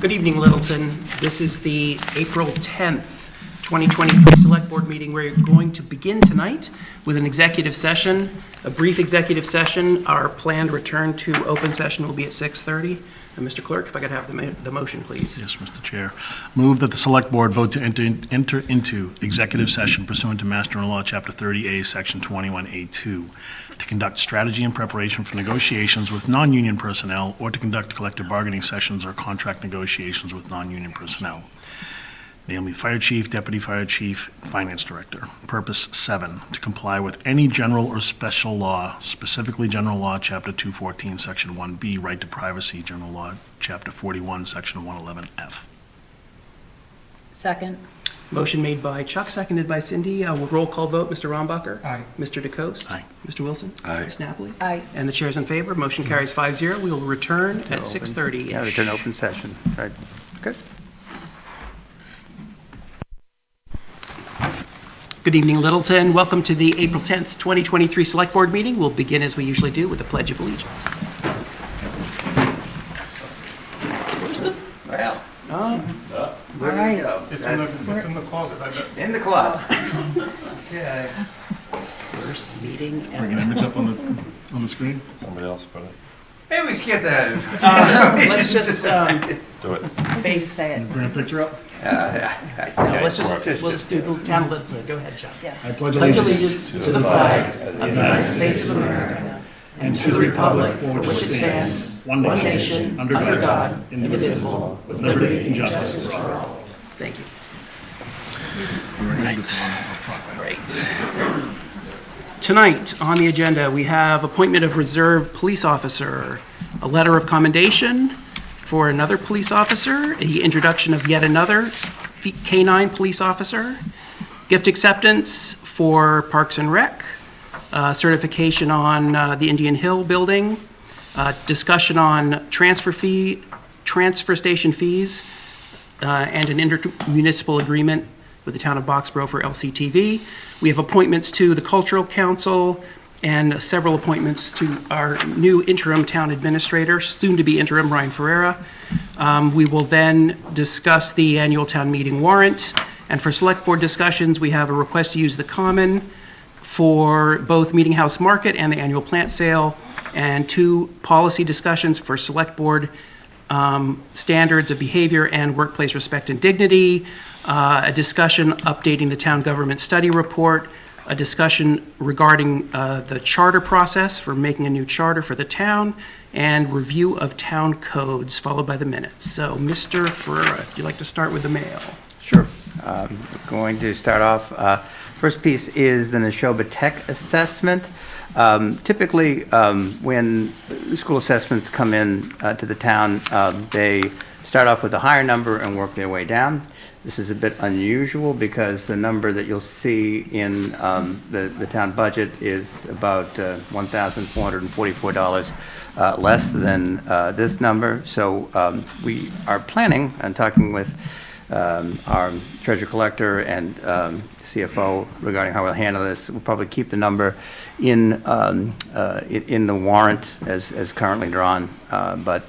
Good evening, Littleton. This is the April 10th, 2023 Select Board meeting. We're going to begin tonight with an executive session, a brief executive session. Our planned return to open session will be at 6:30. And Mr. Clerk, if I could have the motion, please. Yes, Mr. Chair. Move that the Select Board vote to enter into executive session pursuant to Mass General Law, Chapter 30A, Section 21A2, to conduct strategy and preparation for negotiations with non-union personnel or to conduct collective bargaining sessions or contract negotiations with non-union personnel. Namely, Fire Chief, Deputy Fire Chief, Finance Director. Purpose 7, to comply with any general or special law, specifically General Law, Chapter 214, Section 1B, Right to Privacy, General Law, Chapter 41, Section 111F. Second. Motion made by Chuck, seconded by Cindy. We'll roll call vote. Mr. Rombacher? Aye. Mr. DeCoste? Aye. Mr. Wilson? Aye. Ms. Napoli? Aye. And the chair's in favor. Motion carries 5-0. We will return at 6:30. Yeah, return to open session. Right. Good. Good evening, Littleton. Welcome to the April 10th, 2023 Select Board meeting. We'll begin as we usually do with the Pledge of Allegiance. Well, All right. it's in the closet, I bet. in the closet. Okay. First meeting Bring ever. an image up on the screen. Somebody else put it. Maybe we skip that. Let's just Do it. face. Say it. Bring a picture up. No, let's just do the town. Go ahead, Chuck. Yeah. I pledge Pledge allegiance allegiance to the flag of the United States of America and to the republic for which it stands, one nation, under God, indivisible, with liberty and justice for all. Thank you. Great. Tonight on the agenda, we have appointment of reserve police officer, a letter of commendation for another police officer, the introduction of yet another canine police officer, gift acceptance for Parks and Rec, certification on the Indian Hill building, discussion on transfer station fees, and an intermunicipal agreement with the town of Boxborough for LCTV. We have appointments to the Cultural Council and several appointments to our new interim town administrator, soon to be interim, Ryan Ferreira. We will then discuss the annual town meeting warrant. And for select board discussions, we have a request to use the common for both Meeting House Market and the annual plant sale, and 2 policy discussions for select board standards of behavior and workplace respect and dignity, a discussion updating the town government study report, a discussion regarding the charter process for making a new charter for the town, and review of town codes, followed by the minutes. So, Mr. Ferreira, if you'd like to start with the mail. Sure. Going to start off. First piece is the Neshoba Tech assessment. Typically, when school assessments come in to the town, they start off with a higher number and work their way down. This is a bit unusual because the number that you'll see in the town budget is about $1,444 less than this number. So we are planning on talking with our treasurer collector and CFO regarding how we'll handle this. We'll probably keep the number in the warrant as currently drawn, but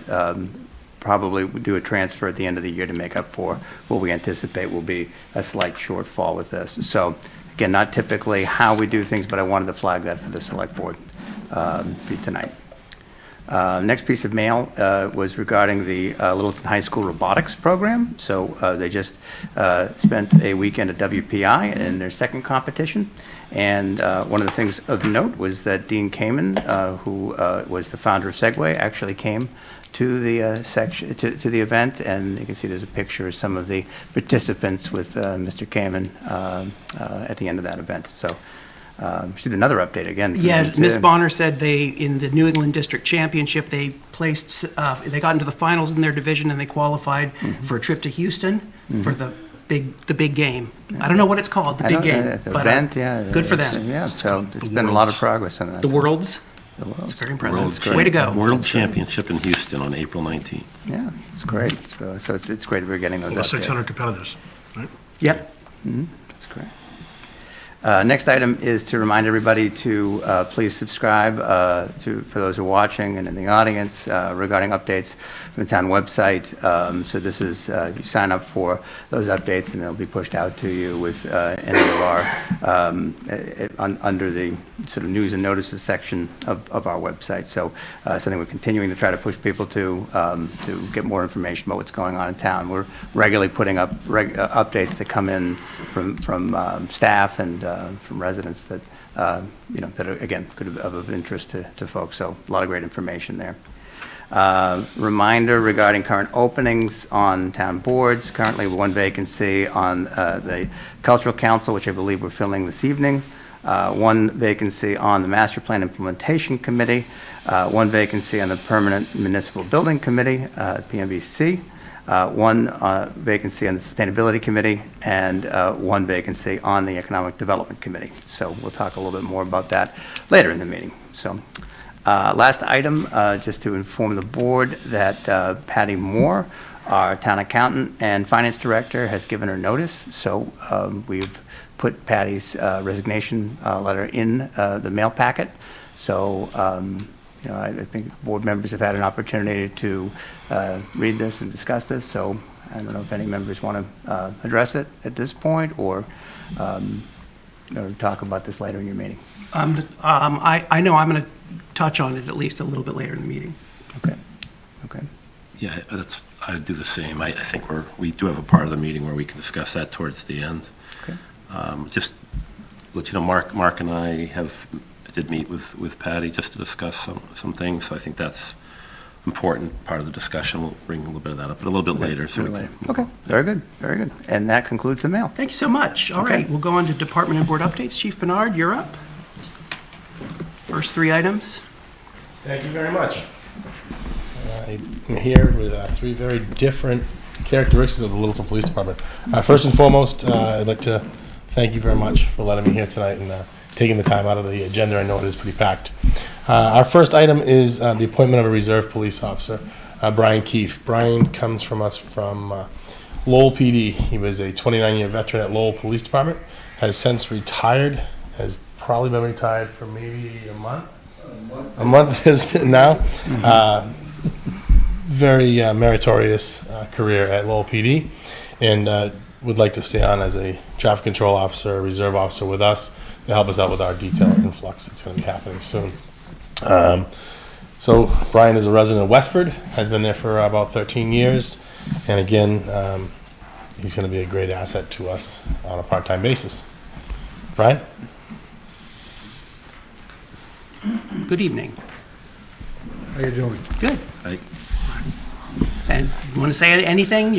probably do a transfer at the end of the year to make up for what we anticipate will be a slight shortfall with this. So again, not typically how we do things, but I wanted to flag that for the select board for you tonight. Next piece of mail was regarding the Littleton High School robotics program. So they just spent a weekend at WPI in their second competition. And one of the things of note was that Dean Kamen, who was the founder of Segway, actually came to the to the event, and you can see there's a picture of some of the participants with Mr. Kamen at the end of that event. So see another update again. Yeah, Ms. Bonner said they, in the New England District Championship, they placed, they got into the finals in their division and they qualified for a trip to Houston for the big game. I don't know what it's called, the big game. The but, event, yeah. Good for them. Yeah, so there's been a lot of progress on that. The Worlds. The Worlds. It's very impressive. World's great. Way to go. World Championship in Houston on April 19th. Yeah, it's great. So it's great that we're getting those Over updates. 600 competitors, right? Yep. That's great. Next item is to remind everybody to please subscribe for those who are watching and in the audience regarding updates from the town website. So this is, you sign up for those updates and they'll be pushed out to you with any of our, under the sort of news and notices section of our website. So something we're continuing to try to push people to get more information about what's going on in town. We're regularly putting up updates that come in from staff and from residents that, that are, again, could be of interest to folks. So a lot of great information there. Reminder regarding current openings on town boards. Currently, one vacancy on the Cultural Council, which I believe we're filling this evening. One vacancy on the Master Plan Implementation Committee. One vacancy on the Permanent Municipal Building Committee, PMBC. One vacancy on the Sustainability Committee, and one vacancy on the Economic Development Committee. So we'll talk a little bit more about that later in the meeting. So last item, just to inform the board that Patty Moore, our town accountant and finance director, has given her notice. So we've put Patty's resignation letter in the mail packet. So I think board members have had an opportunity to read this and discuss this, so I don't know if any members want to address it at this point or talk about this later in your meeting. I know I'm going to touch on it at least a little bit later in the meeting. Okay. Yeah, I do the same. I think we do have a part of the meeting where we can discuss that towards the end. Okay. Just let you know, Mark and I did meet with Patty just to discuss some things. So I think that's important part of the discussion. We'll bring a little bit of that up, but a little bit later. So Okay, very good. And that concludes the mail. Thank you so much. All right, we'll go on to department and board updates. Chief Bernard, you're up. First three items. Thank you very much. I'm here with three very different characteristics of the Littleton Police Department. First and foremost, I'd like to thank you very much for letting me here tonight and taking the time out of the agenda. I know it is pretty packed. Our first item is the appointment of a reserve police officer, Brian Keefe. Brian comes from us from Lowell PD. He was a 29-year veteran at Lowell Police Department, has since retired, has probably been retired for maybe a month. A month is now. Very meritorious career at Lowell PD, and would like to stay on as a traffic control officer, a reserve officer with us to help us out with our detail influx. It's going to be happening soon. So Brian is a resident of Westford, has been there for about 13 years, and again, he's going to be a great asset to us on a part-time basis. Brian? Good evening. How you doing? Good. Right. And you want to say anything? We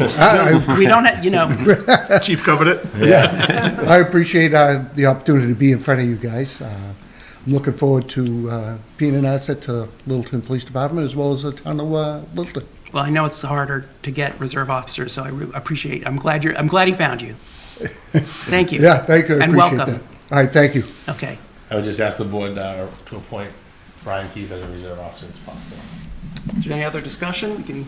don't have, Chief covered it. Yeah, I appreciate the opportunity to be in front of you guys. I'm looking forward to being an asset to Littleton Police Department as well as the town of Littleton. Well, I know it's harder to get reserve officers, so I appreciate. I'm glad he found you. Thank you. Yeah, thank you. I And appreciate welcome. that. All right, thank you. Okay. I would just ask the board to appoint Brian Keefe as a reserve officer as possible. Is there any other discussion? We can.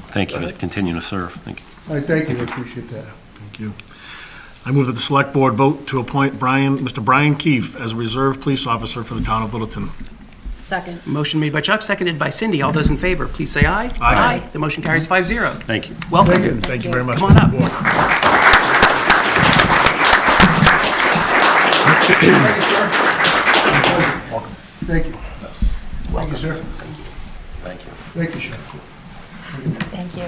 Thank you. Continue to serve. Thank you. All right, thank you. I appreciate that. Thank you. I move that the select board vote to appoint Mr. Brian Keefe as a reserve police officer for the town of Littleton. Second. Motion made by Chuck, seconded by Cindy. All those in favor, please say aye. Aye. The motion carries 5-0. Thank you. Welcome. Thank you very much. Come on up. Board. Thank you. Thank you, sir. Thank you. Thank you, Sheriff. Thank you.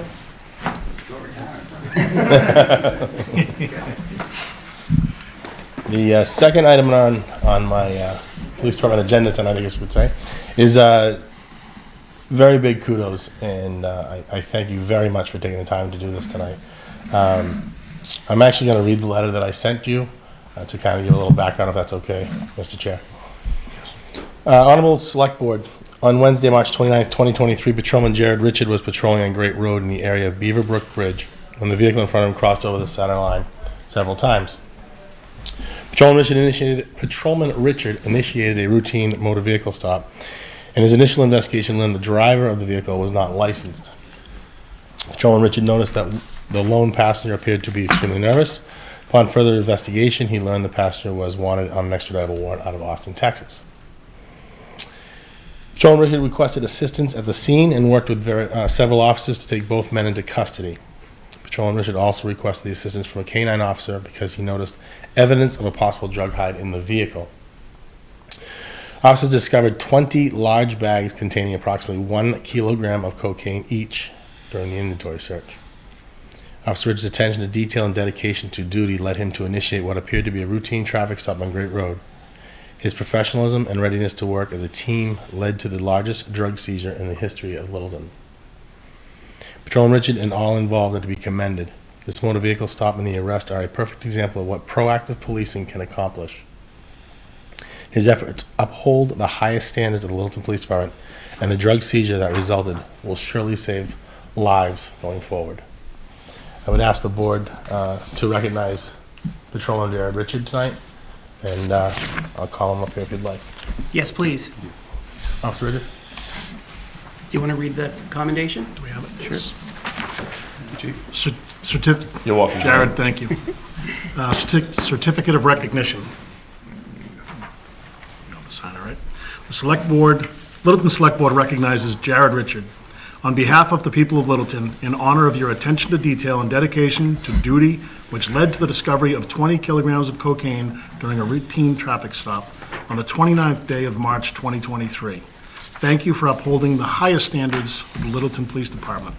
The second item on my police department agenda tonight, I guess you would say, is very big kudos, and I thank you very much for taking the time to do this tonight. I'm actually going to read the letter that I sent you to kind of give a little background, if that's okay, Mr. Chair. Honorable Select Board, on Wednesday, March 29th, 2023, Patrolman Jared Richard was patrolling on Great Road in the area of Beaverbrook Bridge when the vehicle in front of him crossed over the center line several times. Patrolman Richard initiated a routine motor vehicle stop, and his initial investigation learned the driver of the vehicle was not licensed. Patrolman Richard noticed that the lone passenger appeared to be extremely nervous, Upon further investigation, he learned the passenger was wanted on an extraditable warrant out of Austin, Texas. Patrolman Richard requested assistance at the scene and worked with several officers to take both men into custody. Patrolman Richard also requested the assistance from a canine officer because he noticed evidence of a possible drug hide in the vehicle. Officers discovered 20 large bags containing approximately 1 kilogram of cocaine each during the inventory search. Officer Richard's attention to detail and dedication to duty led him to initiate what appeared to be a routine traffic stop on Great Road. His professionalism and readiness to work as a team led to the largest drug seizure in the history of Littleton. Patrolman Richard and all involved are to be commended. This motor vehicle stop and the arrest are a perfect example of what proactive policing can accomplish. His efforts uphold the highest standards of the Littleton Police Department, and the drug seizure that resulted will surely save lives going forward. I would ask the board to recognize Patrolman Jared Richard tonight, and I'll call him up here if you'd like. Yes, please. Officer Richard? Do you want to read the commendation? Do we have it? Sure. Certificate. You're welcome. Jared, thank you. Certificate of recognition. You know the sign, all right? The Select Board, Littleton Select Board recognizes Jared Richard on behalf of the people of Littleton in honor of your attention to detail and dedication to duty, which led to the discovery of 20 kilograms of cocaine during a routine traffic stop on the 29th day of March 2023. Thank you for upholding the highest standards of the Littleton Police Department.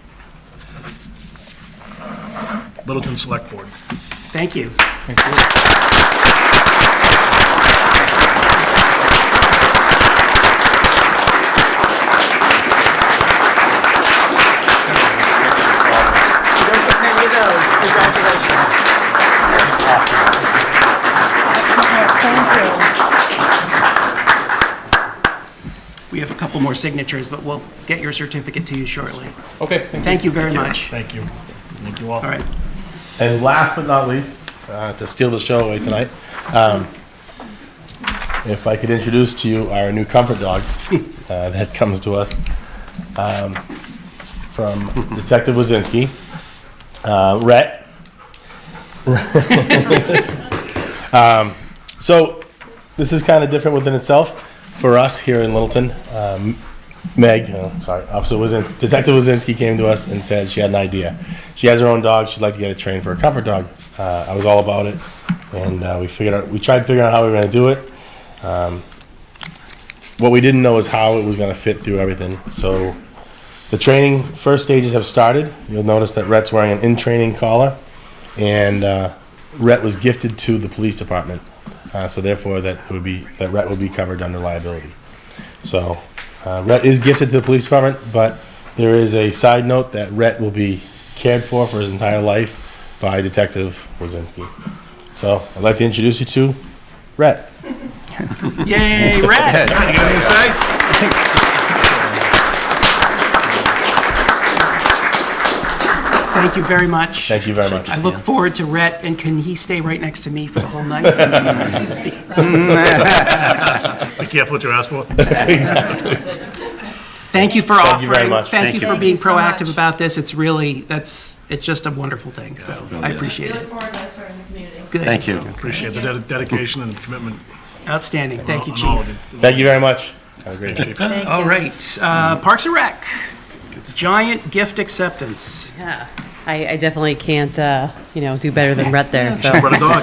Littleton Select Board. Thank you. We have a couple more signatures, but we'll get your certificate to you shortly. Okay. Thank you very much. Thank you. Thank you all. All right. And last but not least, to steal the show away tonight, if I could introduce to you our new comfort dog that comes to us from Detective Wazinski, Rhett. So this is kind of different within itself for us here in Littleton. Officer Wazinski, Detective Wazinski came to us and said she had an idea. She has her own dog. She'd like to get it trained for a comfort dog. I was all about it, and we tried figuring out how we were going to do it. What we didn't know is how it was going to fit through everything. So the training first stages have started. You'll notice that Rhett's wearing an in-training collar, and Rhett was gifted to the police department. So therefore, that Rhett will be covered under liability. So Rhett is gifted to the police department, but there is a side note that Rhett will be cared for his entire life by Detective Wazinski. So I'd like to introduce you to Rhett. Yay, Rhett! Anything to say? Thank you very much. Thank you very much. I look forward to Rhett, and can he stay right next to me for the whole night? Be careful what you ask for. Thank you for Thank offering. you very much. Thank you Thank for you. being Thank you so proactive much. about this. It's really, it's just a wonderful thing, so I appreciate Look it. forward to serving the community. Good. Thank you. Appreciate the dedication and commitment. Outstanding. Thank you, from all of Chief. you. Thank you very much. Have a great day. Thank All you. right, Parks and Rec. Giant gift acceptance. Yeah, I definitely can't, do better than Rhett there. So, Brought a dog.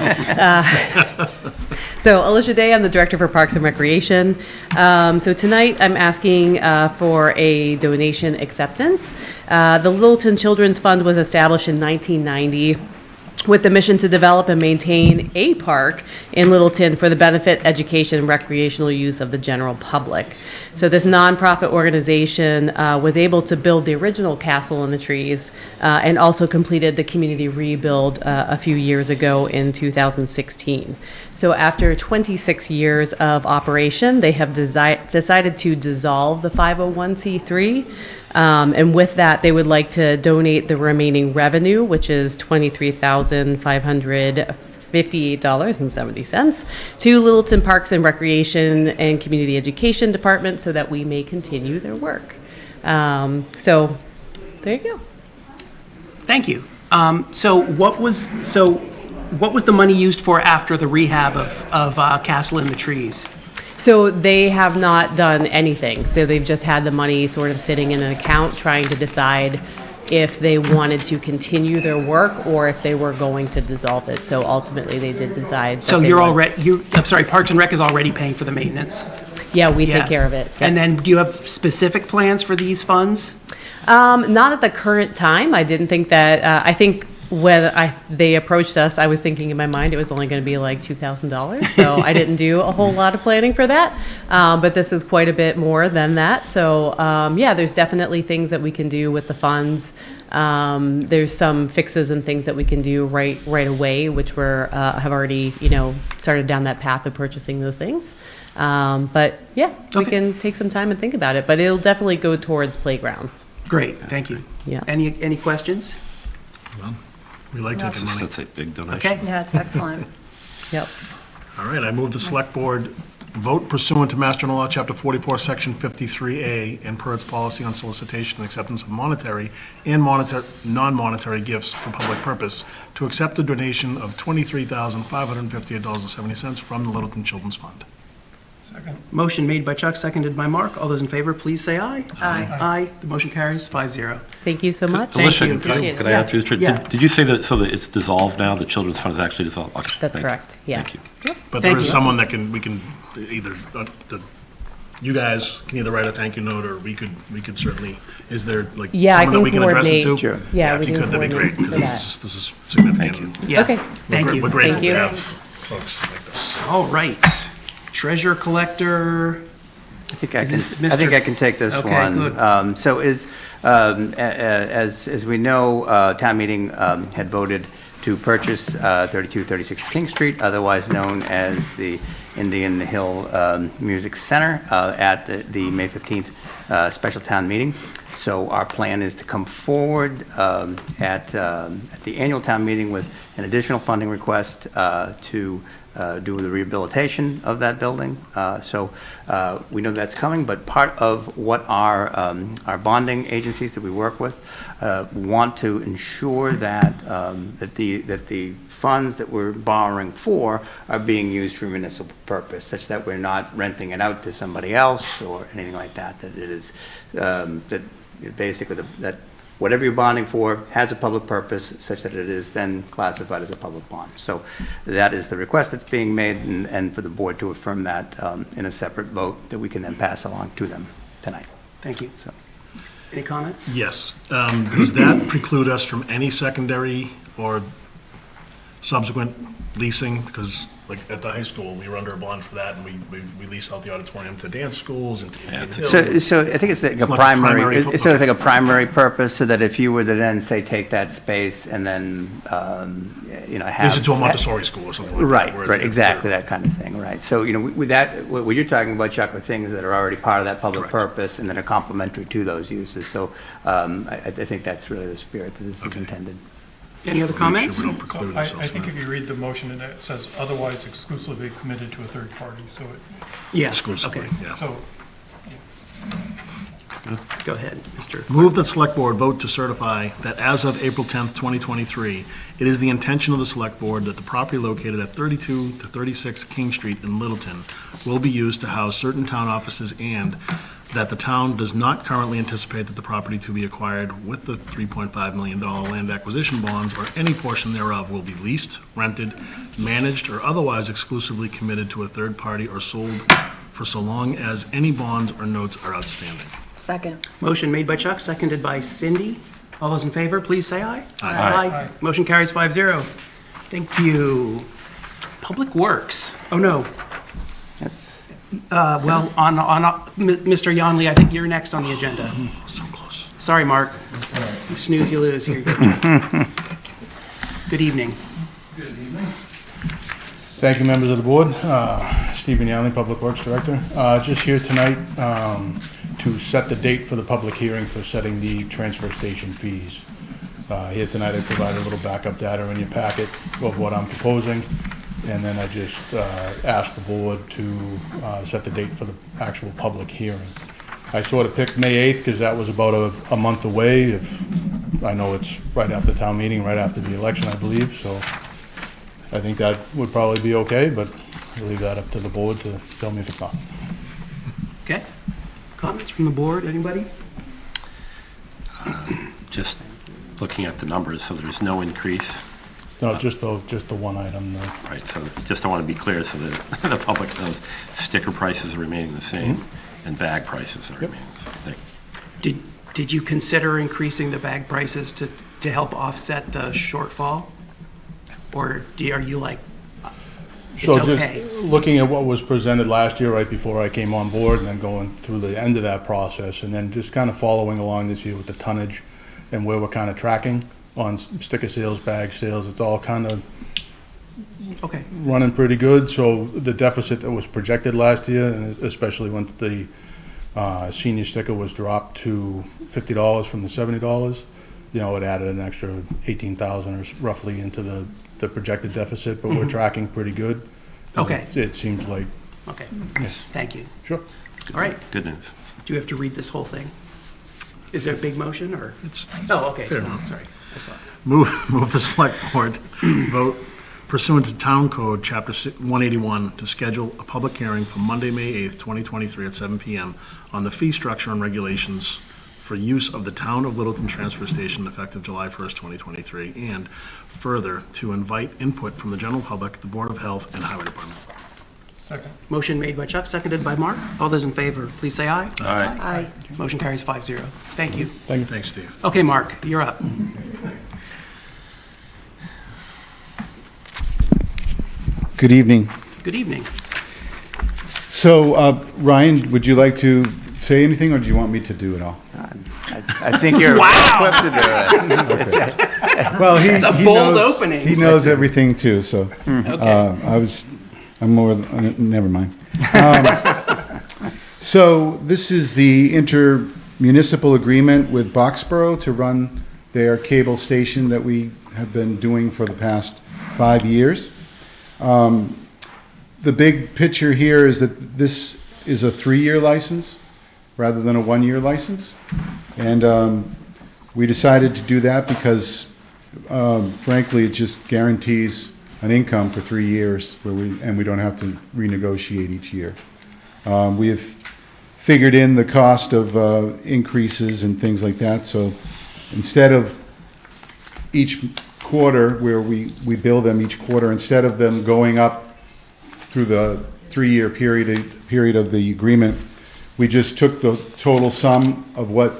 so Alicia Day, I'm the director for Parks and Recreation. So tonight I'm asking for a donation acceptance. The Littleton Children's Fund was established in 1990 with the mission to develop and maintain a park in Littleton for the benefit, education, and recreational use of the general public. So this nonprofit organization was able to build the original castle in the trees and also completed the community rebuild a few years ago in 2016. So after 26 years of operation, they have decided to dissolve the 501c3. And with that, they would like to donate the remaining revenue, which is $23,558.70, to Littleton Parks and Recreation and Community Education Department so that we may continue their work. So there you go. Thank you. So what was the money used for after the rehab of Castle in the Trees? So they have not done anything. So they've just had the money sort of sitting in an account, trying to decide if they wanted to continue their work or if they were going to dissolve it. So ultimately, they did decide. So that they you're would. already, I'm sorry, Parks and Rec is already paying for the maintenance? Yeah, we Yeah. take care of it. And then do you have specific plans for these funds? Not at the current time. I didn't think that. I think when they approached us, I was thinking in my mind it was only going to be like $2,000. So I didn't do a whole lot of planning for that. But this is quite a bit more than that. So yeah, there's definitely things that we can do with the funds. There's some fixes and things that we can do right away, which we're have already started down that path of purchasing those things. But yeah, we Okay. can take some time and think about it. But it'll definitely go towards playgrounds. Great, thank you. Yeah. Any questions? We like taking money. That's a big donation. Okay. Yeah, it's excellent. Yep. All right, I move the select board vote pursuant to Mass General Law, Chapter 44, Section 53A, and per its policy on solicitation and acceptance of monetary and non-monetary gifts for public purpose, to accept a donation of $23,558.70 from the Littleton Children's Fund. Motion made by Chuck, seconded by Mark. All those in favor, please say aye. Aye. Aye. The motion carries 5-0. Thank you so much. Alicia, you. could Appreciate it. I add through the Yeah. Did you say that, so that it's dissolved now, the children's fund is actually dissolved? Okay, That's thank you. correct, yeah. Thank you. But Thank there is you. someone that we can either, you guys can either write a thank you note, or we could certainly, is there like Yeah, I someone that can we can address it to? coordinate. Sure. Yeah, If we you can could, that'd be great, coordinate because for this is significant. Thank you. Yeah. Okay. Thank you. We're grateful Thank you. to have folks like this. All right. Treasurer collector. I think I Is can, this I think Mr. I can take this Okay, one. good. So as we know, town meeting had voted to purchase 3236 King Street, otherwise known as the Indian Hill Music Center, at the May 15th special town meeting. So our plan is to come forward at the annual town meeting with an additional funding request to do the rehabilitation of that building. So we know that's coming, but part of what our bonding agencies that we work with want to ensure that that the funds that we're borrowing for are being used for municipal purpose, such that we're not renting it out to somebody else or anything like that. That it is that basically that whatever you're bonding for has a public purpose, such that it is then classified as a public bond. So that is the request that's being made, and for the board to affirm that in a separate vote that we can then pass along to them tonight. Thank you. So. Any comments? Yes. Does that preclude us from any secondary or subsequent leasing? Because like at the high school, we were under a bond for that, and we lease out the auditorium to dance schools and to Indian Hill. So I think it's like a It's like a primary, primary so it's like a primary purpose, so that if you were to then, say, take that space and then, have. Lease it to a Montessori school or something like that. Right, where it's right, there. exactly, that kind of thing, right. So, with that, what you're talking about, Chuck, are things that are already part of that public Correct. purpose and that are complementary to those uses. So I think that's really the spirit that this is intended. Any other Make comments? sure we don't preclude I ourselves think from if you read the motion, and it says otherwise exclusively committed to a third party, so Yeah. exclusively, Okay. yeah. so Go ahead, Mr. Move that Select Board vote to certify that as of April 10th, 2023, it is the intention of the Select Board that the property located at 32 to 36 King Street in Littleton will be used to house certain town offices, and that the town does not currently anticipate that the property to be acquired with the $3.5 million land acquisition bonds or any portion thereof will be leased, rented, managed, or otherwise exclusively committed to a third party or sold for so long as any bonds or notes are outstanding. Second. Motion made by Chuck, seconded by Cindy. All those in favor, please say aye. Aye. Aye. Motion carries 5-0. Thank you. Public Works. Oh, no. That's, Well, on Mr. Yonley, I think you're next on the agenda. So close. Sorry, Mark. You snooze, you lose. Here you go. Good evening. Thank you, members of the board. Stephen Youngley, Public Works Director. Just here tonight to set the date for the public hearing for setting the transfer station fees. Here tonight, I provided a little backup data in your packet of what I'm proposing, and then I just asked the board to set the date for the actual public hearing. I sort of picked May 8th because that was about a month away. I know it's right after town meeting, right after the election, I believe, so I think that would probably be okay, but I'll leave that up to the board to tell me if it's not. Okay. Comments from the board, anybody? Just looking at the numbers, so there's no increase, No, just the one item, right? So just I want to be clear so that the public knows sticker prices are remaining the same and bag prices are remaining the same. Thank you. Did you consider increasing the bag prices to help offset the shortfall? Or are you like, it's So okay? just looking at what was presented last year, right before I came on board, and then going through the end of that process, and then just kind of following along this year with the tonnage and where we're kind of tracking on sticker sales, bag sales, it's all kind of Okay, running pretty good. So the deficit that was projected last year, and especially when the senior sticker was dropped to $50 from the $70, you know, it added an extra 18,000 or roughly into the projected deficit, but we're tracking pretty good. okay, It seems like, okay. Thank you. sure. All right. Good news. Do you have to read this whole thing? Is there a big motion or? Oh, okay. fair enough. Sorry, I saw it. Move the select board vote pursuant to Town Code, Chapter 181, to schedule a public hearing for Monday, May 8th, 2023 at 7 PM on the fee structure and regulations for use of the Town of Littleton Transfer Station effective July 1st, 2023, and further, to invite input from the general public, the Board of Health, and Highway Department. Second. Motion made by Chuck, seconded by Mark. All those in favor, please say aye. All right. Aye. Motion carries 5-0. Thank you. Thanks, Steve. Okay, Mark, you're up. Good evening. Good evening. So, Ryan, would you like to say anything, or do you want me to do it all? I think you're equipped to do it. Well, a he bold knows, opening. He knows everything too, so Okay. I'm more. Never mind. So this is the intermunicipal agreement with Boxborough to run their cable station that we have been doing for the past 5 years. The big picture here is that this is a 3-year license rather than a 1-year license. And we decided to do that because, frankly, it just guarantees an income for 3 years and we don't have to renegotiate each year. We have figured in the cost of increases and things like that. So instead of each quarter where we bill them each quarter, instead of them going up through the 3-year period of the agreement, we just took the total sum of what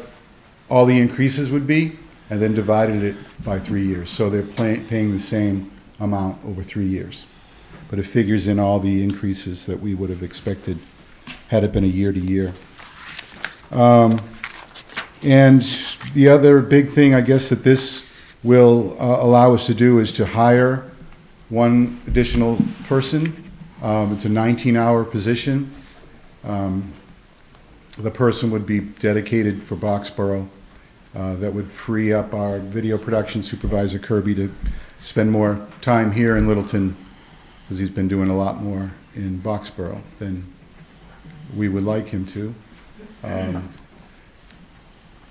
all the increases would be and then divided it by 3 years. So they're paying the same amount over 3 years. But it figures in all the increases that we would have expected had it been a year to year. And the other big thing, I guess, that this will allow us to do is to hire one additional person. It's a 19-hour position. The person would be dedicated for Boxborough. That would free up our video production supervisor, Kirby, to spend more time here in Littleton, because he's been doing a lot more in Boxborough than we would like him to.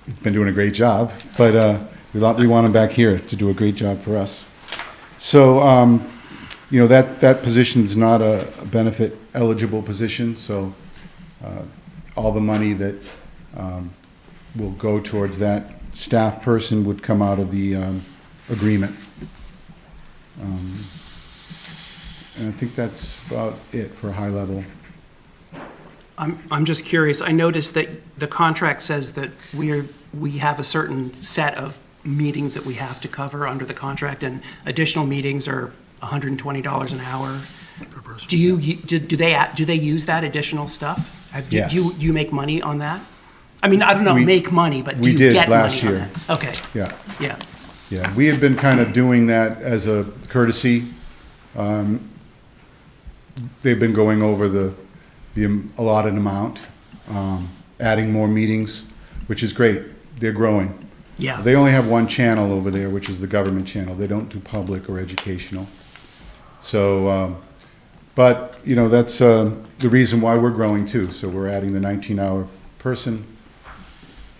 He's been doing a great job, but we want him back here to do a great job for us. So, you know, that position's not a benefit eligible position, so all the money that will go towards that staff person would come out of the agreement. And I think that's about it for a high level. I'm just curious. I noticed that the contract says that we have a certain set of meetings that we have to cover under the contract, and additional meetings are $120 an hour. Per person. Do they use that additional stuff? Yes. Do you make money on that? I mean, I don't know, make money, but do we you did get last money on year. that? Okay, Yeah. yeah. Yeah, we had been kind of doing that as a courtesy. They've been going over the allotted amount, adding more meetings, which is great. They're growing. Yeah. They only have one channel over there, which is the government channel. They don't do public or educational. So, but, you know, that's the reason why we're growing too. So we're adding the 19-hour person,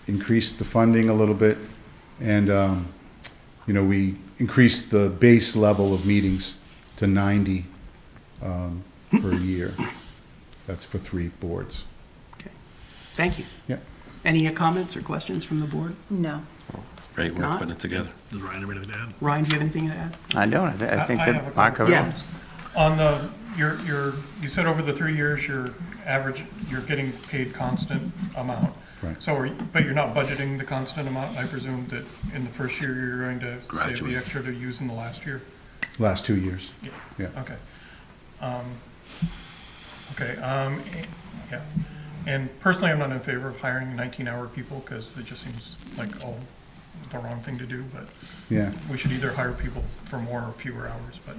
increased the funding a little bit, and, you know, we increased the base level of meetings to 90 per year. That's for 3 boards. Okay. Thank you. Yeah. Any comments or questions from the board? No. Great work Not? putting it together. Does Ryan have anything to add? Ryan, do you have anything to add? I don't. I think I have a that Mark couple covered Yeah. it. On the, you said over the 3 years, your average, you're getting paid constant amount. Right. So, but you're not budgeting the constant amount? I presume that in the first year, you're going to save Gradually. the extra to use in the last year? Last 2 years. Yeah. Yeah. Okay. Yeah. And personally, I'm not in favor of hiring 19-hour people because it just seems like the wrong thing to do, but Yeah. we should either hire people for more or fewer hours, but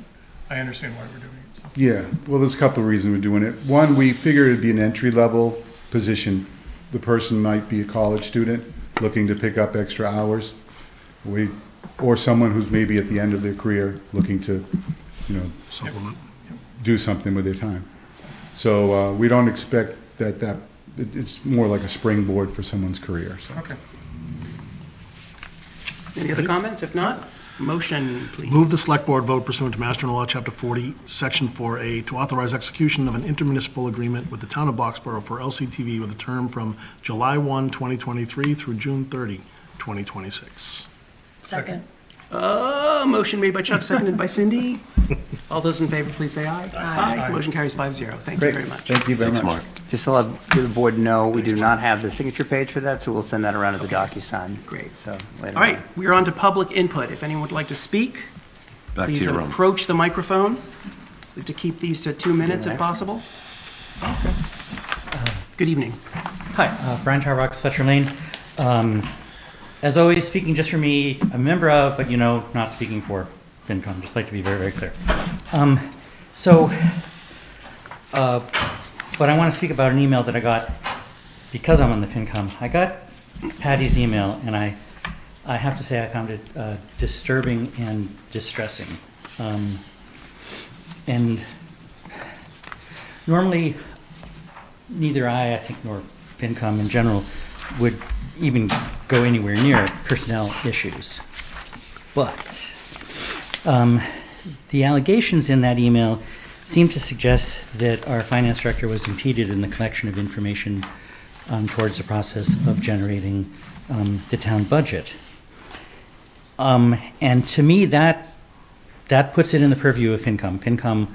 I understand why we're doing it. So. Yeah, well, there's a couple of reasons we're doing it. One, we figured it'd be an entry-level position. The person might be a college student looking to pick up extra hours. Or someone who's maybe at the end of their career looking to, Supplement. do something with their time. So we don't expect it's more like a springboard for someone's career, so. Okay. Any other comments? If not, motion, please. Move the select board vote pursuant to Mass General Law, Chapter 40, Section 4A, to authorize execution of an intermunicipal agreement with the town of Boxborough for LCTV with a term from July 1, 2023 through June 30, 2026. Second. Motion made by Chuck, seconded by Cindy. All those in favor, please say aye. Aye. Motion carries 5-0. Thank you very much. Thank you very Thanks, much. Mark. Just to let the board know, we do not have the signature page for that, so we'll send that around as a DocuSign. Great. So later All right, on. we are on to public input. If anyone would like to speak, Back to please your room. approach the microphone. We'd like to keep these to 2 minutes if possible. Good evening. Hi, Brian Tarbox, Fletcher Lane. As always, speaking just for me, a member of, but not speaking for FinCom. Just like to be very, very clear. But I want to speak about an email that I got because I'm on the FinCom. I got Patty's email, and I have to say I found it disturbing and distressing. And normally, neither I think, nor FinCom in general would even go anywhere near personnel issues. But the allegations in that email seem to suggest that our finance director was impeded in the collection of information towards the process of generating the town budget. And to me, that puts it in the purview of FinCom. FinCom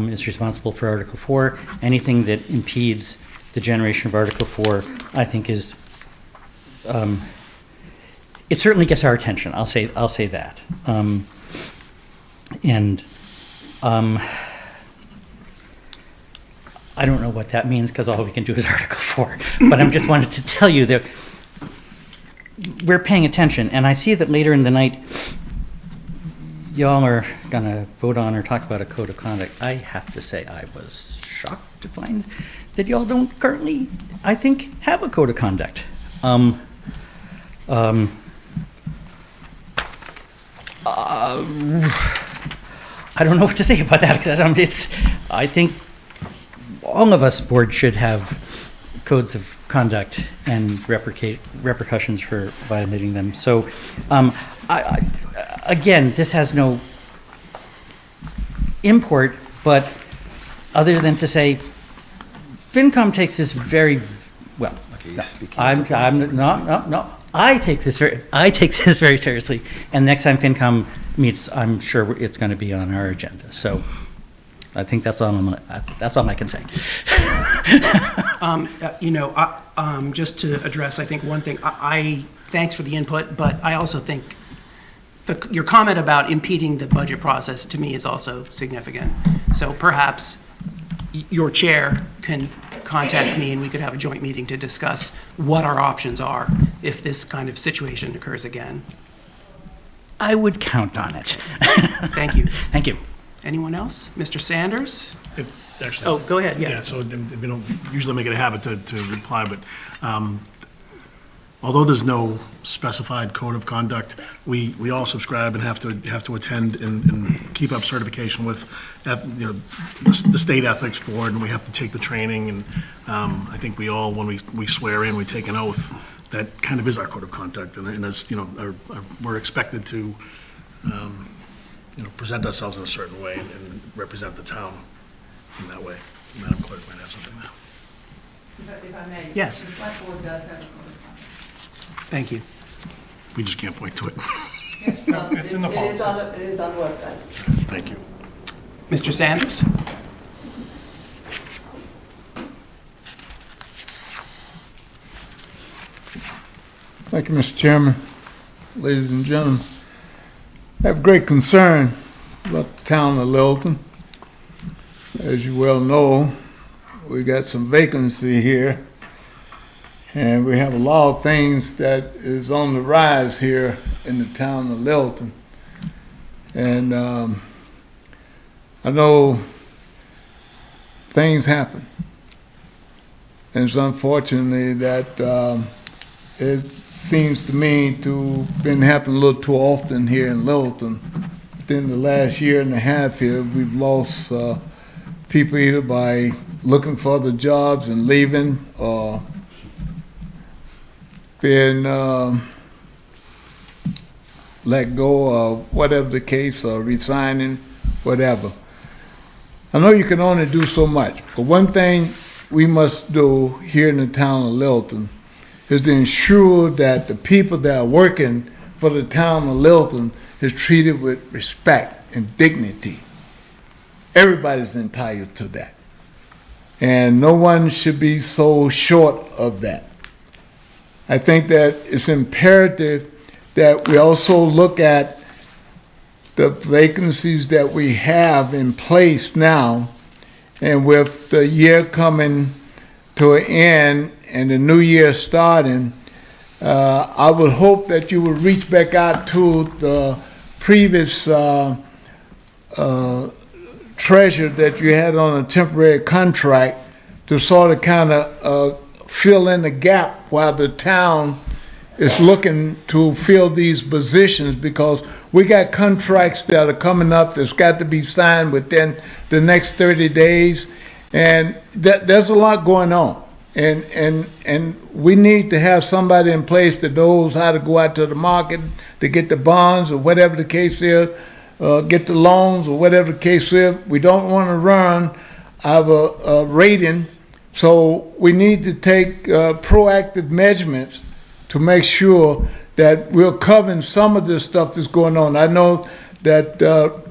is responsible for Article 4. Anything that impedes the generation of Article 4, I think is, it certainly gets our attention. I'll say that. I don't know what that means because all we can do is Article 4. But I just wanted to tell you that we're paying attention. And I see that later in the night, y'all are going to vote on or talk about a code of conduct. I have to say I was shocked to find that y'all don't currently, I think, have a code of conduct. I don't know what to say about that because I think all of us board should have codes of conduct and repercussions for violating them. So, again, this has no import, but other than to say, FinCom takes this very well. I take this very seriously, and next time FinCom meets, I'm sure it's going to be on our agenda. So, I think that's all I can say. Just to address, I think one thing, thanks for the input, but I also think your comment about impeding the budget process to me is also significant. So perhaps your chair can contact me and we could have a joint meeting to discuss what our options are if this kind of situation occurs again. I would count on it. Thank you. Thank you. Anyone else? Mr. Sanders? Actually, Oh, go ahead, yeah. Yeah, so we don't usually make it a habit to reply, but although there's no specified code of conduct, we all subscribe and have to attend and keep up certification with the state ethics board, and we have to take the training, and I think we all, when we swear in, we take an oath. That kind of is our code of conduct, and as we're expected to present ourselves in a certain way and represent the town in that way. Madam Clerk might have something now. If I may. Yes. The select board does have a code of conduct. Thank you. We just can't point to it. It's in the policies. It is on the website. Thank you. Mr. Sanders? Thank you, Mr. Chairman. Ladies and gentlemen, I have great concern about the town of Littleton. As you well know, we got some vacancy here, and we have a lot of things that is on the rise here in the town of Littleton. And I know things happen. And it's unfortunately that it seems to me to been happening a little too often here in Littleton. Within the last year and a half here, we've lost people either by looking for other jobs and leaving, or being let go, or whatever the case, or resigning, whatever. I know you can only do so much, but one thing we must do here in the town of Littleton is to ensure that the people that are working for the town of Littleton is treated with respect and dignity. Everybody's entitled to that. And no one should be so short of that. I think that it's imperative that we also look at the vacancies that we have in place now, and with the year coming to an end and the new year starting, I would hope that you would reach back out to the previous treasurer that you had on a temporary contract to sort of kind of fill in the gap while the town is looking to fill these positions, because we got contracts that are coming up that's got to be signed within the next 30 days, and there's a lot going on. And we need to have somebody in place that knows how to go out to the market to get the bonds or whatever the case is, get the loans or whatever the case is. We don't want to run our rating, so we need to take proactive measurements to make sure that we're covering some of this stuff that's going on. I know that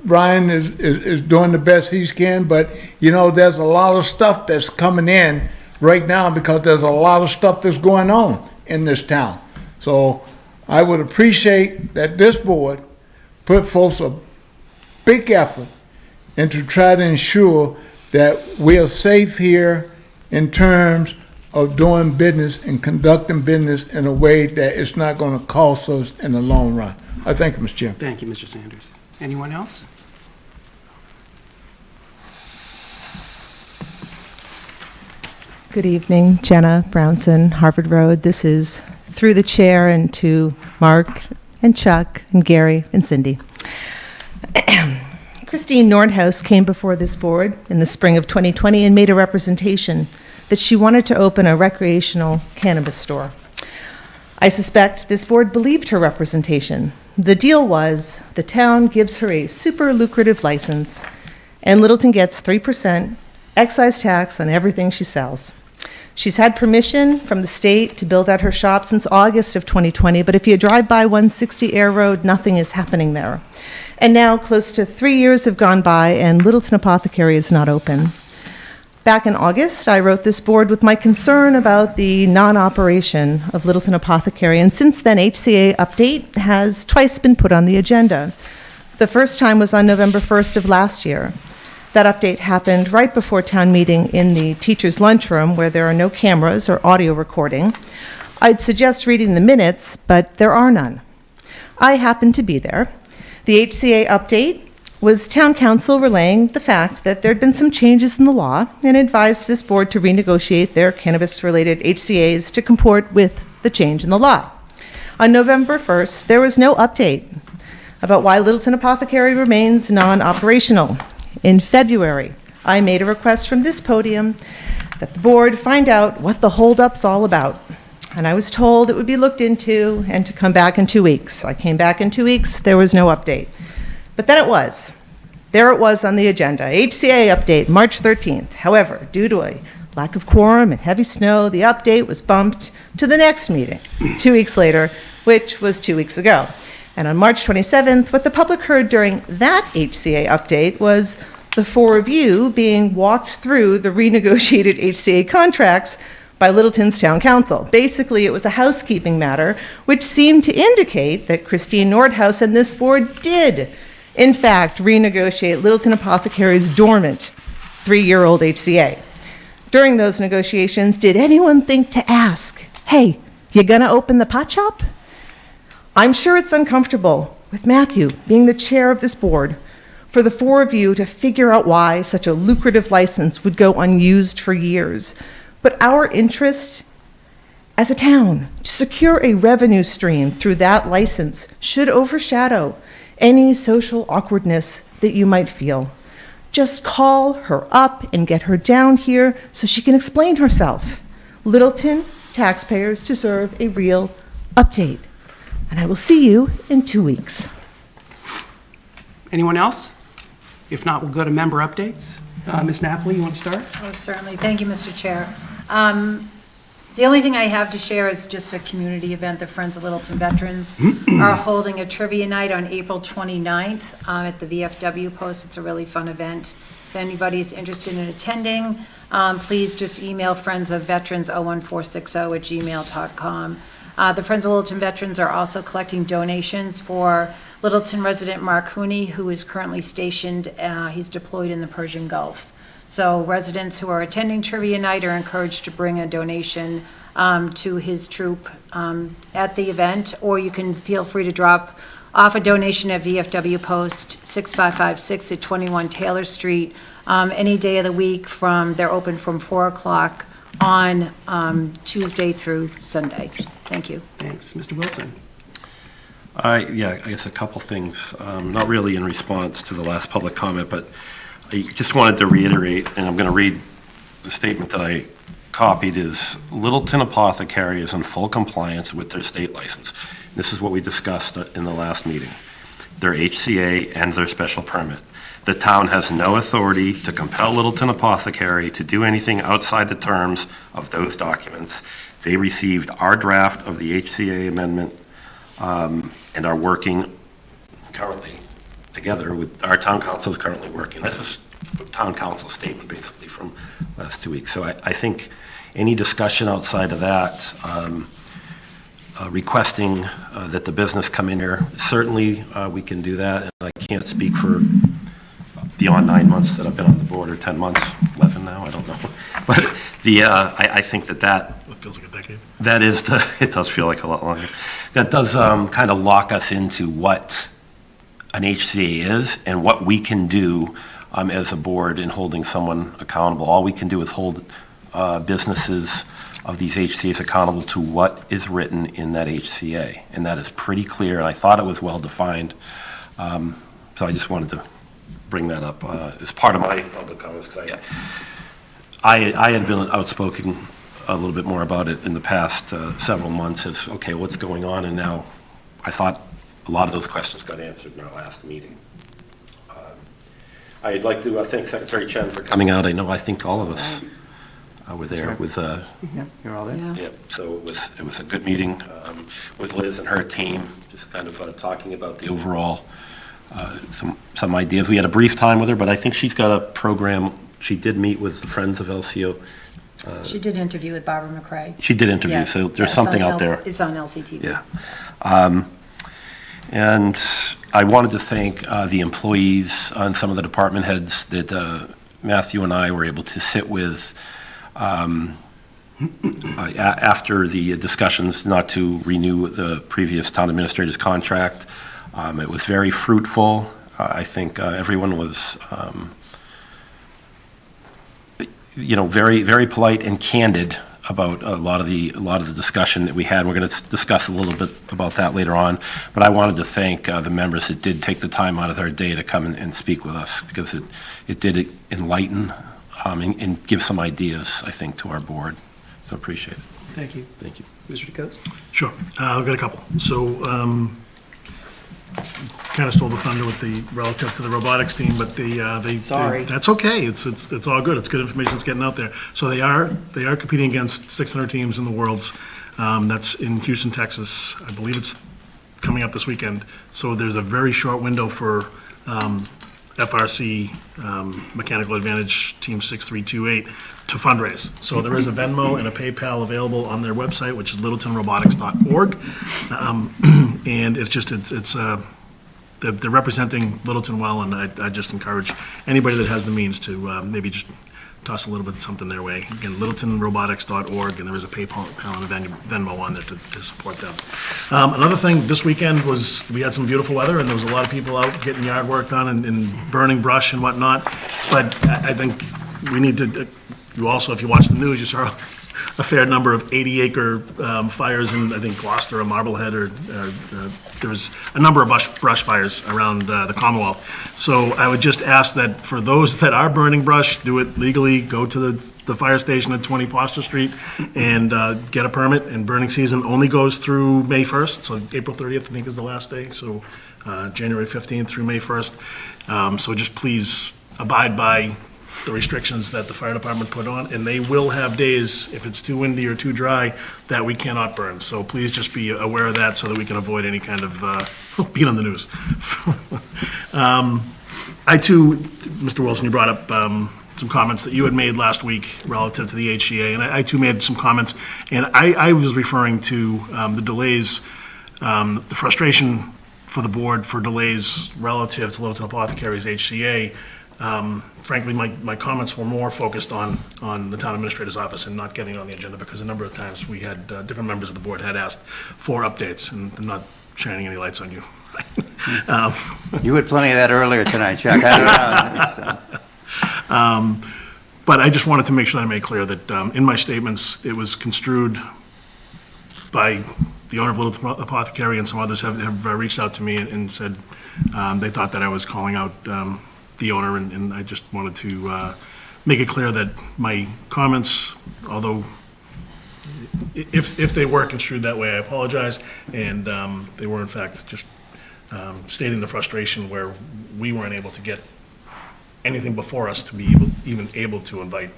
Brian is doing the best he can, but there's a lot of stuff that's coming in right now because there's a lot of stuff that's going on in this town. So I would appreciate that this board put forth a big effort and to try to ensure that we are safe here in terms of doing business and conducting business in a way that it's not going to cost us in the long run. I thank you, Mr. Chairman. Thank you, Mr. Sanders. Anyone else? Good evening, Jenna Brownson, Harvard Road. This is through the chair and to Mark and Chuck and Gary and Cindy. Christine Nordhaus came before this board in the spring of 2020 and made a representation that she wanted to open a recreational cannabis store. I suspect this board believed her representation. The deal was the town gives her a super lucrative license, and Littleton gets 3% excise tax on everything she sells. She's had permission from the state to build out her shop since August of 2020, but if you drive by 160 Air Road, nothing is happening there. And now close to 3 years have gone by and Littleton Apothecary is not open. Back in August, I wrote this board with my concern about the non-operation of Littleton Apothecary, and since then, HCA update has twice been put on the agenda. The first time was on November 1st of last year. That update happened right before town meeting in the teacher's lunchroom where there are no cameras or audio recording. I'd suggest reading the minutes, but there are none. I happened to be there. The HCA update was town council relaying the fact that there had been some changes in the law and advised this board to renegotiate their cannabis-related HCAs to comport with the change in the law. On November 1st, there was no update about why Littleton Apothecary remains non-operational. In February, I made a request from this podium that the board find out what the holdup's all about. And I was told it would be looked into and to come back in 2 weeks. I came back in 2 weeks, there was no update. But then it was. There it was on the agenda, HCA update, March 13th. However, due to a lack of quorum and heavy snow, the update was bumped to the next meeting, 2 weeks later, which was 2 weeks ago. And on March 27th, what the public heard during that HCA update was the four of you being walked through the renegotiated HCA contracts by Littleton's town council. Basically, it was a housekeeping matter, which seemed to indicate that Christine Nordhaus and this board did, in fact, renegotiate Littleton Apothecary's dormant 3-year-old HCA. During those negotiations, did anyone think to ask, hey, you gonna open the pot shop? I'm sure it's uncomfortable, with Matthew being the chair of this board, for the four of you to figure out why such a lucrative license would go unused for years. But our interest as a town to secure a revenue stream through that license should overshadow any social awkwardness that you might feel. Just call her up and get her down here so she can explain herself. Littleton taxpayers deserve a real update. And I will see you in 2 weeks. Anyone else? If not, we'll go to member updates. Ms. Napoli, you want to start? Oh, certainly. Thank you, Mr. Chair. The only thing I have to share is just a community event. The Friends of Littleton Veterans are holding a trivia night on April 29th at the VFW post. It's a really fun event. If anybody's interested in attending, please just email friendsofveterans01460@gmail.com. The Friends of Littleton Veterans are also collecting donations for Littleton resident Mark Hooney, who is currently stationed, he's deployed in the Persian Gulf. So residents who are attending trivia night are encouraged to bring a donation to his troop at the event, or you can feel free to drop off a donation at VFW Post 6556 at 21 Taylor Street any day of the week. They're open from 4 o'clock on Tuesday through Sunday. Thank you. Thanks. Mr. Wilson? Yeah, I guess a couple things, not really in response to the last public comment, but I just wanted to reiterate, and I'm going to read the statement that I copied, is Littleton Apothecary is in full compliance with their state license. This is what we discussed in the last meeting. Their HCA and their special permit. The town has no authority to compel Littleton Apothecary to do anything outside the terms of those documents. They received our draft of the HCA amendment and are working currently together with our town council is currently working. This is a town council statement basically from last 2 weeks. So I think any discussion outside of that, requesting that the business come in here, certainly we can do that. And I can't speak for beyond 9 months that I've been on the board, or 10 months, 11 now, I don't know. But I think that It feels like a decade. that is it does feel like a lot longer. That does kind of lock us into what an HCA is and what we can do as a board in holding someone accountable. All we can do is hold businesses of these HCAs accountable to what is written in that HCA. And that is pretty clear, and I thought it was well defined. So I just wanted to bring that up as part of my public comments, because I had been outspoken a little bit more about it in the past several months as, okay, what's going on? And now I thought a lot of those questions got answered in our last meeting. I'd like to thank Secretary Chen for coming out. I think all of us were there with. Yeah, you're all there. Yeah. Yeah, so it was a good meeting with Liz and her team, just kind of talking about the overall, some ideas. We had a brief time with her, but I think she's got a program. She did meet with the Friends of LCO. She did interview with Barbara McRae. She did interview, Yes. so there's Yeah, it's something on out there. It's on LCTV. Yeah. And I wanted to thank the employees and some of the department heads that Matthew and I were able to sit with after the discussions not to renew the previous town administrator's contract. It was very fruitful. I think everyone was, very, very polite and candid about a lot of the discussion that we had. We're going to discuss a little bit about that later on. But I wanted to thank the members that did take the time out of their day to come and speak with us, because it did enlighten and give some ideas, I think, to our board. So appreciate it. Thank you. Thank you. Mr. DeCoste? Sure. I've got a couple. So kind of stole the thunder with the, relative to the robotics team, but Sorry. that's okay. It's all good. It's good information that's getting out there. So they are competing against 600 teams in the worlds. That's in Houston, Texas. I believe it's coming up this weekend. So there's a very short window for FRC, Mechanical Advantage Team 6328, to fundraise. So there is a Venmo and a PayPal available on their website, which is littletonrobotics.org. And they're representing Littleton well, and I just encourage anybody that has the means to maybe just toss a little bit of something their way. Again, littletonrobotics.org, and there is a PayPal and a Venmo on there to support them. Another thing, this weekend we had some beautiful weather, and there was a lot of people out getting yard work done and burning brush and whatnot. But I think we need to, you also, if you watch the news, you saw a fair number of 80-acre fires in, I think, Gloucester or Marblehead, or there was a number of brush fires around the Commonwealth. So I would just ask that for those that are burning brush, do it legally, go to the fire station at 20 Foster Street and get a permit. And burning season only goes through May 1st, so April 30th, I think, is the last day, so January 15th through May 1st. So just please abide by the restrictions that the fire department put on, and they will have days, if it's too windy or too dry, that we cannot burn. So please just be aware of that so that we can avoid any kind of being on the news. I too, Mr. Wilson, you brought up some comments that you had made last week relative to the HCA, and I too made some comments, and I was referring to the delays, the frustration for the board for delays relative to Littleton Apothecary's HCA. Frankly, my comments were more focused on the town administrator's office and not getting on the agenda, because a number of times we had different members of the board had asked for updates, and I'm not shining any lights on you. You had plenty of that earlier tonight, Chuck. I don't know. But I just wanted to make sure that I made clear that in my statements, it was construed by the owner of Littleton Apothecary, and some others have reached out to me and said they thought that I was calling out the owner, and I just wanted to make it clear that my comments, although if they were construed that way, I apologize, and they were in fact just stating the frustration where we weren't able to get anything before us to be even able to invite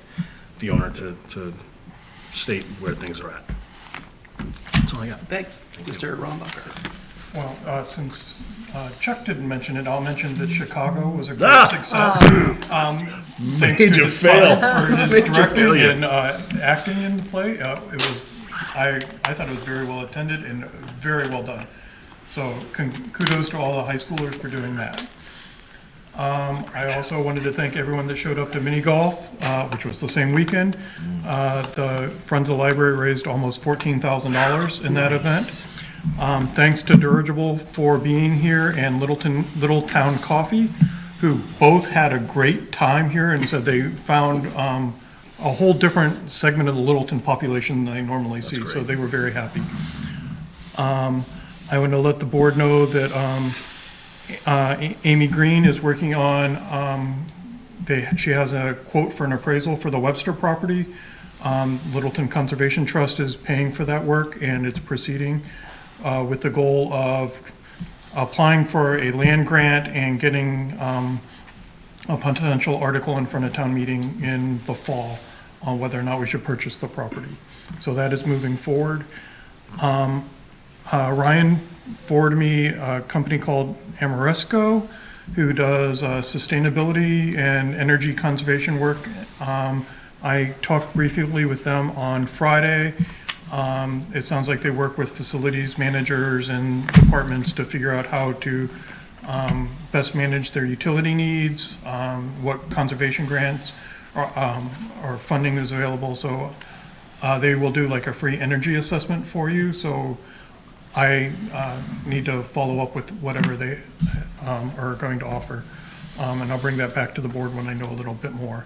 the owner to state where things are at. That's all I got. Thanks, Mr. Rombacher. Well, since Chuck didn't mention it, I'll mention that Chicago was a great success. Thanks to Major his fail. son for his Major directing failure. and acting in the play. I thought it was very well attended and very well done. So kudos to all the high schoolers for doing that. I also wanted to thank everyone that showed up to mini golf, which was the same weekend. The Friends of the Library raised almost $14,000 in that event. Thanks to Dirigible for being here, and Littletown Coffee, who both had a great time here and said they found a whole different segment of the Littleton population than they normally see. So they were very happy. I want to let the board know that Amy Green is working on, she has a quote for an appraisal for the Webster property. Littleton Conservation Trust is paying for that work, and it's proceeding with the goal of applying for a land grant and getting a potential article in front of town meeting in the fall on whether or not we should purchase the property. So that is moving forward. Ryan forwarded me a company called Amoresco, who does sustainability and energy conservation work. I talked briefly with them on Friday. It sounds like they work with facilities managers and departments to figure out how to best manage their utility needs, what conservation grants or funding is available. So they will do like a free energy assessment for you. So I need to follow up with whatever they are going to offer. And I'll bring that back to the board when I know a little bit more.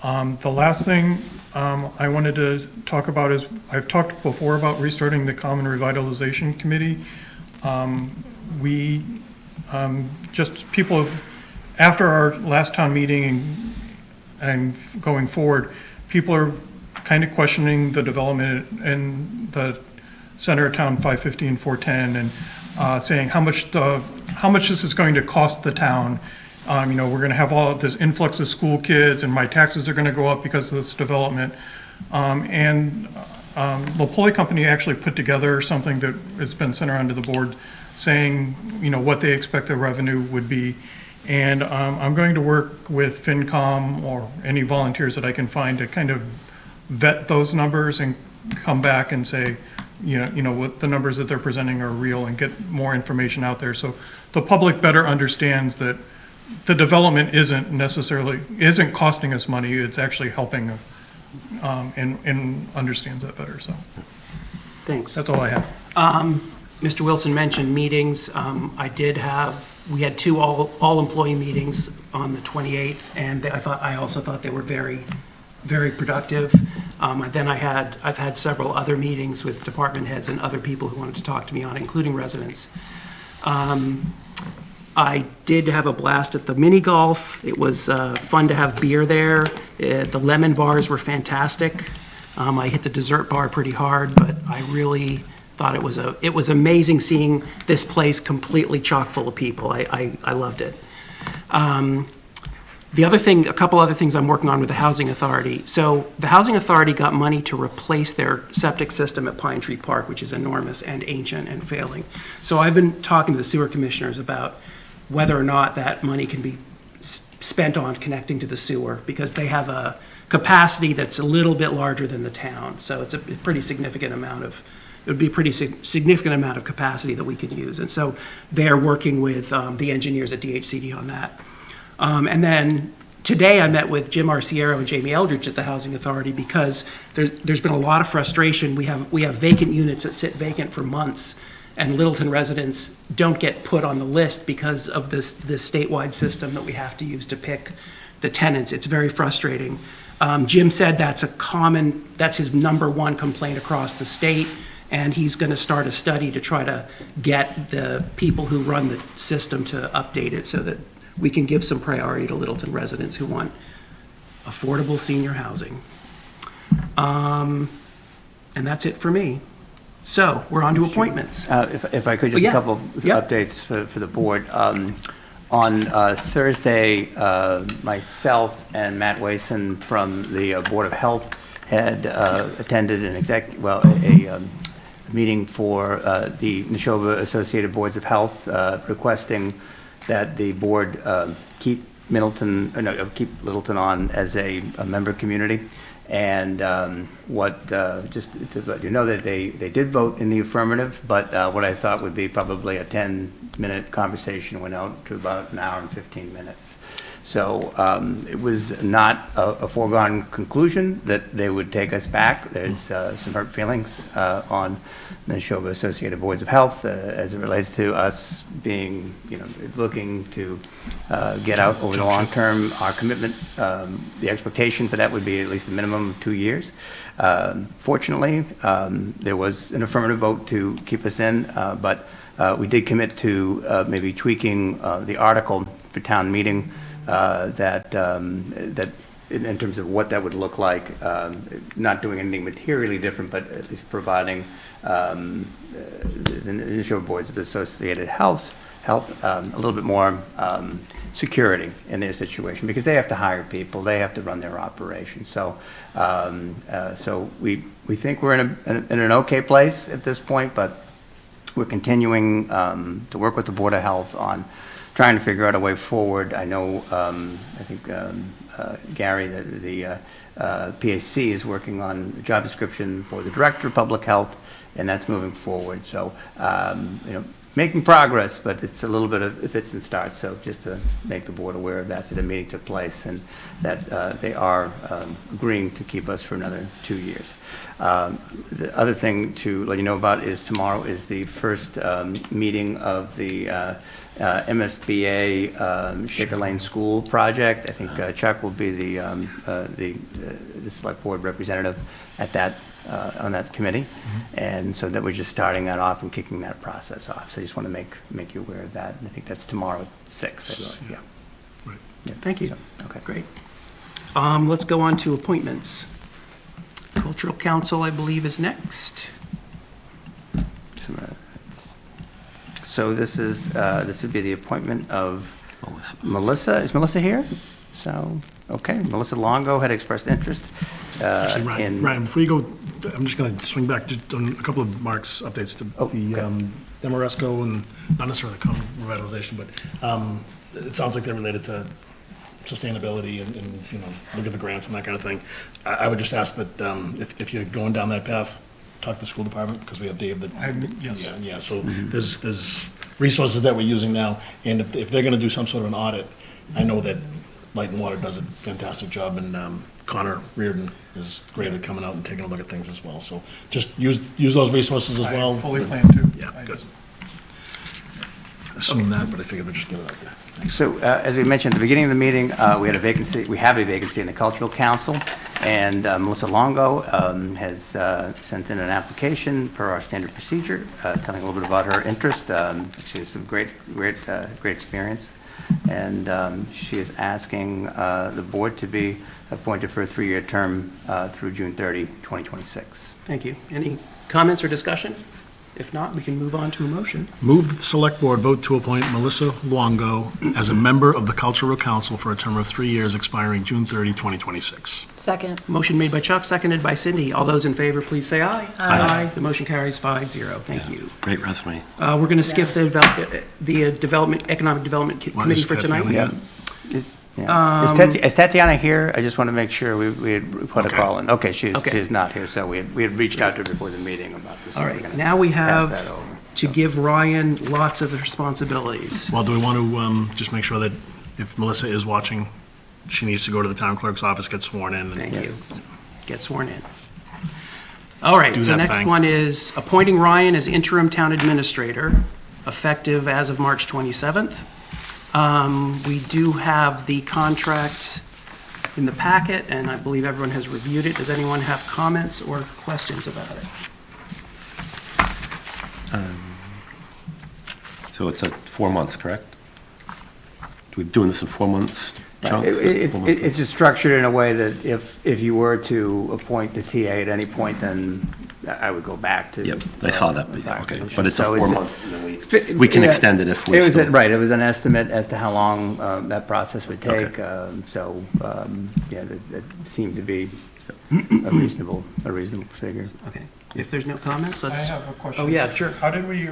The last thing I wanted to talk about is, I've talked before about restarting the Common Revitalization Committee. We just, people have, after our last town meeting and going forward, people are kind of questioning the development in the center of town, 550 and 410, and saying how much this is going to cost the town. We're going to have all this influx of school kids, and my taxes are going to go up because of this development. The Poli Company actually put together something that has been sent around to the board saying, what they expect the revenue would be. And I'm going to work with FinCom or any volunteers that I can find to kind of vet those numbers and come back and say, what the numbers that they're presenting are real, and get more information out there so the public better understands that the development isn't costing us money, it's actually helping, and understands that better, so. Thanks. That's all I have. Mr. Wilson mentioned meetings. We had two all-employee meetings on the 28th, and I also thought they were very, very productive. I've had several other meetings with department heads and other people who wanted to talk to me on it, including residents. I did have a blast at the mini golf. It was fun to have beer there. The lemon bars were fantastic. I hit the dessert bar pretty hard, but I really thought it was amazing seeing this place completely chock full of people. I loved it. A couple other things I'm working on with the Housing Authority. So the Housing Authority got money to replace their septic system at Pine Tree Park, which is enormous and ancient and failing. So I've been talking to the sewer commissioners about whether or not that money can be spent on connecting to the sewer, because they have a capacity that's a little bit larger than the town. So it's a pretty significant amount of, it would be a pretty significant amount of capacity that we could use. And so they're working with the engineers at DHCD on that. And then today I met with Jim Arciero and Jamie Eldridge at the Housing Authority, because there's been a lot of frustration. We have vacant units that sit vacant for months, and Littleton residents don't get put on the list because of this statewide system that we have to use to pick the tenants. It's very frustrating. Jim said that's his number one complaint across the state, and he's going to start a study to try to get the people who run the system to update it so that we can give some priority to Littleton residents who want affordable senior housing. And that's it for me. So we're on to appointments. If I could, just a couple of updates for the board. On Thursday, myself and Matt Wason from the Board of Health had attended a meeting for the Neshoba Associated Boards of Health, requesting that the board keep Littleton on as a member community. And just to let you know that they did vote in the affirmative, but what I thought would be probably a 10-minute conversation went out to about an hour and 15 minutes. So it was not a foregone conclusion that they would take us back. There's some hurt feelings on the Neshoba Associated Boards of Health as it relates to us being, looking to get out over the long term. Our commitment, the expectation for that would be at least a minimum of 2 years. Fortunately, there was an affirmative vote to keep us in, but we did commit to maybe tweaking the article for town meeting that in terms of what that would look like, not doing anything materially different, but at least providing the Neshoba Boards of Associated Health a little bit more security in their situation, because they have to hire people, they have to run their operations. So, so we think we're in an okay place at this point, but we're continuing to work with the Board of Health on trying to figure out a way forward. I know, I think Gary, the PAC is working on a job description for the Director of Public Health, and that's moving forward. So, making progress, but it's a little bit of fits and starts. So just to make the board aware of that the meeting took place, and that they are agreeing to keep us for another 2 years. The other thing to let you know about is tomorrow is the first meeting of the MSBA Shaker Lane School project. I think Chuck will be the select board representative at that on that committee, and so that we're just starting that off and kicking that process off. So I just want to make you aware of that. And I think that's tomorrow at 6. Yeah. Right. Yeah, thank you. So, okay, Great. Let's go on to appointments. Cultural Council, I believe, is next. So this would be the appointment of Melissa. Is Melissa here? So, okay, Melissa Longo had expressed interest. Actually, Ryan, before you go, I'm just going to swing back just on a couple of Mark's updates to the Demoresco and not necessarily common revitalization, but it sounds like they're related to sustainability and look at the grants and that kind of thing. I would just ask that if you're going down that path, talk to the school department, because we have Dave that. Yes. Yeah, so there's resources that we're using now, and if they're going to do some sort of an audit, I know that Light and Water does a fantastic job, and Connor Reardon is great at coming out and taking a look at things as well. So just use those resources as well. I fully plan to. Yeah, good. Assume that, but I figured we'd just get it out there. So, as we mentioned at the beginning of the meeting, we have a vacancy in the Cultural Council, and Melissa Longo has sent in an application per our standard procedure, telling a little bit about her interest. She has some great experience, and she is asking the board to be appointed for a 3-year term through June 30, 2026. Thank you. Any comments or discussion? If not, we can move on to a motion. Move that the Select Board vote to appoint Melissa Longo as a member of the Cultural Council for a term of 3 years expiring June 30, 2026. Second. Motion made by Chuck, seconded by Cindy. All those in favor, please say aye. Aye. The motion carries 5-0. Thank you. Great resume. We're going to skip the Economic Development Committee for tonight. Tatiana? Is Tatiana here? I just want to make sure we had put a call in. Okay, she is not here, so we had reached out to her before the meeting about this. All so we're right, gonna now we pass that have over. to give Ryan lots of responsibilities. Well, do we want to just make sure that if Melissa is watching, she needs to go to the town clerk's office, get sworn in? Thank you. Get sworn in. All right, Do so that next thing. one is appointing Ryan as interim town administrator, effective as of March 27th. We do have the contract in the packet, and I believe everyone has reviewed it. Does anyone have comments or questions about it? So it's at 4 months, correct? We're doing this in 4 months chunks? It's just structured in a way that if you were to appoint the TA at any point, then I would go back to. Yep, I saw that, but yeah, okay. But it's a So 4 month, and then we can extend it if we still. Right, it was an estimate as to how long that process would take. So, yeah, that seemed to be a reasonable figure. Okay. If there's no comments, I let's. have a question. Oh, yeah, sure. How did we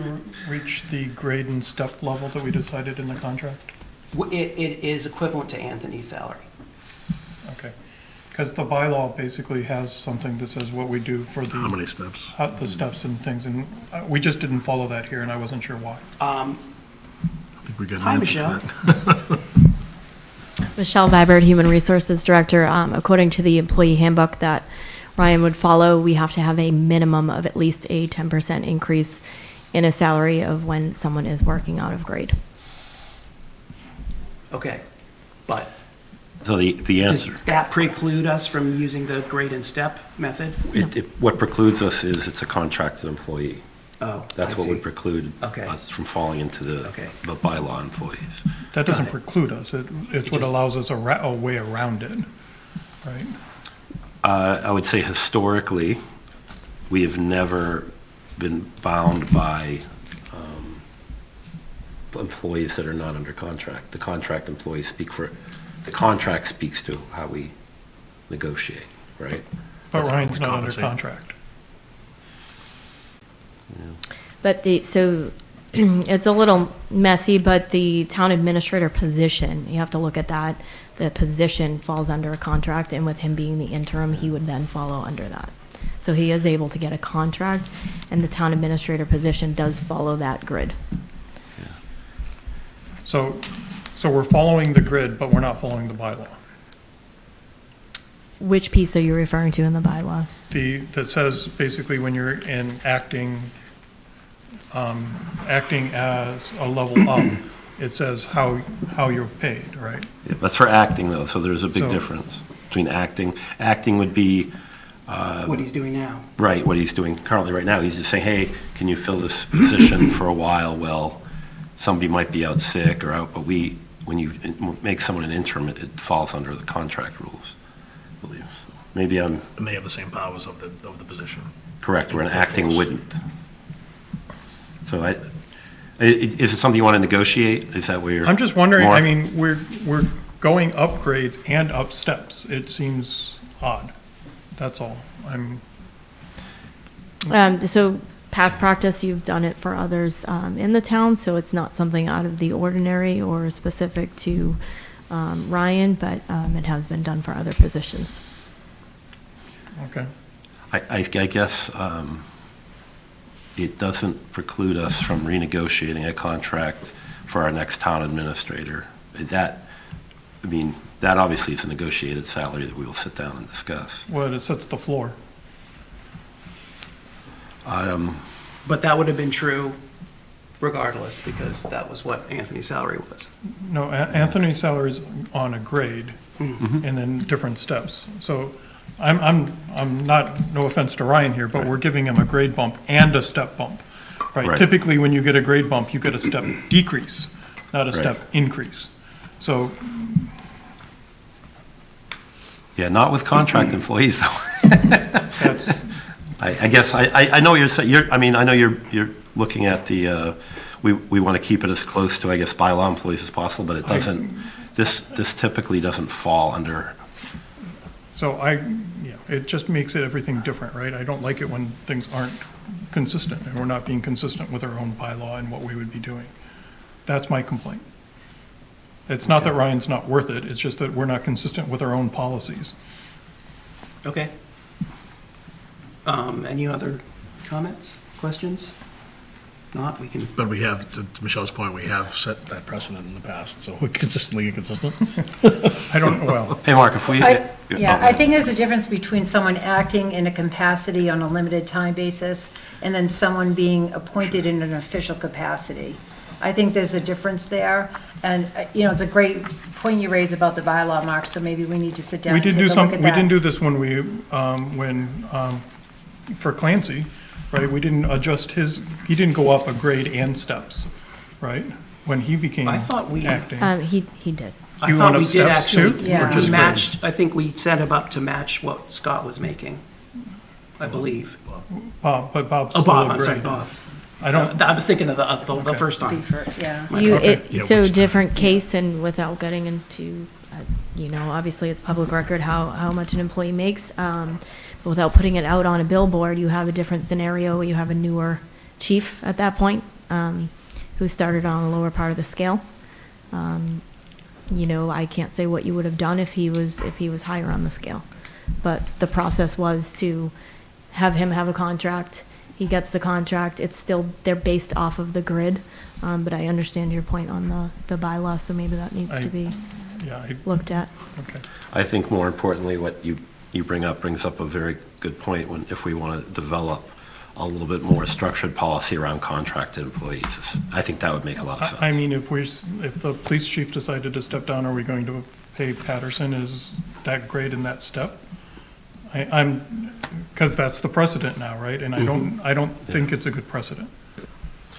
reach the grade and step level that we decided in the contract? It is equivalent to Anthony's salary. Okay. Because the bylaw basically has something that says what we do for the. How many steps? The steps and things, and we just didn't follow that here, and I wasn't sure why. I think we got an Hi, answer Michelle. for that. Michelle Vibert, Human Resources Director. According to the employee handbook that Ryan would follow, we have to have a minimum of at least a 10% increase in a salary of when someone is working out of grade. Okay, but So the does answer, that preclude us from using the grade and step method? what precludes us is it's a contracted employee. Oh, That's I what see. would preclude Okay. us from falling into the bylaw employees. That doesn't it. preclude us. It's what allows us a way around it, right? I would say historically, we have never been bound by employees that are not under contract. The contract employees the contract speaks to how we negotiate, right? But That's how Ryan's we not under compensate. contract. But so it's a little messy, but the town administrator position, you have to look at that. The position falls under a contract, and with him being the interim, he would then follow under that. So he is able to get a contract, and the town administrator position does follow that grid. So we're following the grid, but we're not following the bylaw. Which piece are you referring to in the bylaws? That says basically when you're acting as a level up, it says how you're paid, right? Yeah, that's for acting though, so there's a big So- difference between acting. Acting would be, What he's doing now. right, what he's doing currently right now. He's just saying, hey, can you fill this position for a while? Well, somebody might be out sick or out, but when you make someone an interim, it falls under the contract rules, I believe. So maybe I'm And they have the same powers of the position. correct, where an acting wouldn't. So Is it something you want to negotiate? Is that where you're? I'm just wondering, more- I mean, we're going up grades and up steps. It seems odd. That's all. So past practice, you've done it for others in the town, so it's not something out of the ordinary or specific to Ryan, but it has been done for other positions. Okay. I guess it doesn't preclude us from renegotiating a contract for our next town administrator. That obviously is a negotiated salary that we will sit down and discuss. Well, it sets the floor. But that would have been true regardless, because that was what Anthony's salary was. No, Anthony's salary is on a grade and then different steps. So I'm not, no offense to Ryan here, but we're giving him a grade bump and a step bump. Right? Right. Typically, when you get a grade bump, you get a step decrease, not a step increase. So, Yeah, not with contract employees, though. that's, I guess, I know you're saying, I know you're looking at the, we want to keep it as close to, I guess, bylaw employees as possible, but it doesn't, this typically doesn't fall under. so it just makes it everything different, right? I don't like it when things aren't consistent, and we're not being consistent with our own bylaw and what we would be doing. That's my complaint. It's not that Ryan's not worth it, it's just that we're not consistent with our own policies. Okay. Any other comments, questions? Not, we can, But we have, to Michelle's point, we have set that precedent in the past, so we're consistently inconsistent. I don't, well, Hey, Mark, if we. I think there's a difference between someone acting in a capacity on a limited time basis and then someone being appointed in an official capacity. I think there's a difference there, and, it's a great point you raise about the bylaw, Mark, so maybe we need to sit down we and take did a do look some, at we that. didn't do this when for Clancy, right? We didn't adjust he didn't go up a grade and steps, right? When he became I thought we- acting. He did. I You thought went we up did steps too, actually, or we just matched, I think we set him up to match what Scott was making, I believe. Bob, but Bob's Oh, still Bob, a I'm sorry, grade. Bob. I don't, I was thinking of the first time. Yeah. Okay. Different case, and without getting into, obviously it's public record how much an employee makes. Without putting it out on a billboard, you have a different scenario. You have a newer chief at that point, who started on a lower part of the scale. I can't say what you would have done if he was higher on the scale, but the process was to have him have a contract. He gets the contract. It's still, they're based off of the grid, but I understand your point on the bylaw, so maybe that needs to be looked at. okay. I think more importantly, what you brings up a very good point if we want to develop a little bit more structured policy around contracted employees. I think that would make a lot of sense. I mean, if the police chief decided to step down, are we going to pay Patterson as that grade in that step? Because that's the precedent now, right? And I don't think it's a good precedent,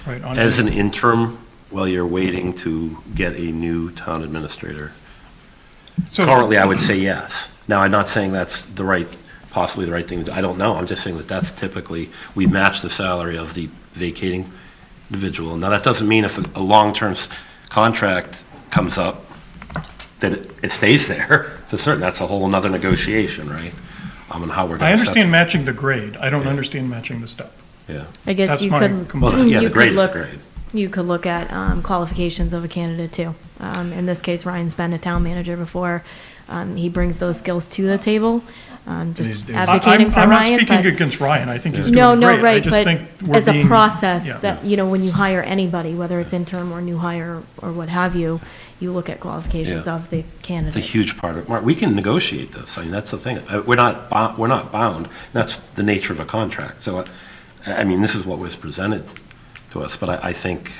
right? As an interim, while you're waiting to get a new town administrator, currently I would say yes. Now, I'm not saying that's possibly the right thing to do. I don't know. I'm just saying that's typically, we match the salary of the vacating individual. Now, that doesn't mean if a long-term contract comes up, that it stays there. For certain, that's a whole nother negotiation, right? On how we're going to. I understand matching the grade. I don't understand matching the step. Yeah. I guess That's you my could. complaint. Well, yeah, you the grade could is look. grade. You could look at qualifications of a candidate too. In this case, Ryan's been a town manager before. He brings those skills to the table. Just advocating for I'm not Ryan. speaking but- against Ryan. I think he's doing No, great. I right, just but think we're as a being- process yeah. that, when you hire anybody, whether it's interim or new hire or what have you, you look at qualifications Yeah. of the candidate. It's a huge part of, Mark, we can negotiate this. I mean, that's the thing. We're not bound. That's the nature of a contract. So, I mean, this is what was presented to us, but I think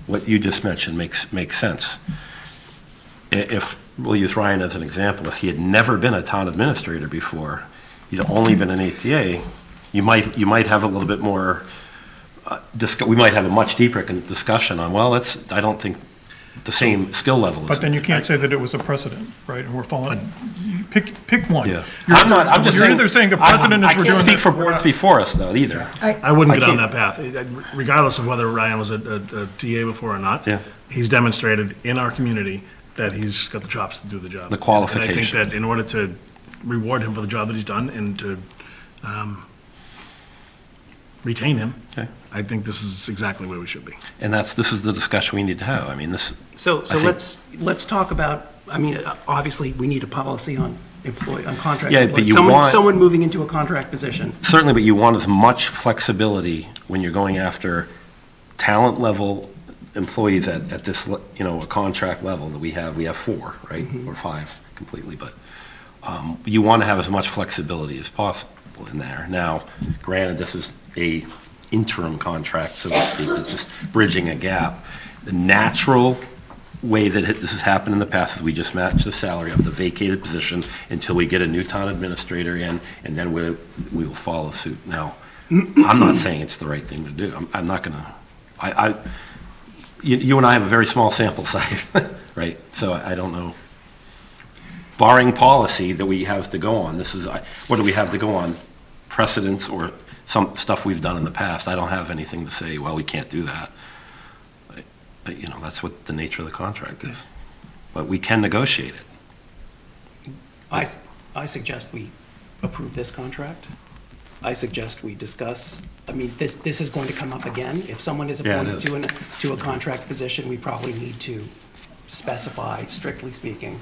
what you just mentioned makes sense. If, we'll use Ryan as an example, if he had never been a town administrator before, he's only been an ATA, you might have a little bit more, we might have a much deeper discussion on, I don't think the same skill level as But then you can't say that it was a precedent, right? And we're following, pick one. Yeah. I'm just saying. You're either saying the precedent is we're doing I can't speak this. for boards before us, though, either. I wouldn't I go down can't- that path, regardless of whether Ryan was a TA before or not. Yeah. He's demonstrated in our community that he's got the chops to do the job. The And I qualifications. think that in order to reward him for the job that he's done and to retain him, Okay. I think this is exactly where we should be. And this is the discussion we need to have. I mean, this. So I think- let's talk about, I mean, obviously, we need a policy on contract. Yeah, but employees. you want- Someone moving into a contract position. Certainly, but you want as much flexibility when you're going after talent level employees at this, a contract level that we have 4, right? Or 5 completely, but you want to have as much flexibility as possible in there. Now, granted, this is a interim contract, so to speak, this is bridging a gap. The natural way that this has happened in the past is we just match the salary of the vacated position until we get a new town administrator in, and then we will follow suit. Now, I'm not saying it's the right thing to do. I'm not going to, you and I have a very small sample size, right? So I don't know. Barring policy that we have to go on, what do we have to go on? Precedents or some stuff we've done in the past. I don't have anything to say, well, we can't do that. But, that's what the nature of the contract is. But we can negotiate it. I suggest we approve this contract. I suggest we discuss, I mean, this is going to come up again. If someone is Yeah, it appointed to a contract position, we probably need to specify, strictly speaking.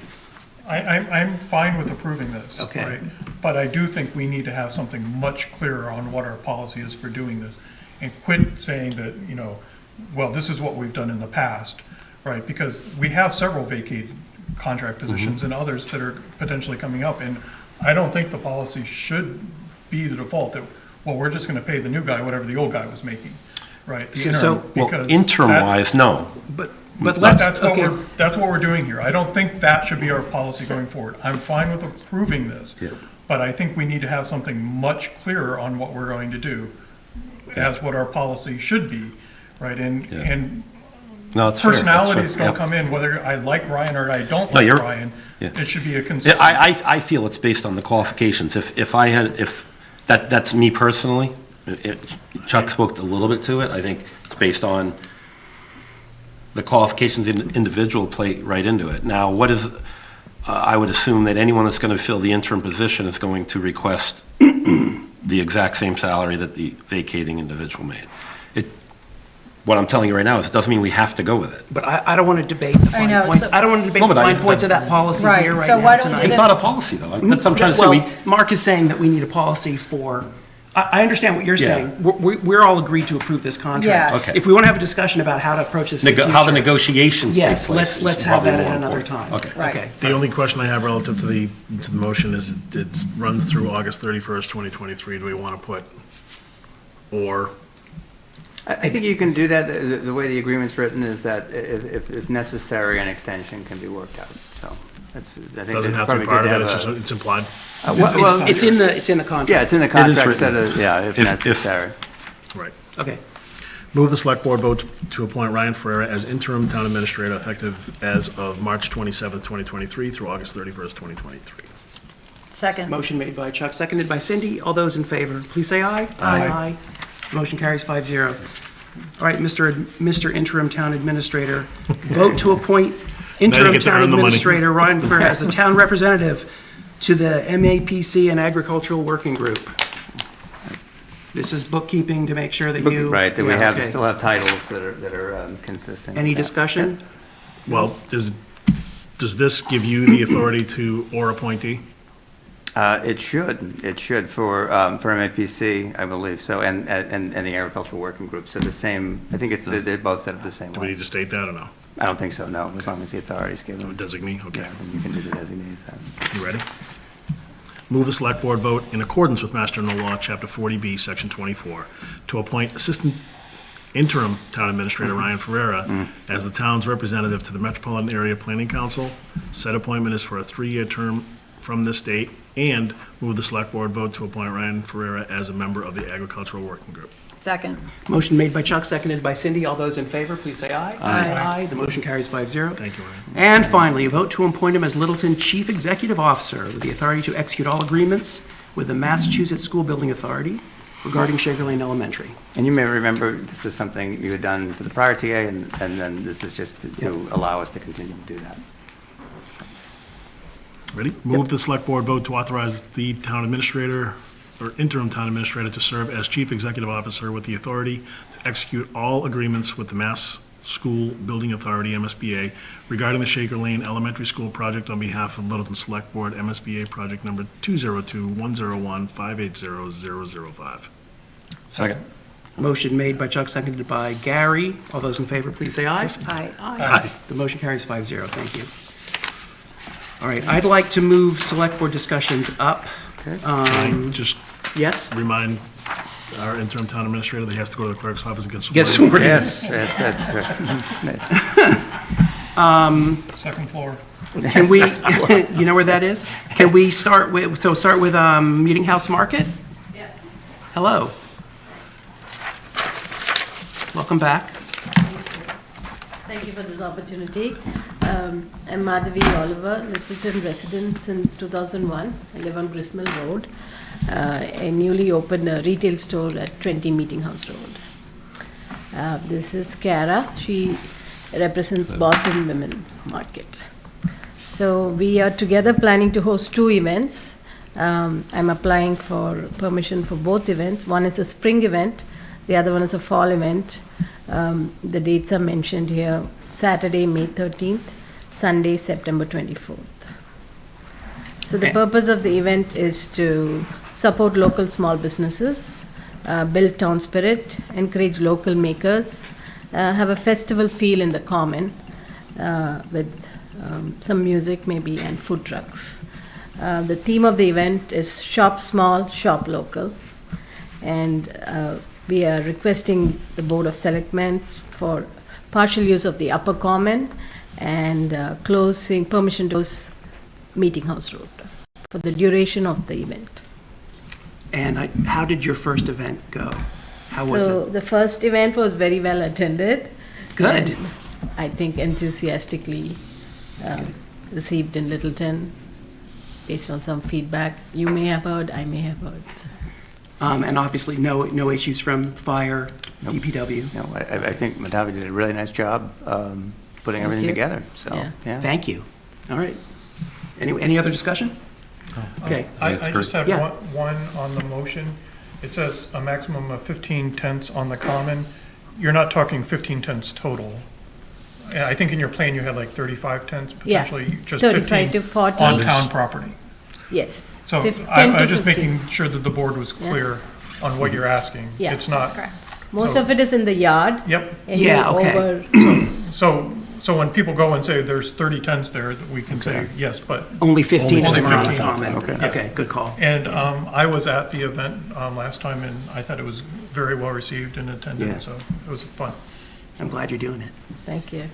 I'm fine with approving this. Okay. Right? But I do think we need to have something much clearer on what our policy is for doing this. And quit saying that, well, this is what we've done in the past, right? Because we have several vacated contract positions and others that are potentially coming up. And I don't think the policy should be the default that, well, we're just going to pay the new guy whatever the old guy was making, right? The interim, because interim-wise, no. But let's, that's okay. what we're doing here. I don't think that should be our policy going forward. I'm fine with approving this, Yeah. but I think we need to have something much clearer on what we're going to do as what our policy should be, right? And No, it's fair. That's fair. personalities don't Yep. come in, whether I like Ryan or I don't No, like you're- Ryan. yeah. It should be a Yeah, consistent. I feel it's based on the qualifications. That's me personally. Chuck spoke a little bit to it. I think it's based on the qualifications in the individual play right into it. Now, I would assume that anyone that's going to fill the interim position is going to request the exact same salary that the vacating individual made. What I'm telling you right now is it doesn't mean we have to go with it. But I don't want to debate the fine know, points. so- I don't want to debate No, the but fine points of that policy Right, here right so now why don't we do tonight. It's not a policy, though. That's what I'm trying to say. Well, Mark is saying that we need a policy for, I understand what you're Yeah. saying. We're all agreed to approve this contract. Yeah. Okay. If we want to have a discussion about how to approach this in the How the future, negotiations take place. yes, let's is have probably that at more another important. time. Okay. Right. Okay. The only question I have relative to the motion is it runs through August 31st, 2023. Do we want to put or? I think you can do that. The way the agreement's written is that if necessary, an extension can be worked out. So I think Doesn't it's have to probably be good part to of it, have it's just, it's implied. It's in the contract. Yeah, it's in the It is contract, written. so if If- necessary. Right. Okay. Move the select board vote to appoint Ryan Ferreira as interim town administrator effective as of March 27th, 2023 through August 31st, 2023. Second. Motion made by Chuck, seconded by Cindy. All those in favor, please say aye. Aye. Motion carries 5-0. All right, Mr. Interim Town Administrator, vote to appoint interim get to town earn the money. administrator Ryan Ferreira as the town representative to the MAPC and Agricultural Working Group. This is bookkeeping to make sure that you. Right, that we Yeah, have, okay. still have titles that are consistent. Any Yeah. discussion? Well, does this give you the authority to, or appointee? It should for MAPC, I believe, so, and the Agricultural Working Group, so the same, I think they're both set up the same Do we way. need to state that or no? I don't think so, no, as long as the authority's So given. designee, okay. Yeah, then you can do the designated. You ready? Move the select board vote in accordance with Master General Law, Chapter 40B, Section 24, to appoint Assistant Interim Town Administrator Ryan Ferreira as the town's representative to the Metropolitan Area Planning Council. Said appointment is for a 3-year term from this date, and move the select board vote to appoint Ryan Ferreira as a member of the Agricultural Working Group. Second. Motion made by Chuck, seconded by Cindy. All those in favor, please say aye. Aye. The motion carries 5-0. Thank you, Ryan. And finally, a vote to appoint him as Littleton Chief Executive Officer with the authority to execute all agreements with the Massachusetts School Building Authority regarding Shaker Lane Elementary. And you may remember, this is something you had done for the prior TA, and then this is just to allow us to continue to do that. Ready? Move the select board vote to authorize the town administrator or interim town administrator to serve as chief executive officer with the authority to execute all agreements with the Mass School Building Authority, MSBA, regarding the Shaker Lane Elementary School project on behalf of Littleton Select Board, MSBA project number 202-101-580005. Second. Motion made by Chuck, seconded by Gary. All those in favor, please say aye. Aye. Aye. The motion carries 5-0. Thank you. All right, I'd like to move select board discussions up. Just Yes? remind our interim town administrator that he has to go to the clerk's office and get sworn. Get sworn in. Yes, that's nice. Second floor. Can we, you know where that is? Can we start with, Meeting House Market? Yeah. Hello. Welcome back. Thank you for this opportunity. I'm Madhavi Oliver, Littleton resident since 2001. I live on Gristmill Road. I newly opened a retail store at 20 Meeting House Road. This is Kara. She represents Boston Women's Market. So we are together planning to host 2 events. I'm applying for permission for both events. One is a spring event. The other one is a fall event. The dates are mentioned here: Saturday, May 13th, Sunday, September 24th. So the purpose of the event is to support local small businesses, build town spirit, encourage local makers, have a festival feel in the common with some music maybe and food trucks. The theme of the event is Shop Small, Shop Local. And we are requesting the Board of Selectmen for partial use of the upper common and closing permission to close Meeting House Road for the duration of the event. And how did your first event go? How was So it? the first event was very well attended. Good. And I think enthusiastically received in Littleton based on some feedback you may have heard, I may have heard. And obviously, no issues from fire, DPW. No, I think Madhavi did a really nice job putting everything you. together, so, Yeah. yeah. Thank you. All right. Any other discussion? Okay. I That's just great. have Yeah. one on the motion. It says a maximum of 15 tents on the common. You're not talking 15 tents total. And I think in your plan you had like 35 tents, Yeah, potentially just 35 15 to 40. on town property. Yes. So 10 I to was just 15. making sure that the board was clear on what you're asking. Yeah, It's not. that's correct. Most of it is in the yard. Yep. And Yeah, you're okay. over- So when people go and say there's 30 tents there, that we can say, yes, but, Only 15 Only of them are on 15. common. Okay. Okay, good call. and I was at the event last time, and I thought it was very well received and Yeah. attended, so it was fun. I'm glad you're doing it. Thank you.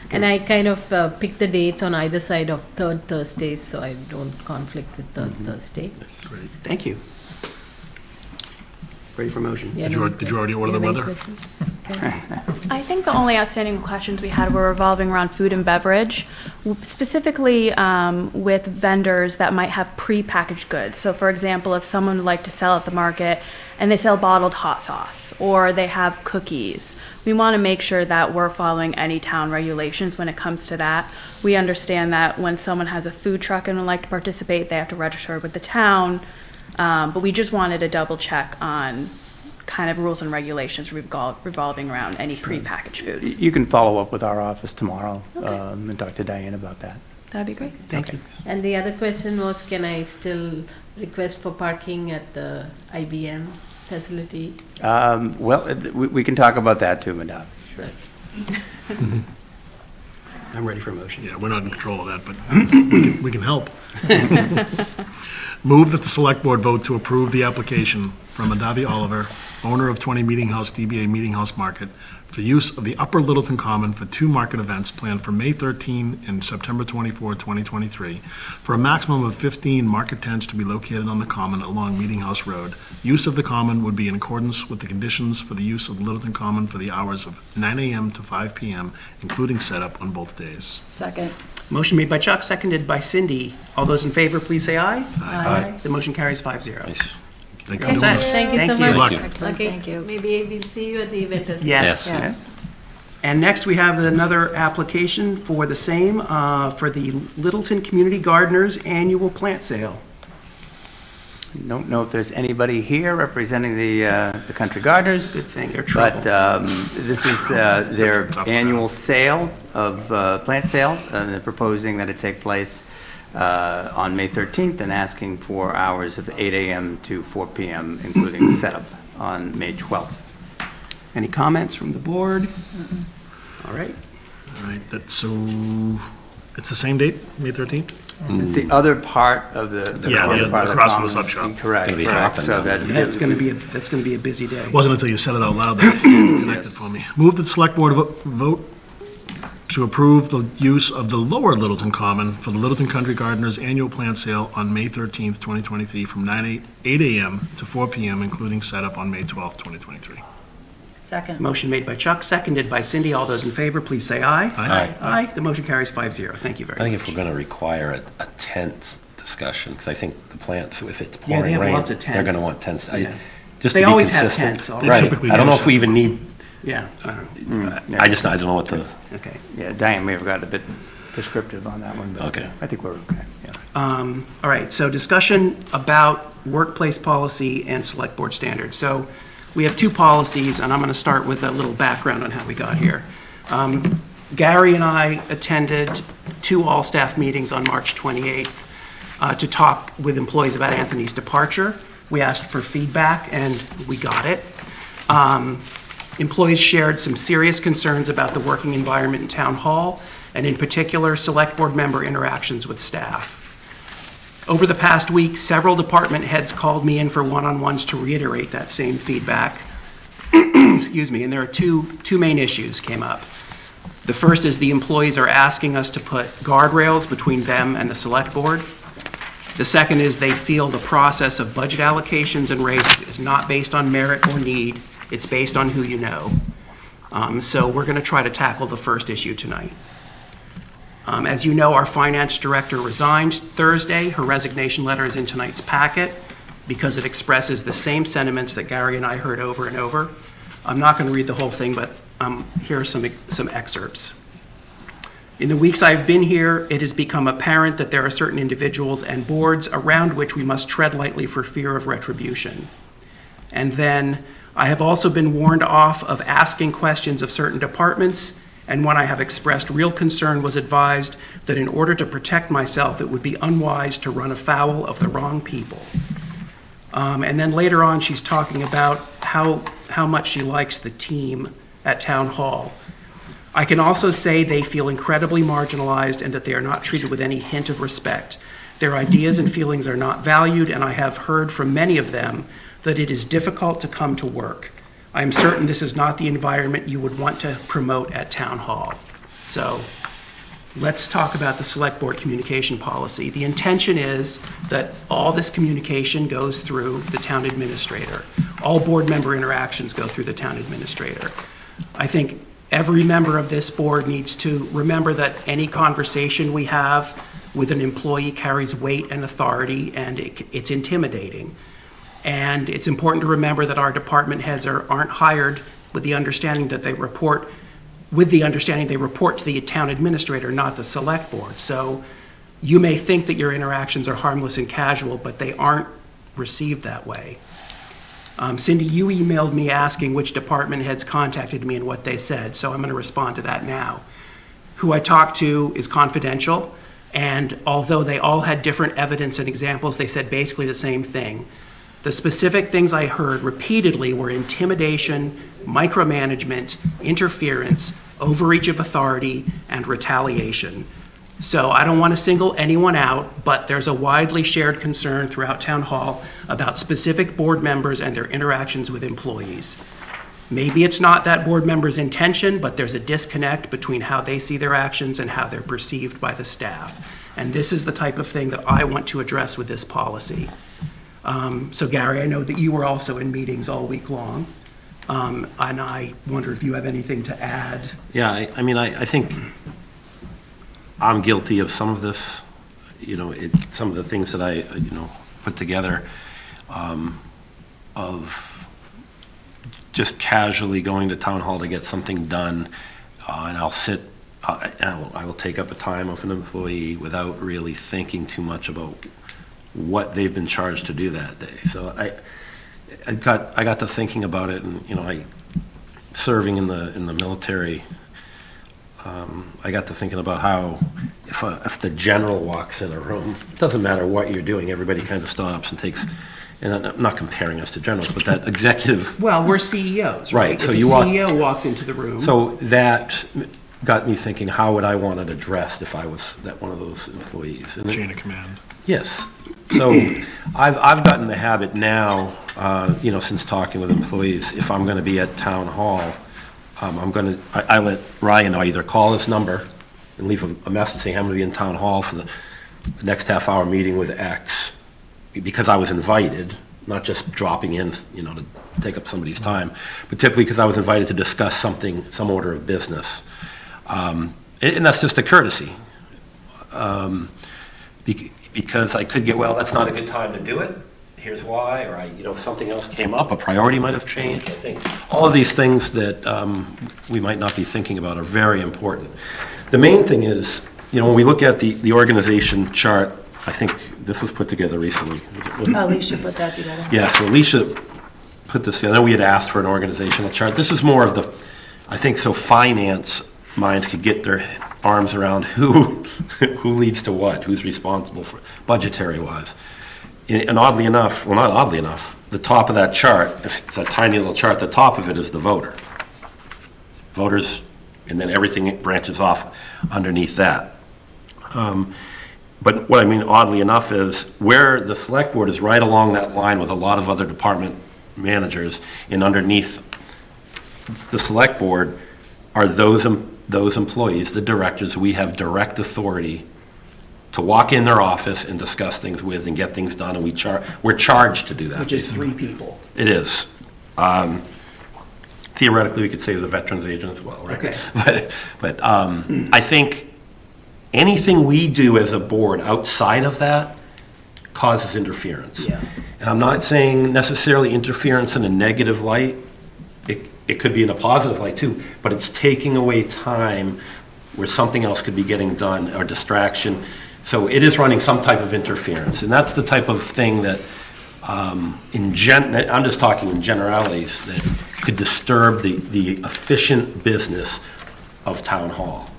And I kind of pick the dates on either side of third Thursdays, so I don't conflict with third Thursday. Great. Thank you. Ready for motion? Yeah, Did you no, did you already order you the have any weather? questions? I think the only outstanding questions we had were revolving around food and beverage, specifically with vendors that might have pre-packaged goods. So for example, if someone would like to sell at the market and they sell bottled hot sauce or they have cookies, we want to make sure that we're following any town regulations when it comes to that. We understand that when someone has a food truck and would like to participate, they have to register with the town. But we just wanted to double check on kind of rules and regulations revolving around any prepackaged foods. You can follow up with our office tomorrow and talk to Diane about that. That'd be great. Thank you. And the other question was, can I still request for parking at the IBM facility? Well, we can talk about that too, Madhavi, sure. I'm ready for motion. Yeah, we're not in control of that, but we can help. Move that the select board vote to approve the application for from Madavi Oliver, owner of 20 Meeting House, DBA Meeting House Market, for use of the Upper Littleton Common for 2 market events planned for May 13 and September 24, 2023, for a maximum of 15 market tents to be located on the Common along Meeting House Road. Use of the Common would be in accordance with the conditions for the use of Littleton Common for the hours of 9 a.m. to 5 p.m., including setup on both days. Second. Motion made by Chuck, seconded by Cindy. All those in favor, please say aye. Aye. The motion carries 5-0. Nice. Thank You're all set. Thank you so Thank much. Good luck. Excellent, Okay, thank you. maybe we'll see you at the event as well. Yes. Yes. And next, we have another application for the same, for the Littleton Community Gardeners Annual Plant Sale. Don't know if there's anybody here representing the Country Gardeners. Good thing, they're trouble. But this is their tough annual sale of plant sale. They're proposing that it take place on May 13th and asking for hours of 8 a.m. to 4 p.m., including setup on May 12th. Any comments from the board? All right. All right, it's the same date, May 13th? It's the other part of the Yeah, other the part of across from the common. sub shop. Correct. It's gonna be correct. hopping So down that That's going to be a busy day. It wasn't until you said it out loud that it connected for me. Move that the select board vote to approve the use of the Lower Littleton Common for the Littleton Country Gardeners Annual Plant Sale on May 13th, 2023, from 8 a.m. to 4 p.m., including setup on May 12th, 2023. Second. Motion made by Chuck, seconded by Cindy. All those in favor, please say aye. Aye. Aye. The motion carries 5-0. Thank you very I much. think if we're going to require a tent discussion, because I think the plants, if it's Yeah, they pouring have rain, lots of they're tent. going to want tents. Yeah. Just They to be always have consistent. tents already. They Right. typically I don't do, know if we so. even need, Yeah. I don't know what the, Okay. Yeah, Diane may have got a bit descriptive on that one, but Okay. I think we're okay. Yeah. All right, so discussion about workplace policy and select board standards. So we have 2 policies, and I'm going to start with a little background on how we got here. Gary and I attended 2 all-staff meetings on March 28th to talk with employees about Anthony's departure. We asked for feedback, and we got it. Employees shared some serious concerns about the working environment in Town Hall, and in particular, select board member interactions with staff. Over the past week, several department heads called me in for one-on-ones to reiterate that same feedback. Excuse me, and there are two main issues came up. The first is the employees are asking us to put guardrails between them and the select board. The second is they feel the process of budget allocations and raises is not based on merit or need, it's based on who you know. So we're going to try to tackle the first issue tonight. As you know, our finance director resigned Thursday. Her resignation letter is in tonight's packet because it expresses the same sentiments that Gary and I heard over and over. I'm not going to read the whole thing, but here are some excerpts. In the weeks I've been here, it has become apparent that there are certain individuals and boards around which we must tread lightly for fear of retribution. And then, I have also been warned off of asking questions of certain departments, and when I have expressed real concern, was advised that in order to protect myself, it would be unwise to run afoul of the wrong people. And then later on, she's talking about how much she likes the team at Town Hall. I can also say they feel incredibly marginalized and that they are not treated with any hint of respect. Their ideas and feelings are not valued, and I have heard from many of them that it is difficult to come to work. I am certain this is not the environment you would want to promote at Town Hall. So let's talk about the select board communication policy. The intention is that all this communication goes through the town administrator. All board member interactions go through the town administrator. I think every member of this board needs to remember that any conversation we have with an employee carries weight and authority, and it's intimidating. And it's important to remember that our department heads aren't hired with the understanding that they report to the town administrator, not the select board. So you may think that your interactions are harmless and casual, but they aren't received that way. Cindy, you emailed me asking which department heads contacted me and what they said, so I'm going to respond to that now. Who I talked to is confidential, and although they all had different evidence and examples, they said basically the same thing. The specific things I heard repeatedly were intimidation, micromanagement, interference, overreach of authority, and retaliation. So I don't want to single anyone out, but there's a widely shared concern throughout Town Hall about specific board members and their interactions with employees. Maybe it's not that board member's intention, but there's a disconnect between how they see their actions and how they're perceived by the staff. And this is the type of thing that I want to address with this policy. So Gary, I know that you were also in meetings all week long, and I wonder if you have anything to add. Yeah, I think I'm guilty of some of this, some of the things that I, put together, of just casually going to town hall to get something done, and I'll sit, I will take up a time of an employee without really thinking too much about what they've been charged to do that day. So I got to thinking about it, and serving in the military, I got to thinking about how if the general walks in a room, it doesn't matter what you're doing, everybody kind of stops and takes. And I'm not comparing us to generals, but that executive. Well, we're CEOs, right? Right. So if the CEO walks into the room. So that got me thinking, how would I want it addressed if I was one of those employees? And Chain of command. Yes. So I've gotten the habit now, since talking with employees, if I'm going to be at town hall, I let Ryan know, I either call this number and leave a message saying I'm going to be in town hall for the next half-hour meeting with X, because I was invited, not just dropping in, to take up somebody's time, but typically because I was invited to discuss something, some order of business. And that's just a courtesy. Because I could get, well, that's not a good time to do it. Here's why, or if something else came up, a priority might have changed. I think all of these things that we might not be thinking about are very important. The main thing is, when we look at the organization chart, I think this was put together recently. Alicia put that together. Yeah, so Alicia put this together. I know we had asked for an organizational chart. This is more of I think so finance minds could get their arms around who leads to what, who's responsible for budgetary-wise. And oddly enough, well, not oddly enough, the top of that chart, if it's a tiny little chart, the top of it is the voter. Voters, and then everything branches off underneath that. But what I mean, oddly enough, is where the select board is right along that line with a lot of other department managers, and underneath the select board are those employees, the directors, we have direct authority to walk in their office and discuss things with and get things done, and we're charged to do that. Which is 3 people. It is. Theoretically, we could say the veterans agent as well, right? Okay. But I think anything we do as a board outside of that causes interference. Yeah. And I'm not saying necessarily interference in a negative light. It could be in a positive light too, but it's taking away time where something else could be getting done, or distraction. So it is running some type of interference. And that's the type of thing that, I'm just talking in generalities, that could disturb the efficient business of town hall.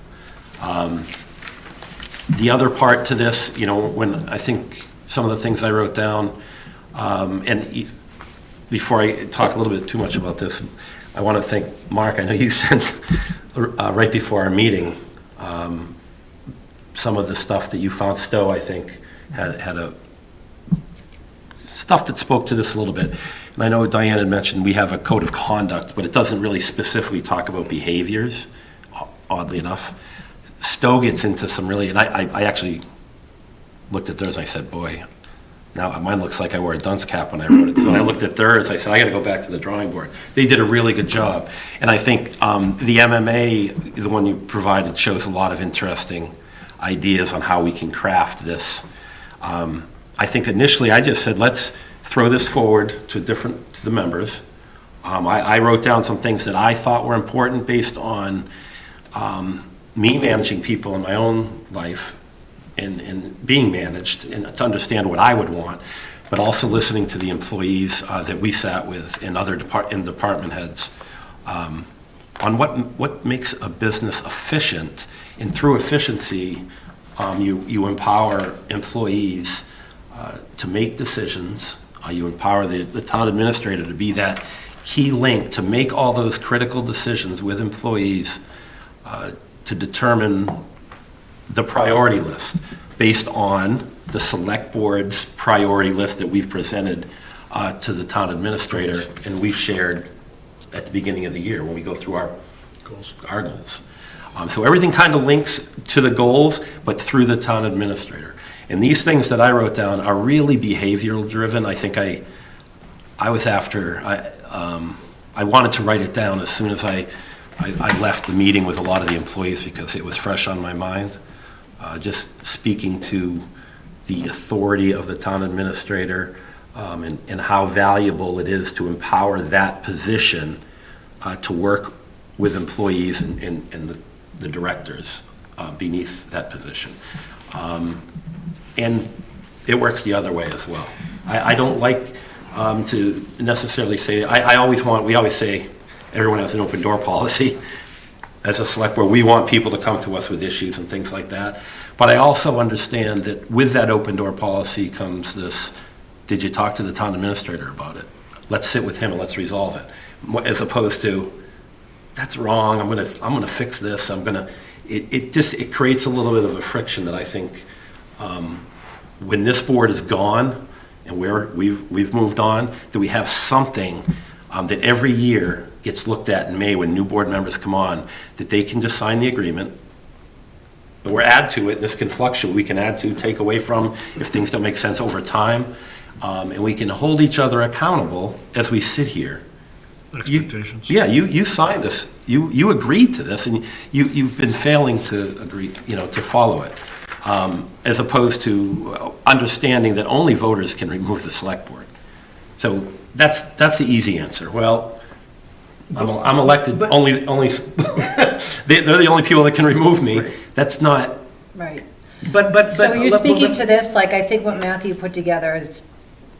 The other part to this, when I think some of the things I wrote down, and before I talk a little bit too much about this, I want to thank Mark. I know you sent, right before our meeting, some of the stuff that you found. Stowe, I think, had a stuff that spoke to this a little bit. And I know Diane had mentioned we have a code of conduct, but it doesn't really specifically talk about behaviors, oddly enough. Stowe gets into some really, and I actually looked at theirs and I said, boy, now mine looks like I wore a dunce cap when I wrote it. So when I looked at theirs, I said, I got to go back to the drawing board. They did a really good job. And I think the MMA, the one you provided, shows a lot of interesting ideas on how we can craft this. I think initially I just said, let's throw this forward to the members. I wrote down some things that I thought were important based on me managing people in my own life and being managed, and to understand what I would want, but also listening to the employees that we sat with and other department heads on what makes a business efficient. And through efficiency, you empower employees to make decisions. You empower the town administrator to be that key link to make all those critical decisions with employees to determine the priority list based on the select board's priority list that we've presented to the town administrator, and we've shared at the beginning of the year when we go through our goals. So everything kind of links to the goals, but through the town administrator. And these things that I wrote down are really behavioral driven. I think I wanted to write it down as soon as I left the meeting with a lot of the employees because it was fresh on my mind. Just speaking to the authority of the town administrator and how valuable it is to empower that position to work with employees and the directors beneath that position. And it works the other way as well. I don't like to necessarily say, we always say everyone has an open door policy. As a select board, we want people to come to us with issues and things like that. But I also understand that with that open door policy comes this, did you talk to the town administrator about it? Let's sit with him and let's resolve it. As opposed to, that's wrong, I'm gonna fix this, it creates a little bit of a friction that I think when this board is gone and we've moved on, that we have something that every year gets looked at in May when new board members come on, that they can just sign the agreement, or add to it. This can fluctuate. We can add to, take away from, if things don't make sense over time, and we can hold each other accountable as we sit here. Expectations. You signed this. You agreed to this, and you've been failing to agree, to follow it. As opposed to understanding that only voters can remove the select board. So that's the easy answer. Well, I'm elected, only they're the only people that can remove me. Right. That's not right. But so you're speaking to this, like, I think what Matthew put together is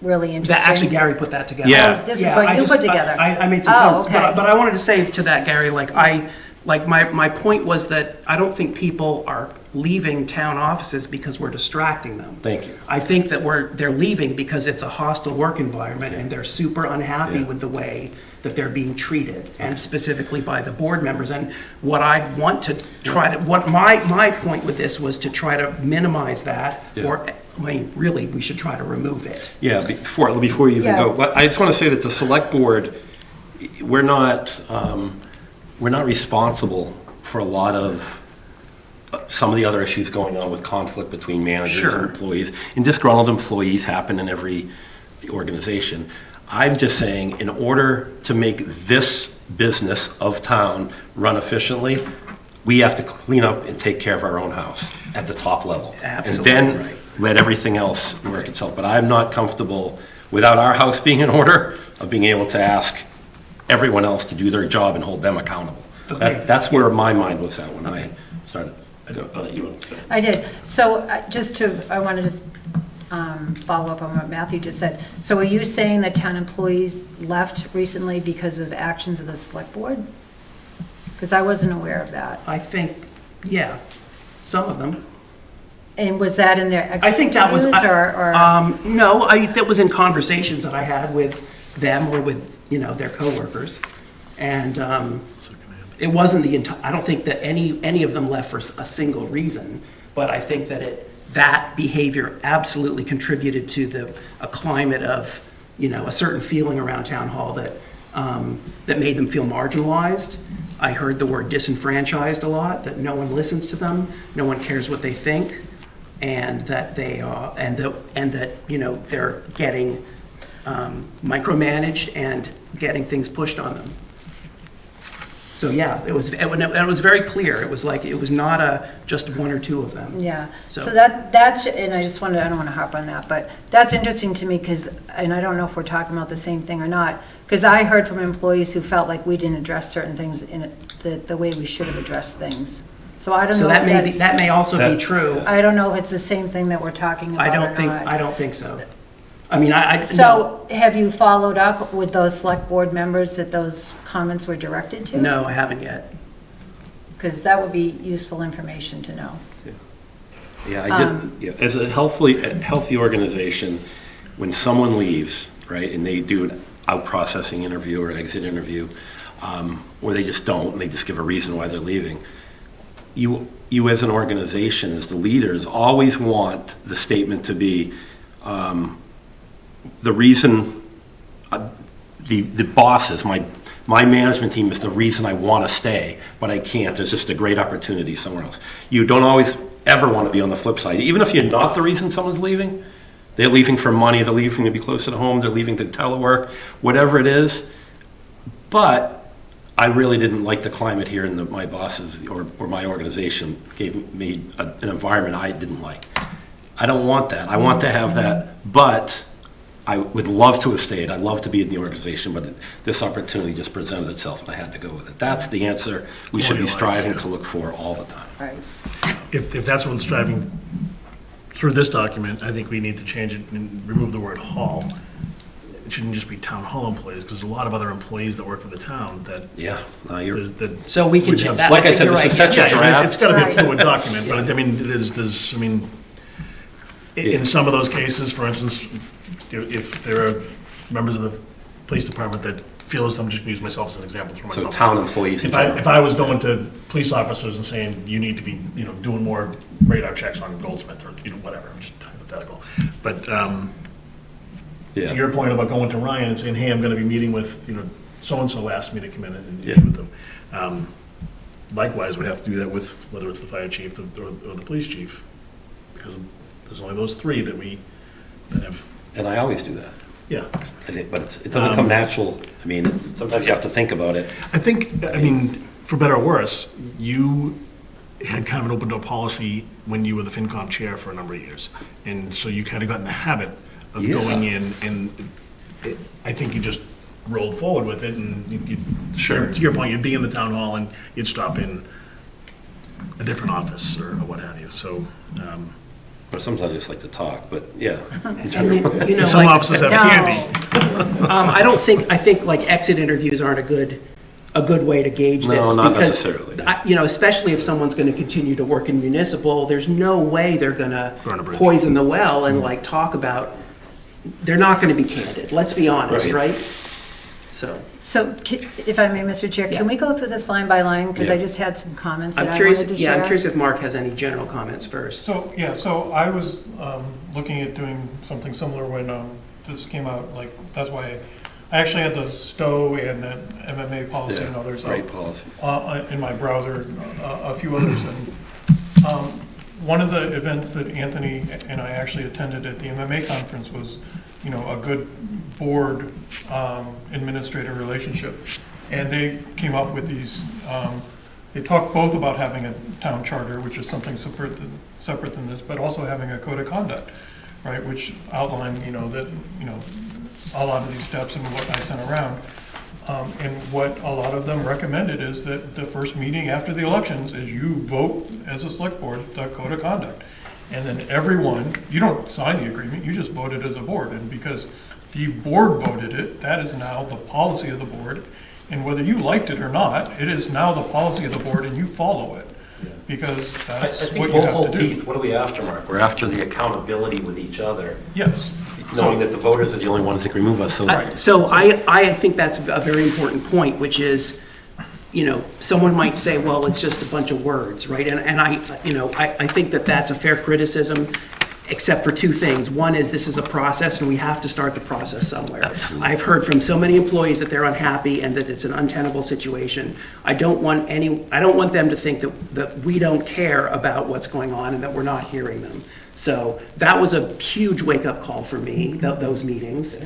really interesting. Actually, Gary put that together. Yeah. Oh, this is what you put together. I made some comments, but I wanted to say to that, Gary, my point was that I don't think people are leaving town offices because we're distracting them. Thank you. I think that they're leaving because it's a hostile work environment and they're super unhappy with the way that they're being treated, and specifically by the board members. And what I want to what my point with this was to try to minimize that, or really, we should try to remove it. Yeah, before you even go, I just want to say that the select board, we're not responsible for a lot of some of the other issues going on with conflict between managers and employees. And disgruntled employees happen in every organization. I'm just saying, in order to make this business of town run efficiently, we have to clean up and take care of our own house at the top level. Absolutely. And then let everything else work itself. But I'm not comfortable, without our house being in order, of being able to ask everyone else to do their job and hold them accountable. Okay. That's where my mind was at when I started. I did. So I want to just follow up on what Matthew just said. So are you saying that town employees left recently because of actions of the select board? Because I wasn't aware of that. I think, some of them. And was that in their exit I think that was, or? No, that was in conversations that I had with them or with, their coworkers. And it wasn't I don't think that any of them left for a single reason, but I think that that behavior absolutely contributed to a climate of, a certain feeling around town hall that made them feel marginalized. I heard the word disenfranchised a lot, that no one listens to them, no one cares what they think, and that they're getting micromanaged and getting things pushed on them. So it was very clear. It was like, it was not just one or two of them. Yeah. So that's, and I don't want to harp on that, but that's interesting to me and I don't know if we're talking about the same thing or not, because I heard from employees who felt like we didn't address certain things in the way we should have addressed things. So I don't know if that may also be true. I don't know if it's the same thing that we're talking about I don't think so. So have you followed up with those select board members that those comments were directed to? No, I haven't yet. Because that would be useful information to know. I did. As a healthy organization, when someone leaves, right, and they do an out processing interview or exit interview, or they just don't, and they just give a reason why they're leaving, you as an organization, as the leaders, always want the statement to be, the reason, the bosses, my management team is the reason I want to stay, but I can't. There's just a great opportunity somewhere else. You don't always ever want to be on the flip side. Even if you're not the reason someone's leaving, they're leaving for money, they're leaving to be closer to home, they're leaving to telework, whatever it is. But I really didn't like the climate here, and my bosses or my organization gave me an environment I didn't like. I don't want that. I want to have that, but I would love to have stayed. I'd love to be in the organization, but this opportunity just presented itself, and I had to go with it. That's the answer we should be striving to look for all the time. Right. If that's what's driving through this document, I think we need to change it and remove the word hall. It shouldn't just be town hall employees, because there's a lot of other employees that work for the town that. Yeah. So we can change that. Like I said, this is such a draft. It's got to be a fluid document, but I mean, in some of those cases, for instance, if there are members of the police department that feel as I'm just going to use myself as an example for myself. So town employees. If I was going to police officers and saying, you need to be, doing more radar checks on Goldsmith or, whatever, I'm just hypothetical. But to your point about going to Ryan and saying, hey, I'm going to be meeting with, so-and-so asked me to come in and meet with them. Likewise, we'd have to do that with whether it's the fire chief or the police chief, because there's only those three that have. And I always do that. Yeah. But it doesn't come natural. I mean, sometimes you have to think about it. I think, for better or worse, you had kind of an open door policy when you were the FinCom chair for a number of years. And so you kind of got in the habit of going in, and I think you just rolled forward with it. And to your point, you'd be in the town hall and you'd stop in a different office or what have you. So, But sometimes I just like to talk, but yeah. Some offices have candy. I think like exit interviews aren't a good way to gauge this. No, not because, necessarily. Especially if someone's going to continue to work in municipal, there's no way they're going to poison the well and like talk about, they're not going to be candid. Let's be honest, right? So if I may, Mr. Chair, can we go through this line by line? Because I just had some comments that I wanted to share. I'm curious if Mark has any general comments first. So I was looking at doing something similar when this came out. Like, that's why I actually had the STOW and that MMA policy and others great policy. In my browser, a few others. And one of the events that Anthony and I actually attended at the MMA conference was, a good board administrator relationship. And they came up with these, they talked both about having a town charter, which is something separate than this, but also having a code of conduct, right, which outlined, that, a lot of these steps and what I sent around. And what a lot of them recommended is that the first meeting after the elections is you vote as a select board the code of conduct. And then everyone, you don't sign the agreement, you just vote it as a board. And because the board voted it, that is now the policy of the board. And whether you liked it or not, it is now the policy of the board and you follow it. Because that's what you have to do. What are we after, Mark? We're after the accountability with each other. Yes. Knowing that the voters are the only ones that can remove us. So I think that's a very important point, which is, someone might say, well, it's just a bunch of words, right? And I think that that's a fair criticism, except for two things. One is this is a process, and we have to start the process somewhere. Absolutely. I've heard from so many employees that they're unhappy and that it's an untenable situation. I don't want them to think that we don't care about what's going on and that we're not hearing them. So that was a huge wake-up call for me, those meetings,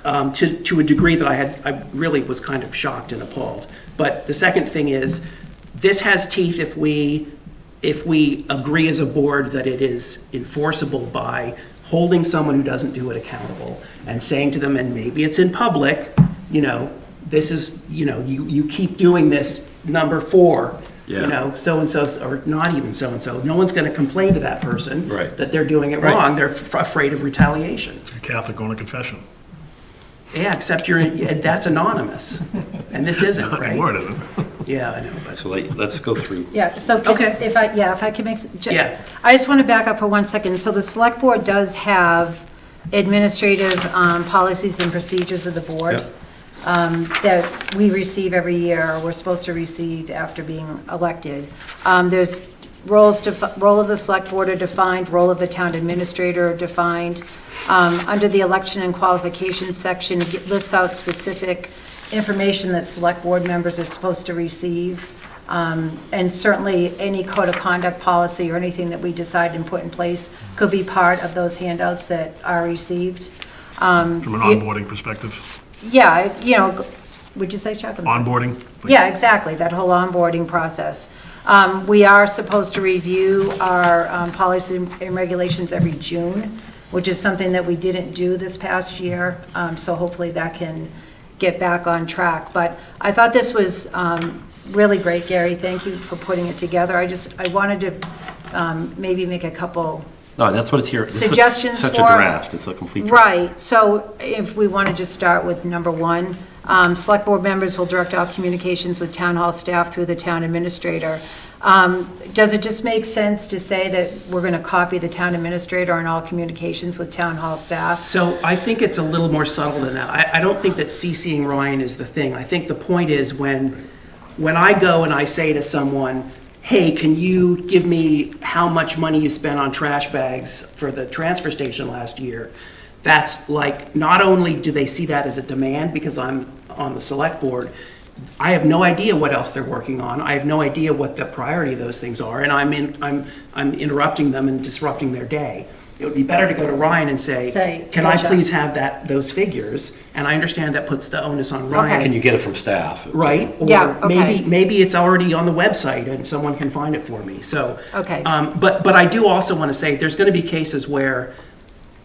to a degree that I really was kind of shocked and appalled. But the second thing is, this has teeth if we agree as a board that it is enforceable by holding someone who doesn't do it accountable and saying to them, and maybe it's in public, this is, you keep doing this, number 4. So-and-so, or not even so-and-so. No one's going to complain to that person that they're doing it wrong. They're afraid of retaliation. You're Catholic going to confession. Yeah, except that's anonymous. And this isn't, Not right? anymore, it isn't. Yeah, I know. But So let's go through. Yeah, so if I can make, Yeah. I just want to back up for 1 second. So the select board does have administrative policies and procedures of the board. Yep. that we receive every year, or we're supposed to receive after being elected. There's role of the select board are defined, role of the town administrator are defined. Under the election and qualifications section, it lists out specific information that select board members are supposed to receive. And certainly, any code of conduct policy or anything that we decide and put in place could be part of those handouts that are received. From an onboarding perspective? Yeah, would you say, Chuck? I'm sorry. Onboarding? Yeah, exactly, that whole onboarding process. We are supposed to review our policies and regulations every June, which is something that we didn't do this past year, so hopefully that can get back on track. But I thought this was really great, Gary. Thank you for putting it together. I wanted to maybe make a couple No, that's what it's here. This is suggestions such for. a draft, it's a complete draft. Right, so if we want to just start with number one, select board members will direct all communications with town hall staff through the town administrator. Does it just make sense to say that we're going to copy the town administrator on all communications with town hall staff? So I think it's a little more subtle than that. I don't think that CCing Ryan is the thing. I think the point is when I go and I say to someone, hey, can you give me how much money you spent on trash bags for the transfer station last year? That's like, not only do they see that as a demand because I'm on the select board, I have no idea what else they're working on. I have no idea what the priority of those things are, and I'm interrupting them and disrupting their day. It would be better to go to Ryan and say, can gotcha. I please have those figures? And I understand that puts the onus on Ryan. Okay. Can you get it from staff? Right? Or Yeah, okay. maybe it's already on the website and someone can find it for me. So, Okay. But I do also want to say, there's going to be cases where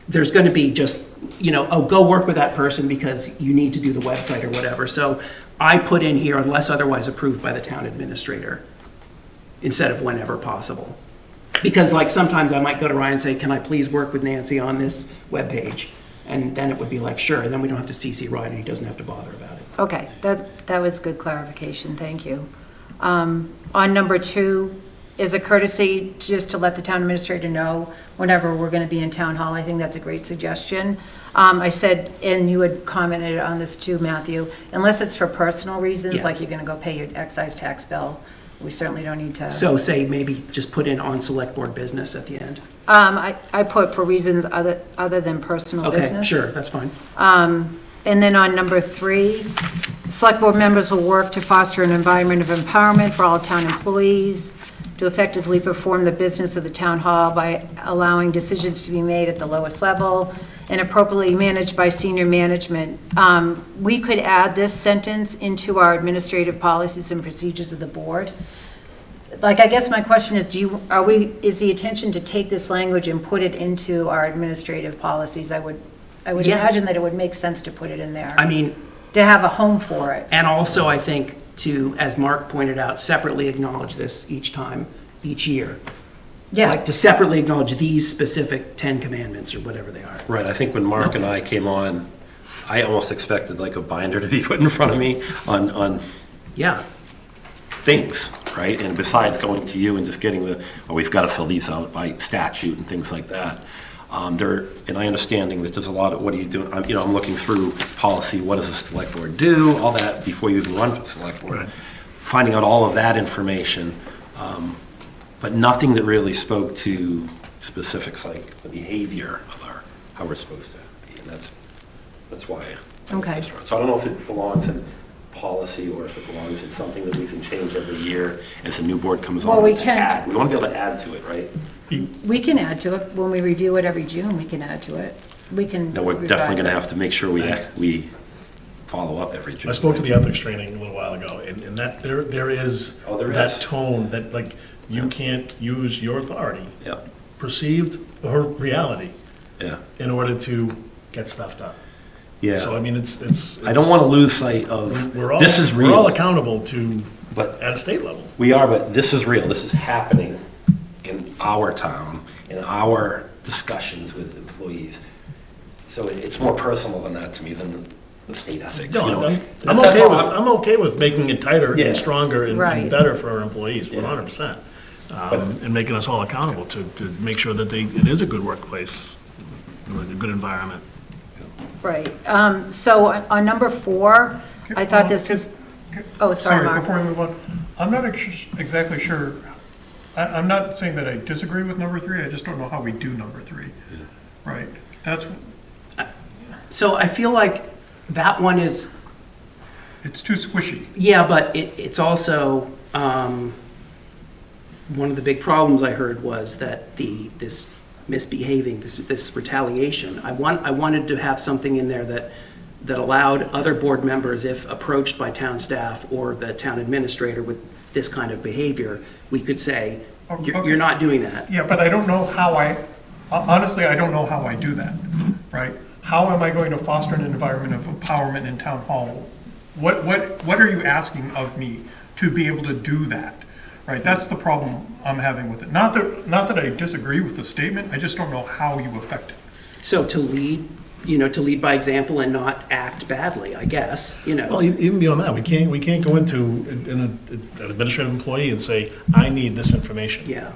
there's going to be just, go work with that person because you need to do the website or whatever. So I put in here, unless otherwise approved by the town administrator, instead of whenever possible. Because like sometimes I might go to Ryan and say, can I please work with Nancy on this webpage? And then it would be like, sure, and then we don't have to CC Ryan, and he doesn't have to bother about it. Okay, that was good clarification, thank you. On number two, is a courtesy just to let the town administrator know whenever we're going to be in town hall. I think that's a great suggestion. I said, and you had commented on this too, Matthew, unless it's for personal reasons, Yeah. like you're going to go pay your excise tax bill, we certainly don't need to. So say maybe just put in on select board business at the end. I put for reasons other than personal business. Okay, sure, that's fine. And then on number three, select board members will work to foster an environment of empowerment for all town employees, to effectively perform the business of the town hall by allowing decisions to be made at the lowest level and appropriately managed by senior management. We could add this sentence into our administrative policies and procedures of the board. Like, I guess my question is, is the intention to take this language and put it into our administrative policies? I would Yeah. imagine that it would make sense to put it in there. I mean, to have a home for it. and also I think to, as Mark pointed out, separately acknowledge this each year. Yeah. Like to separately acknowledge these specific 10 commandments or whatever they are. Right, I think when Mark and I came on, I almost expected like a binder to be put in front of me on Yeah. things, right? And besides going to you and just getting we've got to fill these out by statute and things like that. And I understanding that there's a lot of, what are you doing? I'm looking through policy, what does the select board do, all that before you even run for the select board. Right. Finding out all of that information, but nothing that really spoke to specifics like the behavior of how we're supposed to be. And that's why. Okay. So I don't know if it belongs in policy or if it belongs in something that we can change every year as a new board comes on. Well, we to can. add. We want to be able to add to it, right? We can add to it. When we review it every June, we can add to it. We can. No, we're revise definitely going to it. have to make sure we follow up every June. I spoke to the ethics training a little while ago, and that there is that tone that like you can't use your authority, perceived or reality, in order to get stuff done. Yeah. So I mean, it's I don't want to lose sight of this is real. We're all accountable to, but at a state level. We are, but this is real. This is happening in our town, in our discussions with employees. So it's more personal than that to me than the state ethics. No, I'm okay with I'm okay with making it tighter and stronger and Right. better for our employees, 100%, and making us all accountable to make sure that it is a good workplace, a good environment. Right. So on number 4, I thought this was, oh, sorry, Mark. Before we move on, I'm not exactly sure, I'm not saying that I disagree with number 3, I just don't know how we do number 3. Right? That's, So I feel like that one is, it's too squishy. yeah, but it's also, one of the big problems I heard was that this misbehaving, this retaliation, I wanted to have something in there that allowed other board members, if approached by town staff or the town administrator with this kind of behavior, we could say, you're not doing that. Yeah, but I don't know how honestly, I don't know how I do that, right? How am I going to foster an environment of empowerment in town hall? What are you asking of me to be able to do that? Right, that's the problem I'm having with it. Not that I disagree with the statement, I just don't know how you affect it. So to lead by example and not act badly, I guess, Well, even beyond that, we can't go into an administrative employee and say, I need this information. Yeah.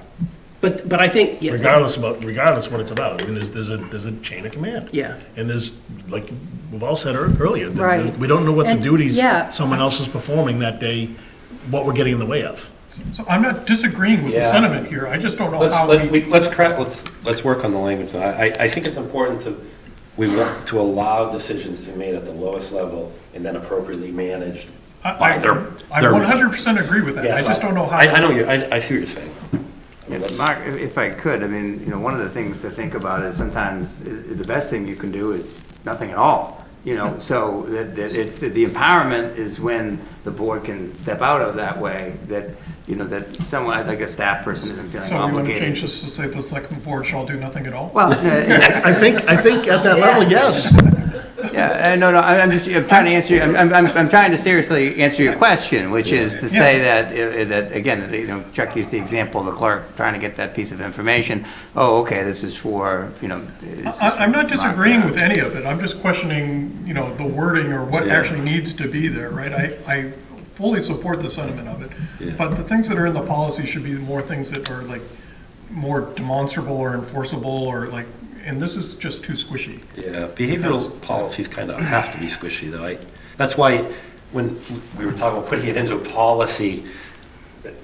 But I think, yeah. Regardless what it's about. I mean, there's a chain of command. Yeah. And there's, like we've all said earlier, Right. we don't know what the duties yeah. someone else is performing that day, what we're getting in the way of. So I'm not disagreeing with the sentiment here, I just don't know how Let's work on the language. I think it's important to allow decisions to be made at the lowest level and then appropriately managed. I 100% agree with that, Yes, I just don't know how. I know I see what you're saying. I mean, Mark, if I could, I mean, one of the things to think about is sometimes the best thing you can do is nothing at all. So that it's the empowerment is when the board can step out of that way, that that someone like a staff person isn't feeling So we want to obligated. change this to say the select board shall do nothing at all? Well, I think at that level, yes. yeah, no, I'm trying to answer you. I'm trying to seriously answer your question, which is to say that again, Chuck used the example of the clerk trying to get that piece of information. Oh, okay, this is for I'm not disagreeing with any of it. I'm just questioning, the wording or what actually needs to be there, right? I fully support the sentiment of it, but the things that are in the policy should be more things that are like more demonstrable or enforceable or like, and this is just too squishy. Yeah, behavioral policies kind of have to be squishy, though. That's why when we were talking about putting it into a policy,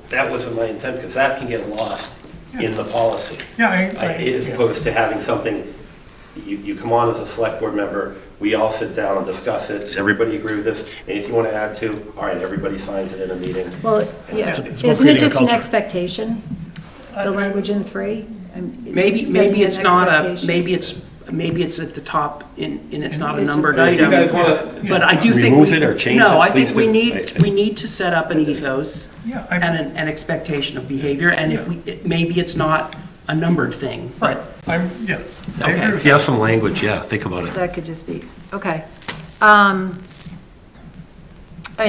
that wasn't my intent, because that can get lost in the policy. Yeah, as opposed to having something, you come on as a select board member, we all sit down and discuss it, does everybody agree with this? Anything you want to add to? All right, everybody signs it in a meeting. Well, yeah, It's about isn't it creating a just an culture. expectation? The language in 3? Maybe it's not maybe it's at the top and it's not a It's numbered If you item. guys want to But I do think remove it or change it, no, I please think do. we need to set up an ethos Yeah, and an expectation of behavior, and if maybe it's not a numbered thing, but I agree okay. with If you have some language, think about it. That could just be, okay. And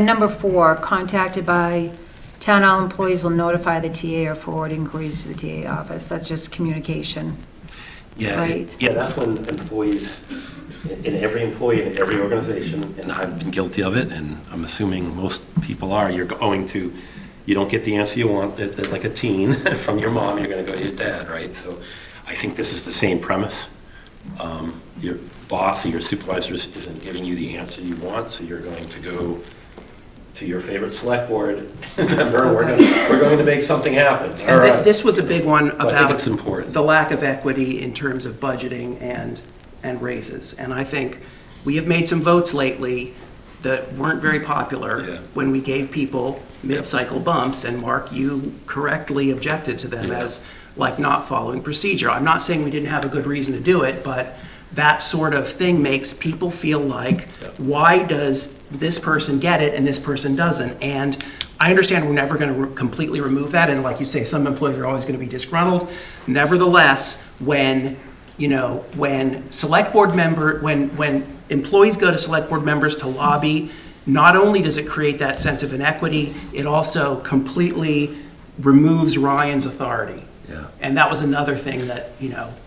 number 4, contacted by town hall employees will notify the TA or forward inquiries to the TA office. That's just communication. Yeah, Right. yeah, that's when employees, in every employee in every organization, and I've been guilty of it, and I'm assuming most people are, you don't get the answer you want, like a teen, from your mom, you're going to go to your dad, right? So I think this is the same premise. Your boss or your supervisor isn't giving you the answer you want, so you're going to go to your favorite select board member, we're going to make something happen. All right. this was a big one I think about it's important. the lack of equity in terms of budgeting and raises. And I think we have made some votes lately that weren't very popular when we gave people mid-cycle bumps, and Mark, you correctly objected to them as like not following procedure. I'm not saying we didn't have a good reason to do it, but that sort of thing makes people feel like, why does this person get it and this person doesn't? And I understand we're never going to completely remove that, and like you say, some employees are always going to be disgruntled. Nevertheless, when select board when employees go to select board members to lobby, not only does it create that sense of inequity, it also completely removes Ryan's authority. Yeah. And that was another thing that,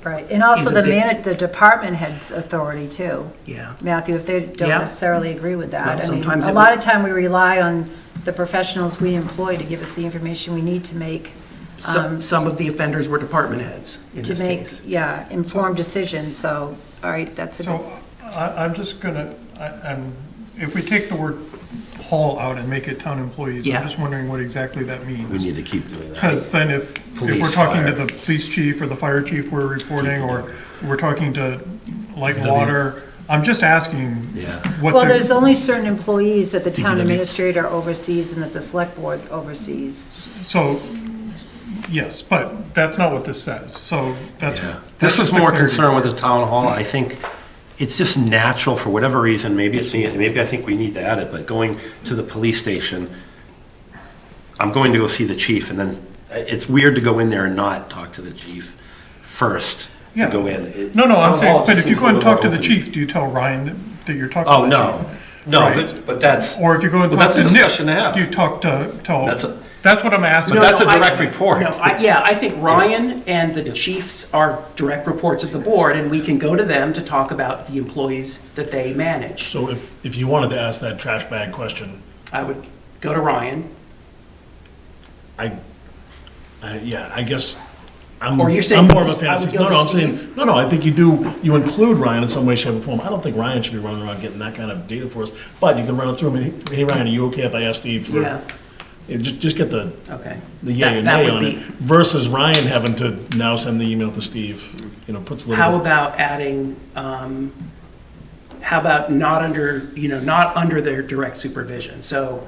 Right, and also is a the department head's authority too. Yeah. Matthew, if they don't Yeah. necessarily agree with that. Well, I mean, sometimes a it lot would- of time we rely on the professionals we employ to give us the information we need to make, some of the offenders were department heads in to this make, case. informed decisions, so, all right, that's a good. So I'm just gonna, if we take the word hall out and make it town employees, Yeah. I'm just wondering what exactly that means. We need to keep doing that. Because then if Police, we're talking to fire. the police chief or the fire chief we're reporting, or we're talking to light and water, I'm just asking Yeah. what Well, the- there's only certain employees that the town DPW. administrator oversees and that the select board oversees. So, yes, but that's not what this says, so that's. Yeah. that's This was just the more clarity. concerned with the town hall. I think it's just natural for whatever reason, maybe it's me, maybe I think we need to add it, but going to the police station, I'm going to go see the chief, and then it's weird to go in there and not talk to the chief first to Yeah. go in. No, I'm Town saying, hall but just if you seems go a and little talk to the open. chief, do you tell Ryan that you're talking to Oh, the no, chief? no, Right. but that's, Or if you go and Well, talk that's to a Nick, discussion to have. do you talk to, That's a- that's what I'm asking. But that's a I- direct report. No, yeah, I think Ryan and the chiefs are direct reports of the board, and we can go to them to talk about the employees that they manage. So if you wanted to ask that trash bag question, I would go to Ryan. yeah, I guess I'm, Or you're I'm saying more of a I would fantasy. go No, to no, I'm saying, Steve? no, I think you include Ryan in some way, shape, or form. I don't think Ryan should be running around getting that kind of data for us, but you can run it through him. Hey, Ryan, are you okay if I ask Steve for? Yeah. Just get the Okay. yay or That nay would on be- it, versus Ryan having to now send the email to Steve, puts a little. How bit- about adding, how about not under their direct supervision? So,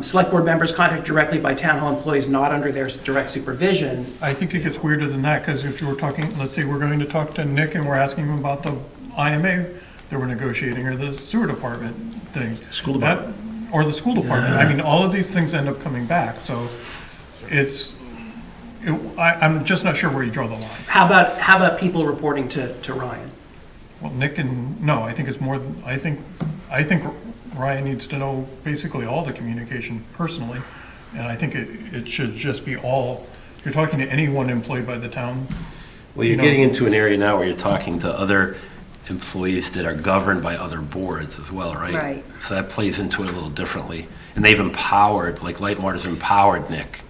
select board members contacted directly by town hall employees not under their direct supervision. I think it gets weirder than that, because if you were talking, let's say we're going to talk to Nick and we're asking him about the IMA that we're negotiating, or the sewer department things. School department. Or the school department. I mean, all of these things end up coming back, so I'm just not sure where you draw the line. How about people reporting to Ryan? Well, Nick no, I think it's more, I think Ryan needs to know basically all the communication personally, and I think it should just be all, if you're talking to anyone employed by the town. Well, you're you know, getting into an area now where you're talking to other employees that are governed by other boards as well, right? Right. So that plays into it a little differently. And they've empowered, like Light and Water's empowered Nick,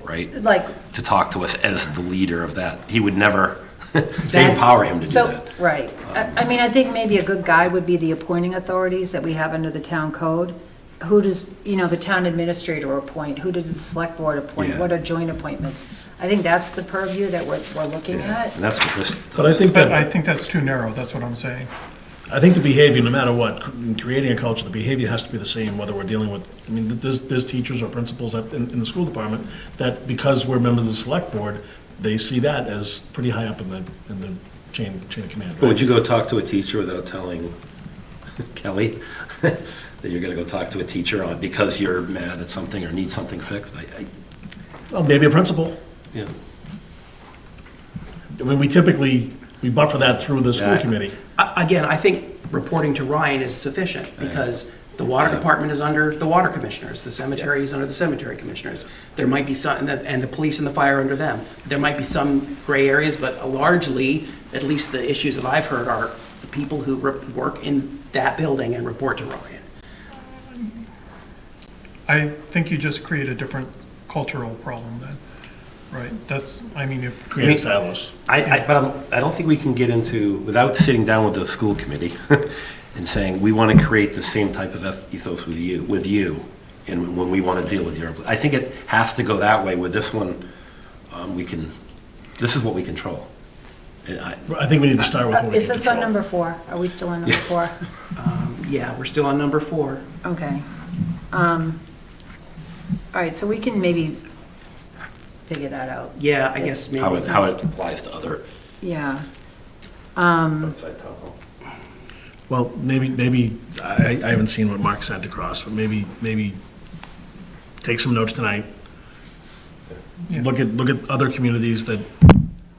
right? Like, To talk to us as the leader of that. He would never, they empower him to do so, that. right. I mean, I think maybe a good guide would be the appointing authorities that we have under the town code. Who does, the town administrator appoint? Who does the select board appoint? Yeah. What are joint appointments? I think that's the purview that we're looking at. And that's what this. But I think But I that, think that's too narrow, that's what I'm saying. I think the behavior, no matter what, in creating a culture, the behavior has to be the same, whether we're dealing with, there's teachers or principals in the school department that, because we're members of the select board, they see that as pretty high up in the chain of command. But would you go talk to a teacher without telling Kelly that you're gonna go talk to a teacher on, because you're mad at something or need something fixed? Well, maybe a principal. Yeah. We typically, we buffer that through the school Yeah. committee. Again, I think reporting to Ryan is sufficient, because the water department is under the water commissioners, the cemetery is under the cemetery commissioners. There might be some, and the police and the fire under them. There might be some gray areas, but largely, at least the issues that I've heard are the people who work in that building and report to Ryan. I think you just create a different cultural problem then, right? That's, I mean, if. Create silos. But I don't think we can get into, without sitting down with the school committee and saying, we want to create the same type of ethos with you, and when we want to deal with your, I think it has to go that way. With this one, this is what we control. And I think we need to start with what we Is can this on control. number 4? Are we still on number 4? Yeah, we're still on number 4. Okay. All right, so we can maybe figure that out. Yeah, I guess maybe. how it's it applies to other Yeah. outside town hall. Well, maybe, I haven't seen what Mark sent across, but maybe take some notes tonight. Yeah. Look at other communities that,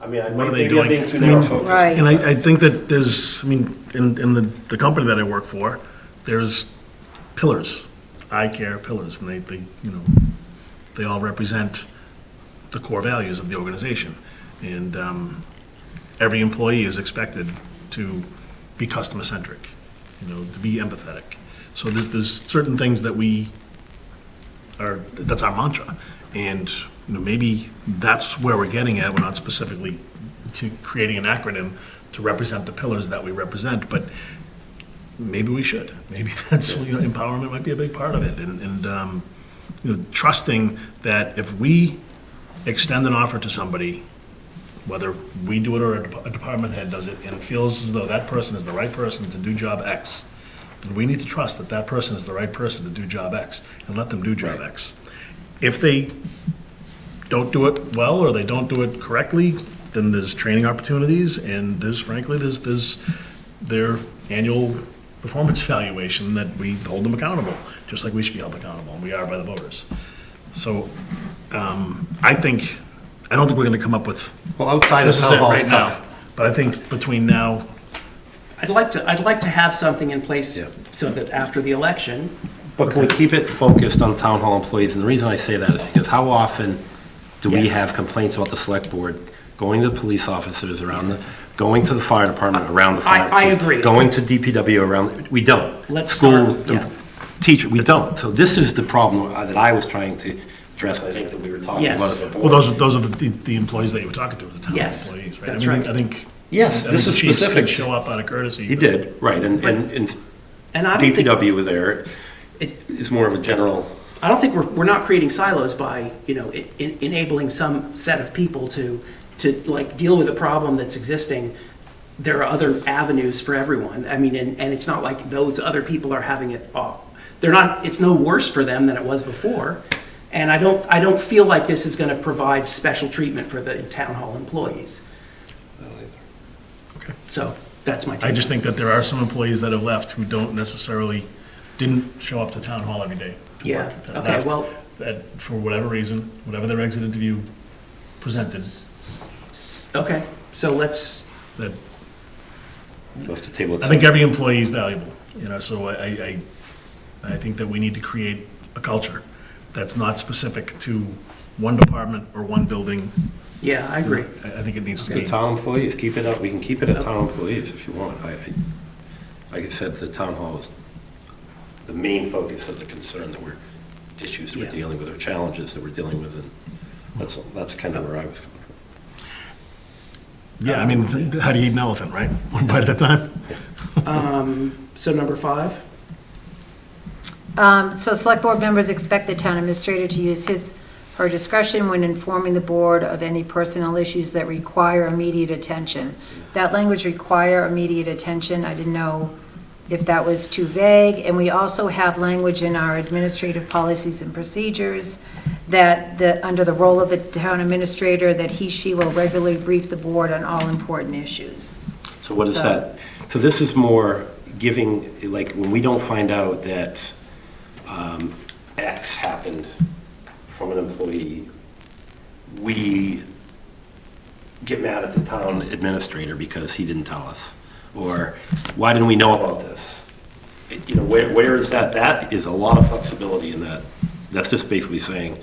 I mean, what are they maybe I'm doing? being too narrow focused. Right. And I think that there's, in the company that I work for, there's pillars, eye care pillars, and they all represent the core values of the organization. And every employee is expected to be customer-centric, to be empathetic. So there's certain things that that's our mantra. And, maybe that's where we're getting at. We're not specifically creating an acronym to represent the pillars that we represent, but maybe we should. Maybe that's, empowerment might be a big part of it. And trusting that if we extend an offer to somebody, whether we do it or a department head does it, and feels as though that person is the right person to do job X, then we need to trust that that person is the right person to do job X and let them do job X. If they don't do it well or they don't do it correctly, then there's training opportunities, and there's their annual performance evaluation that we hold them accountable, just like we should be held accountable, and we are by the voters. So I don't think we're going to come up with, Well, outside of this is town it hall right now. stuff. But I think between now, I'd like to have something in place so that after the election, But can we keep it focused on town hall employees? And the reason I say that is because how often do we Yes. have complaints about the select board going to the police officers going to the fire department around the fire I chief, agree. going to DPW around, we don't. Let's School, start, yeah. teacher, we don't. So this is the problem that I was trying to address, I think that we were talking Yes. about as a board. well, those are the employees that you were talking to, the town Yes, employees, right? that's I mean, right. I think. Yes, I this think is the chiefs specific. did show up out of courtesy. He but- did, right, and and I don't think, DPW was there. It's more of a general. I don't think we're not creating silos by, enabling some set of people to like deal with a problem that's existing. There are other avenues for everyone. I mean, and it's not like those other people are having it all. They're not, it's no worse for them than it was before. And I don't feel like this is going to provide special treatment for the town hall employees. Okay. So that's my take. I just think that there are some employees that have left who didn't show up to town hall every day. to Yeah, work, that okay, left, well- that for whatever reason, whatever their exit interview presented, Okay, so let's, that, We'll have to table it. I think every employee is valuable, so I think that we need to create a culture that's not specific to one department or one building. yeah, I agree. I think it needs to The be. town employees, keep it up, we can keep it at town employees if you want. Like I said, the town hall is the main focus of the concern that issues that we're Yeah. dealing with, or challenges that we're dealing with, and that's kind of where I was coming from. Yeah, I mean, how do you eat an elephant, right? One bite at a time? So number 5? So select board members expect the town administrator to use her discretion when informing the board of any personnel issues that require immediate attention. That language, require immediate attention, I didn't know if that was too vague. And we also have language in our administrative policies and procedures that under the role of the town administrator, that she will regularly brief the board on all important issues. So what is that? So this is more giving, like, when we don't find out that X happened from an employee, we get mad at the town administrator because he didn't tell us. Or, why didn't we know about this? Where is that? That is a lot of flexibility in that. That's just basically saying,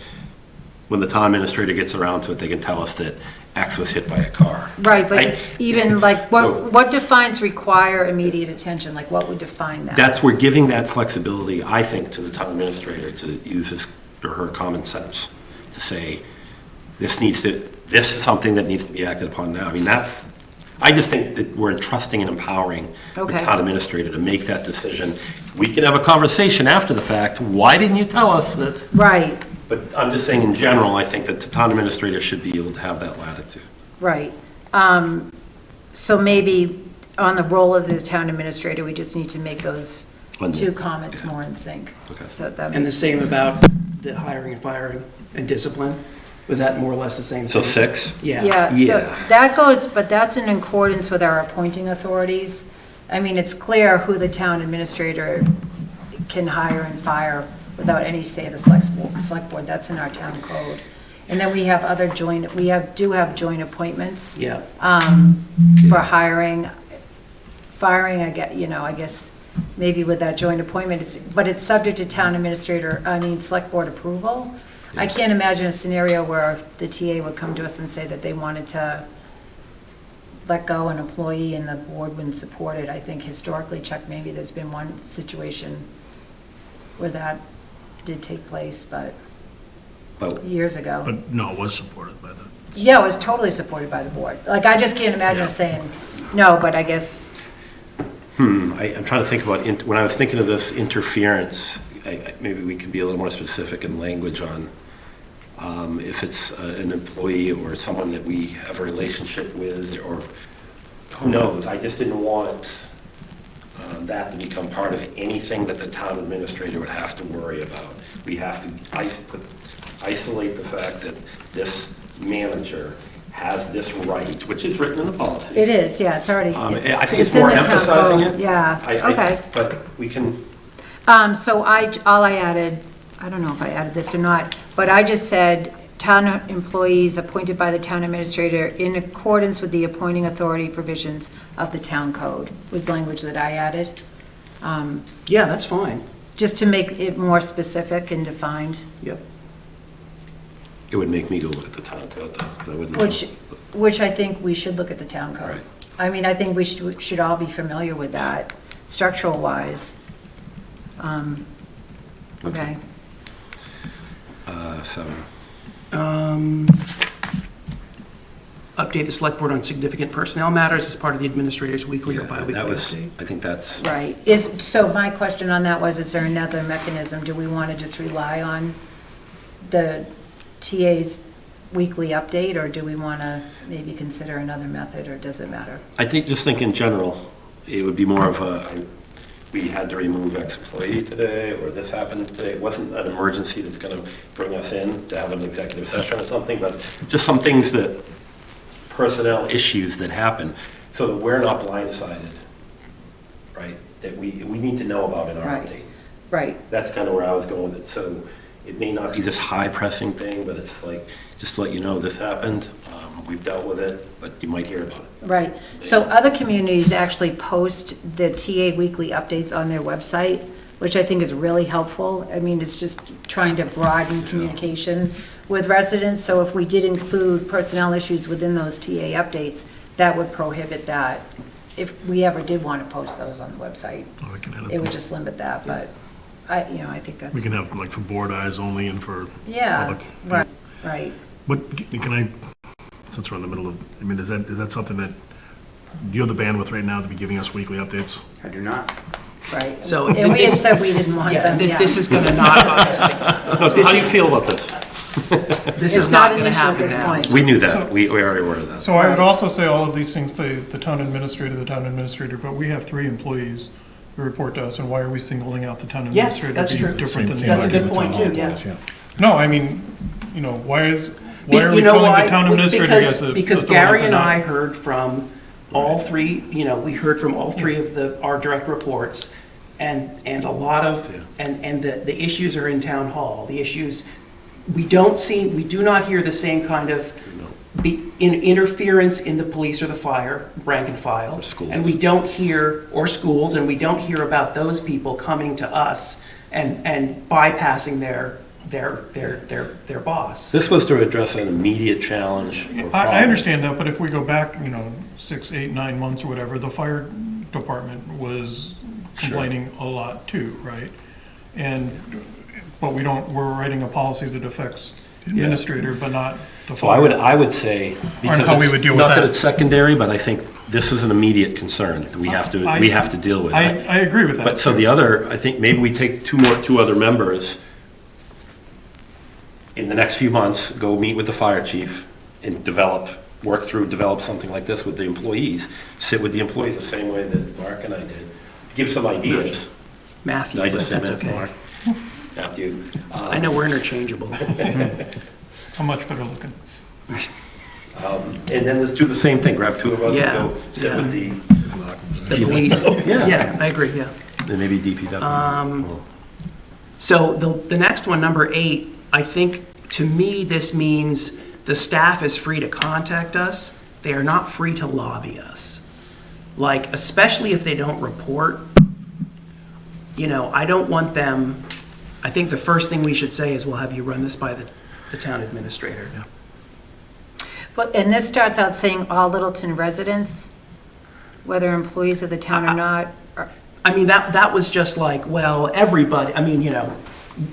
when the town administrator gets around to it, they can tell us that X was hit by a car. Right, but even like, what defines require immediate attention? Like, what would define that? We're giving that flexibility, I think, to the town administrator to use his or her common sense to say, this is something that needs to be acted upon now. I mean, I just think that we're entrusting and empowering the Okay. town administrator to make that decision. We can have a conversation after the fact, why didn't you tell us this? Right, But I'm just saying in general, I think that the town administrator should be able to have that latitude. right. So maybe on the role of the town administrator, we just need to make those two comments more in sync. Okay. So that And the makes same sense. about the hiring and firing and discipline? Was that more or less the same So thing? 6? Yeah, so that goes, but that's in accordance with our appointing authorities. I mean, it's clear who the town administrator can hire and fire without any say of the select board. That's in our town code. And then we have other do have joint appointments. Yeah. For hiring. Firing, I guess maybe with that joint appointment, but it's subject to town administrator, select board approval. I can't imagine a scenario where the TA would come to us and say that they wanted to let go an employee and the board wouldn't support it. I think historically, Chuck, maybe there's been one situation where that did take place, but years ago. But no, it was supported by the. Yeah, it was totally supported by the board. Like, I just can't imagine us saying no, but I guess, I'm trying to think about, when I was thinking of this interference, maybe we could be a little more specific in language on if it's an employee or someone that we have a relationship with, or who knows. I just didn't want that to become part of anything that the town administrator would have to worry about. We have to isolate the fact that this manager has this right, which is written in the policy. It is, yeah, it's already, I think it's in more the town emphasizing code. it. Yeah, okay. But we can, So all I added, I don't know if I added this or not, but I just said, town employees appointed by the town administrator in accordance with the appointing authority provisions of the town code, was language that I added. Yeah, that's fine. Just to make it more specific and defined, Yep. it would make me go look at the town code, though, 'cause I wouldn't know. which I think we should look at the town code. Right. I mean, I think we should all be familiar with that, structural wise. Okay. 7. Update the select board on significant personnel matters as part of the administrator's weekly or biweekly That was, update. I think that's, Right. So my question on that was, is there another mechanism? Do we want to just rely on the TA's weekly update, or do we want to maybe consider another method, or does it matter? I think in general, it would be more of a, we had to remove X employee today, or this happened today. It wasn't an emergency that's going to bring us in to have an executive session or something, but just some things that, personnel issues that happen, so that we're not blindsided, right? That we need to know about in our Right. update. Right. That's kind of where I was going with it. So it may not be this high pressing thing, but it's like, just to let you know this happened, we've dealt with it, but you might hear about it. Right. So other communities actually post the TA weekly updates on their website, which I think is really helpful. I mean, it's just trying to broaden communication with residents. So if we did include personnel issues within those TA updates, that would prohibit that. If we ever did want to post those on the website, Or we can edit it would them. just limit that, but I think that's. We can have like for board eyes only and for Yeah, public. right, right. But can I, since we're in the middle of, I mean, is that something that, do you have the bandwidth right now to be giving us weekly updates? I do not. Right. So And we had this- said we didn't want Yeah, them, this is going to not, obviously, How do you feel about this? this It's is not not an going to issue at happen this now. point. We knew that. So- We already were that. So I would also say all of these things, the town administrator, but we have 3 employees who report to us, and why are we singling out the town Yeah, administrator that's to be true. different than the That's a other? good point, too, yeah. No, I mean, why are we You know calling why? the town administrator as the Because authority, Gary but and not- I heard from all 3, we heard from all 3 of our direct reports, and a lot of, and the issues are in town hall. The issues, we do not hear the same kind of interference in the police or the fire, rank and file. Or schools. And we don't hear, or schools, and we don't hear about those people coming to us and bypassing their boss. This was to address an immediate challenge or I problem. understand that, but if we go back, 6, 8, 9 months or whatever, the fire department was complaining a lot too, right? But we're writing a policy that affects the administrator, but not the So fire. I would say, because how we would deal with not that that. it's secondary, but I think this is an immediate concern that we have to deal with. I agree with that. But so the other, I think maybe we take two other members in the next few months, go meet with the fire chief and develop something like this with the employees, sit with the employees the same way that Mark and I did, give some ideas. Matthew, I but just said that's that, okay. Mark. Matthew. I know we're interchangeable. I'm much better looking. And then let's do the same thing, grab 2 of us Yeah, and go sit with the. The police. Yeah, I agree, yeah. And maybe DPW. So the next one, number 8, I think, to me, this means the staff is free to contact us. They are not free to lobby us. Like, especially if they don't report, I don't want them, I think the first thing we should say is, we'll have you run this by the town administrator. And this starts out saying all Littleton residents, whether employees of the town or not. I mean, that was just like, well, everybody,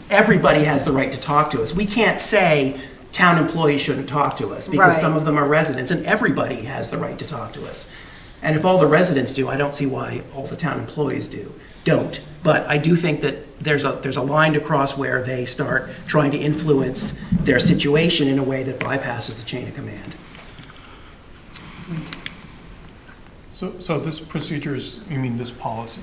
everybody has the right to talk to us. We can't say town employees shouldn't talk to us, because Right. some of them are residents, and everybody has the right to talk to us. And if all the residents do, I don't see why all the town employees don't. But I do think that there's a line to cross where they start trying to influence their situation in a way that bypasses the chain of command. So this procedure is, you mean this policy?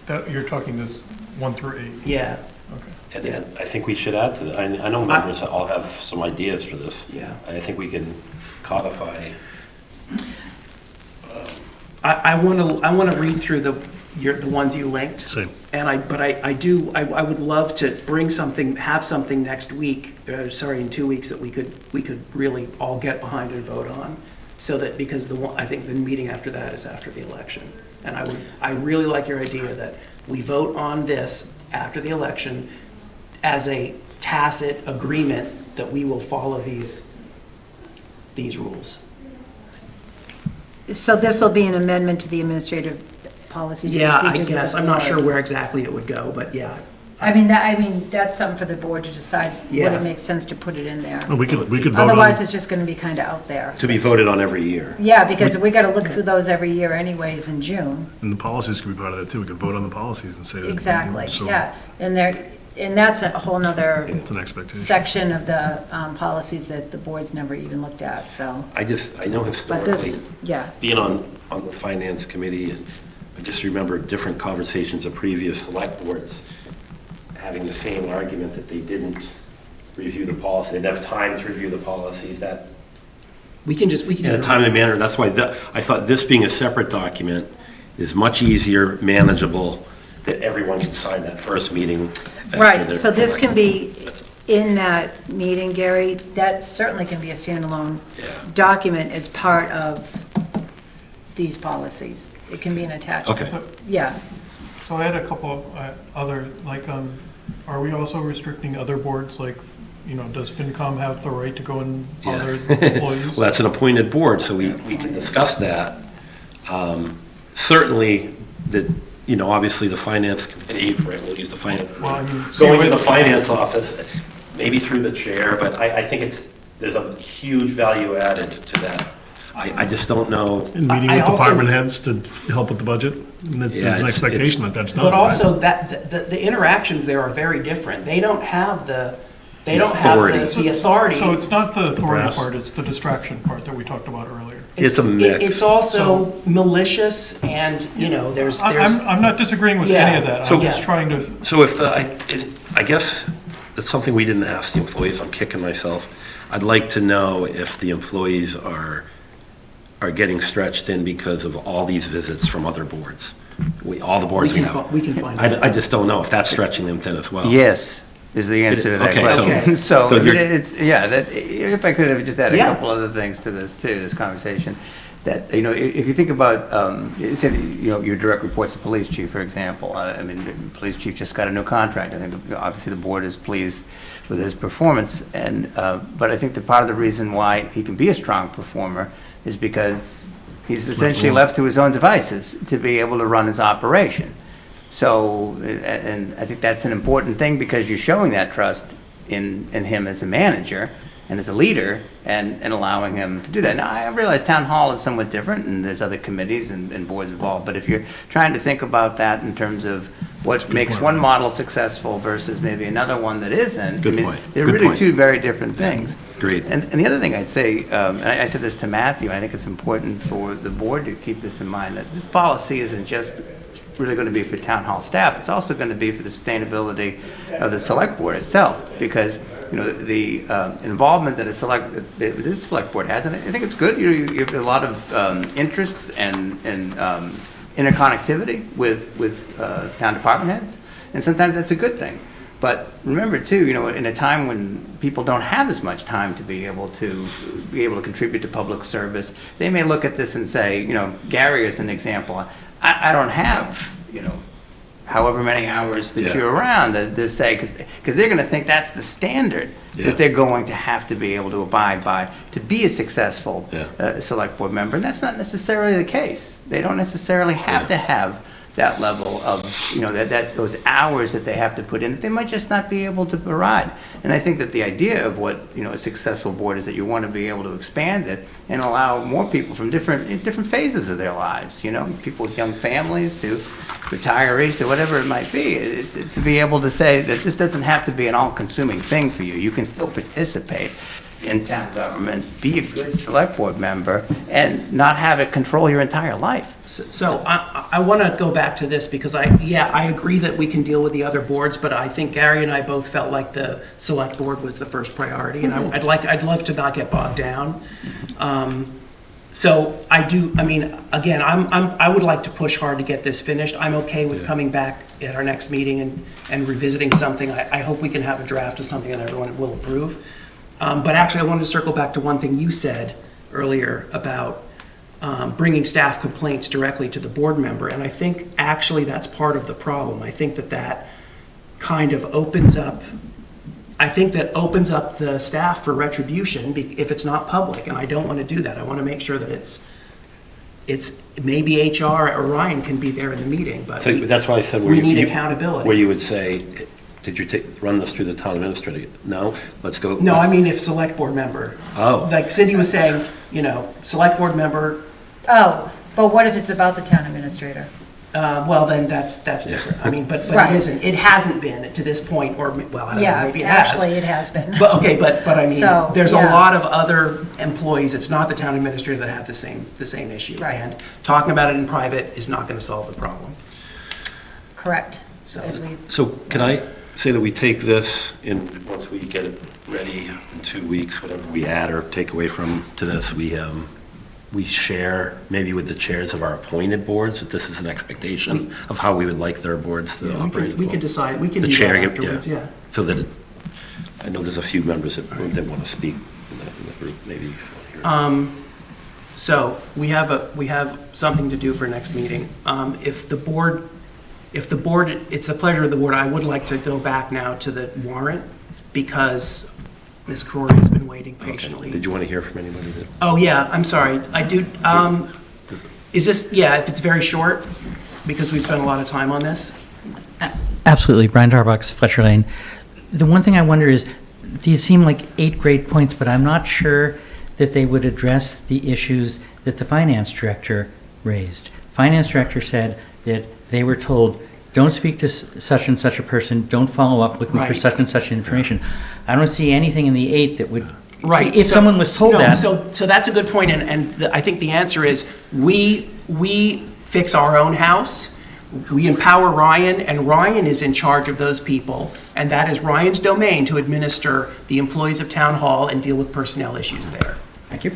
That, you're talking this 1 through 8? Yeah. Okay. And I think we should add to that. I know members all have some ideas for this. Yeah. I think we can codify. I want to read through the ones you linked. Same. And I would love to bring something, have something next week, in 2 weeks, that we could really all get behind and vote on. So that, because I think the meeting after that is after the election. And I really like your idea that we vote on this after the election as a tacit agreement that we will follow these rules. So this will be an amendment to the administrative policies and Yeah, I procedures of the guess. I'm not board. sure where exactly it would go, but yeah. I mean, that's something for the board to decide when Yeah. it makes sense to put it in there. Well, we could vote on. Otherwise, it's just going to be kind of out there. To be voted on every year. Yeah, because we got to look through those every year anyways in June. And the policies could be part of that too. We could vote on the policies and say that. Exactly, so yeah. And that's a whole nother It's an expectation. section of the policies that the board's never even looked at, so. I know But this, historically, yeah. being on the finance committee, and I just remember different conversations of previous select boards having the same argument that they didn't review the policy, they didn't have time to review the policies, that We can. in a timely manner. That's why I thought this being a separate document is much easier, manageable, that everyone can sign that first meeting. after Right, their- so this can be in that meeting, Gary, that certainly can be a standalone document as part of these policies. It can be an attachment. Okay. Yeah. So I had a couple of other, like, are we also restricting other boards, like, does FinCom have the right to go and bother employees? Well, that's an appointed board, so we can discuss that. Certainly, obviously the finance committee, right, we'll use the finance Well, I committee. mean, Going to the COAs finance office, maybe through the chair, but I think there's a huge value added to that. I just don't know. In meeting I with also- department heads to help with the budget. And there's Yeah, an it's- expectation that that's done. But right? also that the interactions there are very different. They don't have the authority. the authority. So it's not the authority brass. part, it's the distraction part that we talked about earlier. It's a mix. It's also malicious, and there's. I'm not disagreeing with Yeah. any of that, So- I'm just trying to, So I guess that's something we didn't ask the employees, I'm kicking myself. I'd like to know if the employees are getting stretched thin because of all these visits from other boards. All the boards we have. We can find out. I just don't know if that's stretching them thin as well. Yes, is the answer to that Okay, question. so So, you're- if I could have just added a Yeah. couple other things to this conversation, that, if you think about, say, your direct reports to police chief, for example, the police chief just got a new contract. I think, obviously, the board is pleased with his performance, but I think that part of the reason why he can be a strong performer is because he's essentially left to his own devices to be able to run his operation. So, and I think that's an important thing, because you're showing that trust in him as a manager and as a leader, and allowing him to do that. Now, I realize town hall is somewhat different, and there's other committees and boards involved, but if you're trying to think about that in terms of what makes one model successful versus maybe another one that isn't, Good point. they're Good really point. two very different things. Great. And the other thing I'd say, and I said this to Matthew, I think it's important for the board to keep this in mind, that this policy isn't just really going to be for town hall staff, it's also going to be for the sustainability of the select board itself, because the involvement that this select board has, and I think it's good. You have a lot of interests and interconnectivity with town department heads, and sometimes that's a good thing. But remember too, in a time when people don't have as much time to be able to contribute to public service, they may look at this and say, Gary is an example. I don't have, however many hours that you're around to say, because they're going to think that's the standard that they're going to have to be able to abide by to be a successful select board member. And that's not necessarily the case. They don't necessarily have to have that level of, that those hours that they have to put in, that they might just not be able to provide. And I think that the idea of what, a successful board is that you want to be able to expand it and allow more people from different phases of their lives, people with young families to retirees to whatever it might be, to be able to say that this doesn't have to be an all-consuming thing for you. You can still participate in town government, be a good select board member, and not have it control your entire life. So I want to go back to this because I agree that we can deal with the other boards, but I think Gary and I both felt like the select board was the first priority, and I'd love to not get bogged down. So again, I would like to push hard to get this finished. I'm okay with coming back at our next meeting and revisiting something. I hope we can have a draft of something that everyone will approve. But actually, I wanted to circle back to one thing you said earlier about bringing staff complaints directly to the board member. And I think actually that's part of the problem. I think that kind of opens up the staff for retribution if it's not public. And I don't want to do that. I want to make sure that it's maybe HR or Ryan can be there in the meeting, but So that's why I said we need accountability. Where you would say, did you run this through the town administrator? No, let's go. No, I mean if select board member. Oh. Like Cindy was saying, select board member. Oh, but what if it's about the town administrator? Well, then that's different. I mean, but Right. it isn't. It hasn't been to this point, or well, I don't know, maybe it actually has. it has been. But okay, but I mean, So, there's yeah. a lot of other employees. It's not the town administrator that have the same issue. Right. And talking about it in private is not going to solve the problem. Correct. So- As we So can I say that we take this once we get it ready in 2 weeks, whatever we add or take away to this, we share maybe with the chairs of our appointed boards that this is an expectation of how we would like their boards to operate. We can decide. We can The do chair, that afterwards. Yeah. So that I know there's a few members that want to speak in the group, maybe. So we have something to do for next meeting. If the board, it's the pleasure of the board, I would like to go back now to the warrant because Ms. Crory has been waiting patiently. Did you want to hear from anybody? Oh, yeah, I'm sorry. I do, is this, if it's very short, because we've spent a lot of time on this? Absolutely. Brian Darbox, Fletcher Lane. The one thing I wonder is, these seem like 8 great points, but I'm not sure that they would address the issues that the finance director raised. Finance director said that they were told, don't speak to such and such a person, don't follow up looking for Right. such and such information. I don't see anything in the 8 that would, Right. if someone was told that. So that's a good point, and I think the answer is, we fix our own house, we empower Ryan, and Ryan is in charge of those people, and that is Ryan's domain to administer the employees of Town Hall and deal with personnel issues there. Thank you.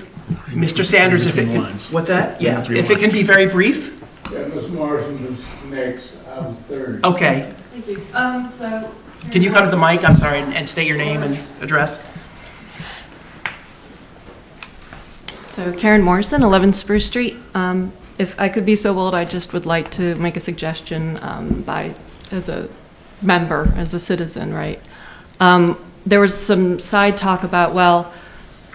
Mr. Sanders, if it Between can, lines. what's that? Yeah, Between if it can be lines. very brief? Yeah, Ms. Morrison was next, I was third. Okay. Thank you. So. Can you come to the mic, I'm sorry, and state your name and address? So Karen Morrison, 11 Spruce Street. If I could be so bold, I just would like to make a suggestion as a member, as a citizen, right? There was some side talk about, well,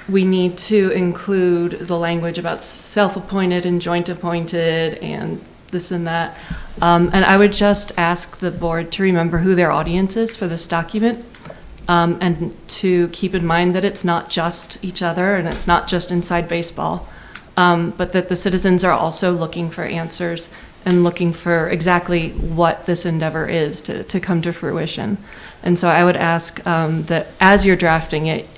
we need to include the language about self-appointed and joint appointed and this and that. And I would just ask the board to remember who their audience is for this document. And to keep in mind that it's not just each other and it's not just inside baseball, but that the citizens are also looking for answers and looking for exactly what this endeavor is to come to fruition. And so I would ask that as you're drafting it,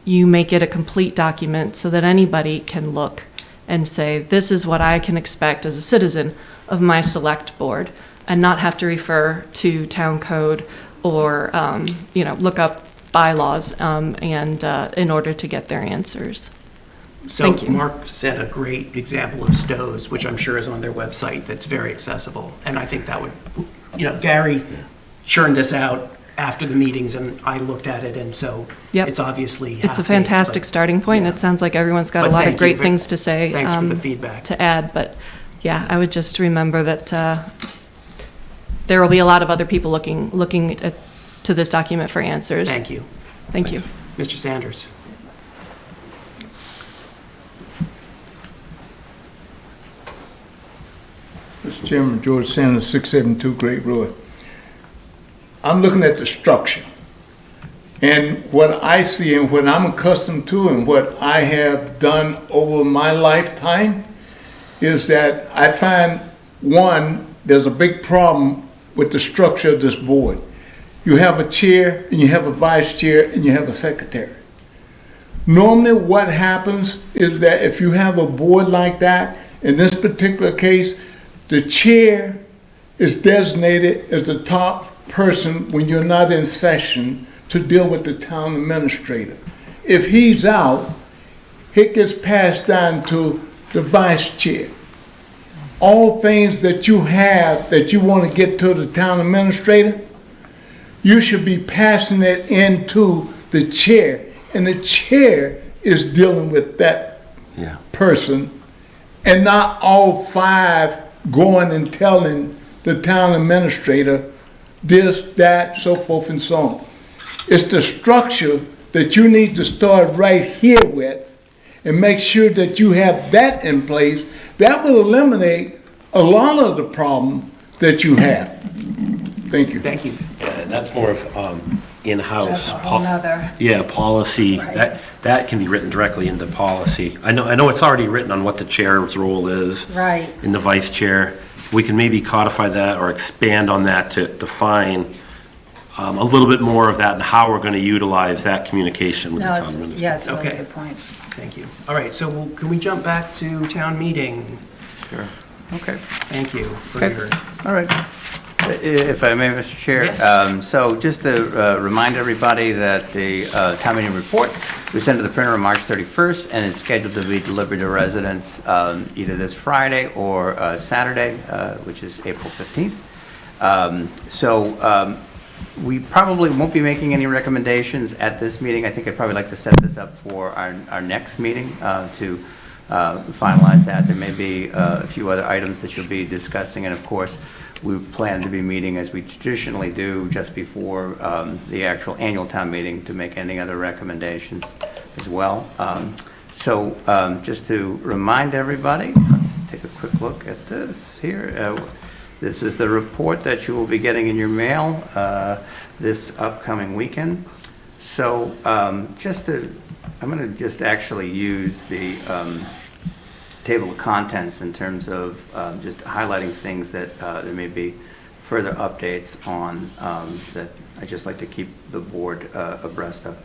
you make it a complete document so that anybody can look and say, this is what I can expect as a citizen of my select board, and not have to refer to town code or look up bylaws and in order to get their answers. So Thank you. Mark said a great example of Stowe's, which I'm sure is on their website, that's very accessible. And I think that would, Gary churned this out after the meetings and I looked at it, and so Yep. it's obviously It's a half-baked, fantastic but- starting point. yeah. It sounds like everyone's got But a lot thank of you great for- things to say. Thanks for the feedback. To add, but yeah, I would just remember that there will be a lot of other people looking to this document for answers. Thank you. Thank you. Mr. Sanders. Mr. Chairman George Sanders, 672 Great Road. I'm looking at the structure. And what I see and what I'm accustomed to and what I have done over my lifetime is that I find, one, there's a big problem with the structure of this board. You have a chair, and you have a vice chair, and you have a secretary. Normally what happens is that if you have a board like that, in this particular case, the chair is designated as the top person when you're not in session to deal with the town administrator. If he's out, it gets passed down to the vice chair. All things that you have that you want to get to the town administrator, you should be passing it into the chair, and the chair is dealing with that person, and not all five going and telling the town administrator this, that, so forth and so on. It's the structure that you need to start right here with and make sure that you have that in place. That will eliminate a lot of the problem that you have. Thank you. Thank you. That's more of in-house. That's a whole nother- Yeah, policy. Right. That can be written directly into policy. I know it's already written on what the chair's role is. Right. And the vice chair. We can maybe codify that or expand on that to define a little bit more of that and how we're going to utilize that communication with the town administrator. Yeah, it's a really Okay. good point. Thank you. All right, so can we jump back to town meeting? Sure. Okay. Thank you for Okay. your... All right. If I may, Mr. Chair. Yes. So just to remind everybody that the town meeting report was sent to the printer on March 31st and is scheduled to be delivered to residents either this Friday or Saturday, which is April 15th. We probably won't be making any recommendations at this meeting. I think I'd probably like to set this up for our next meeting to finalize that. There may be a few other items that you'll be discussing, and of course, we plan to be meeting as we traditionally do just before the actual annual town meeting to make any other recommendations as well. Just to remind everybody, let's take a quick look at this here. This is the report that you will be getting in your mail this upcoming weekend. So I'm going to just actually use the table of contents in terms of just highlighting things that there may be further updates on that I'd just like to keep the board abreast of.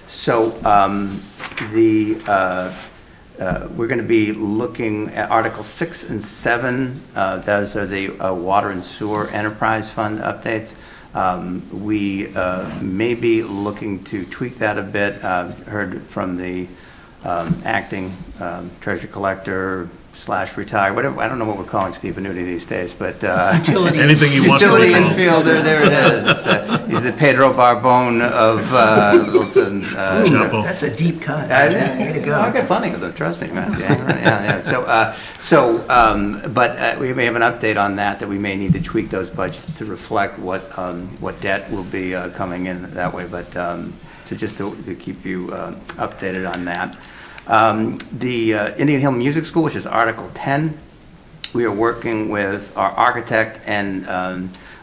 So we're going to be looking at Article 6 and 7. Those are the Water and Sewer Enterprise Fund updates. We may be looking to tweak that a bit. Heard from the acting treasurer collector / retired, whatever, I don't know what we're calling Steve Venuti these days, but Utility. Anything you want to utility call. infielder, there it is. He's the Pedro Barbone of Littleton. That's a deep cut. Way to go. I got plenty of them, trust me, man. Yeah. But we may have an update on that we may need to tweak those budgets to reflect what debt will be coming in that way. But so just to keep you updated on that. The Indian Hill Music School, which is Article 10, we are working with our architect and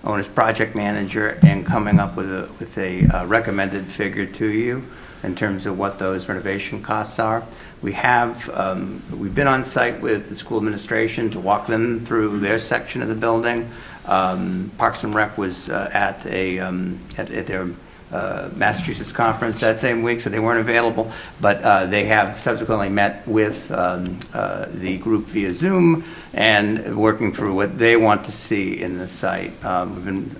owner's project manager and coming up with a recommended figure to you in terms of what those renovation costs are. We've been on site with the school administration to walk them through their section of the building. Parks and Rec was at their Massachusetts conference that same week, so they weren't available, but they have subsequently met with the group via Zoom and working through what they want to see in the site. We've been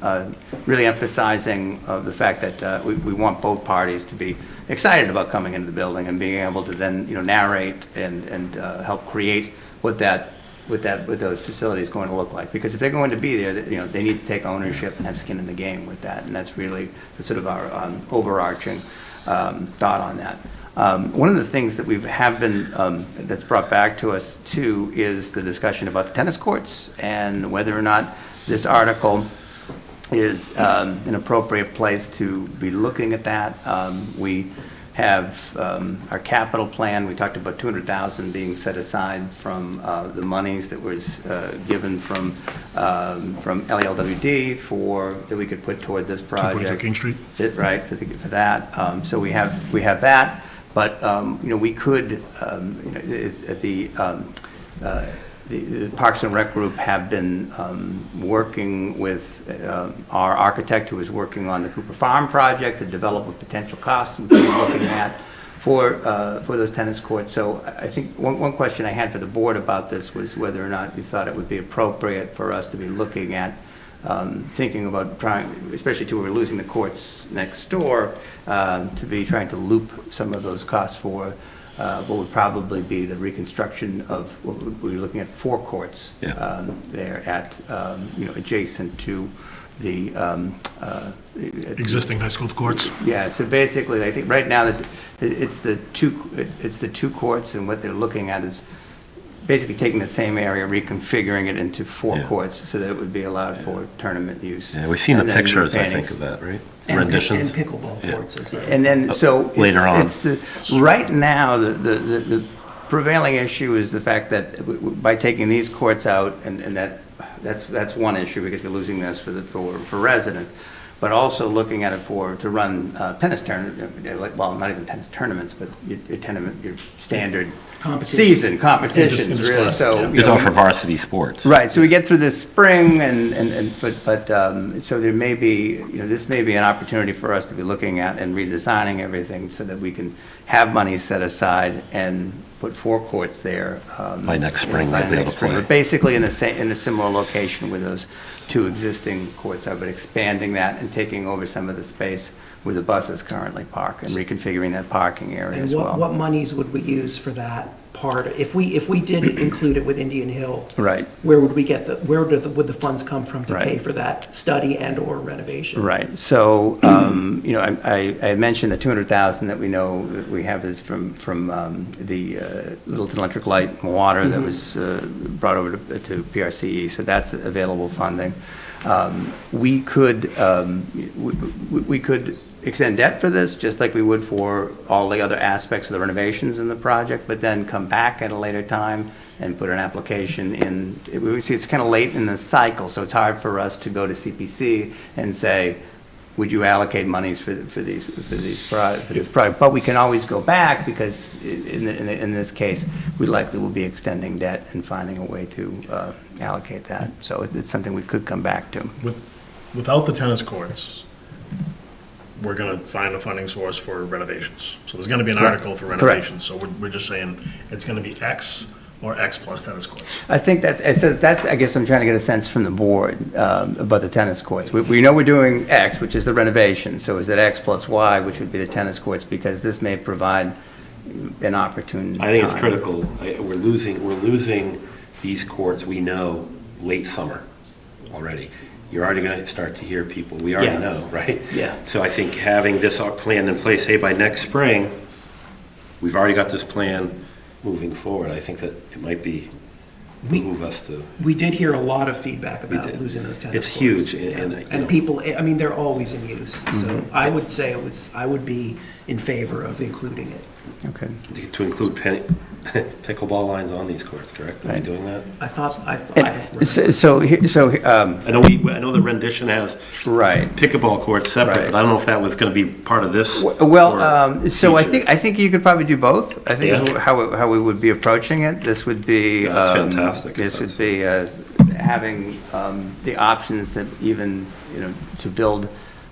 really emphasizing the fact that we want both parties to be excited about coming into the building and being able to then narrate and help create what those facilities going to look like. Because if they're going to be there, they need to take ownership and have skin in the game with that. And that's really the sort of our overarching thought on that. One of the things that we have been, that's brought back to us too, is the discussion about the tennis courts and whether or not this article is an appropriate place to be looking at that. We have our capital plan. We talked about 200,000 being set aside from the monies that was given from LELWD that we could put toward this project. 242 King Street. Right, for that. So we have that, but we could, the Parks and Rec group have been working with our architect who is working on the Cooper Farm project to develop a potential cost we've been looking at for those tennis courts. So I think one question I had for the board about this was whether or not you thought it would be appropriate for us to be looking at thinking about trying, especially to we're losing the courts next door, to be trying to loop some of those costs for what would probably be the reconstruction of what we're looking at 4 courts there at adjacent to the Existing high school courts. Yeah. So basically, I think right now that it's the two courts, and what they're looking at is basically taking that same area, reconfiguring it into 4 courts so that it would be allowed for tournament use. Yeah, we've seen the And then pictures, I paintings. think, of that, right? And Renditions. and pickleball courts. As a- And then, so Later on. right now, the prevailing issue is the fact that by taking these courts out, and that's one issue because we're losing this for residents, but also looking at it to run tennis tournaments, well, not even tennis tournaments, but your standard season competitions, really. So It's all for varsity sports. Right, so we get through this spring, but so there may be, this may be an opportunity for us to be looking at and redesigning everything so that we can have money set aside and put 4 courts there. By next spring, by they'll be able next to spring, play. but basically in a similar location where those 2 existing courts are, but expanding that and taking over some of the space where the buses currently park and reconfiguring that parking area And as well. what monies would we use for that part? If we did include it with Indian Hill, Right. where would we get would the funds come from to Right. pay for that study and/or renovation? Right. So, I mentioned the 200,000 that we know that we have is from the Littleton Electric Light and Water that was brought over to PRCE. So that's available funding. We could extend debt for this, just like we would for all the other aspects of the renovations in the project, but then come back at a later time and put an application in. We see it's kind of late in the cycle, so it's hard for us to go to CPC and say, would you allocate monies for this project? But we can always go back because in this case, we likely will be extending debt and finding a way to allocate that. So it's something we could come back to. Without the tennis courts, we're going to find a funding source for renovations. So there's going to be an article for renovations. So we're just saying it's going to be X or X plus tennis courts. I think that's, I guess I'm trying to get a sense from the board about the tennis courts. We know we're doing X, which is the renovation. So is it X plus Y, which would be the tennis courts, because this may provide an opportunity. I think it's critical. We're losing these courts, we know, late summer already. You're already going to start to hear people. We already know, right? Yeah. So I think having this plan in place, hey, by next spring, we've already got this plan moving forward. I think that it might move us to. We did hear a lot of feedback about losing those tennis It's courts. huge, And people, I mean, they're always in use. So I would say I would be in favor of including it. Okay. To include pickleball lines on these courts, correct? Are we doing that? I thought. I know the rendition has pickleball courts separate, but I don't know if that was going to be part of this. Well, so I think you could probably do both. I think is how we would be approaching it. This would be that's fantastic. This would be having the options that even to build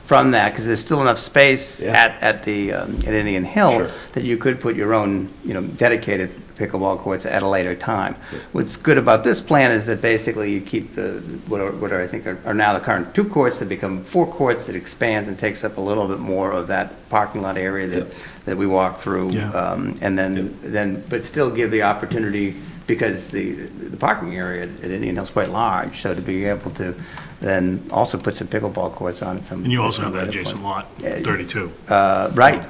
from that, because there's still enough space at Indian Hill that you could put your own dedicated pickleball courts at a later time. What's good about this plan is that basically you keep what I think are now the current 2 courts that become 4 courts. That expands and takes up a little bit more of that parking lot area that we walk through, and then but still give the opportunity, because the parking area at Indian Hill is quite large, so to be able to then also put some pickleball courts on it. And you also have that adjacent lot, 32. Right,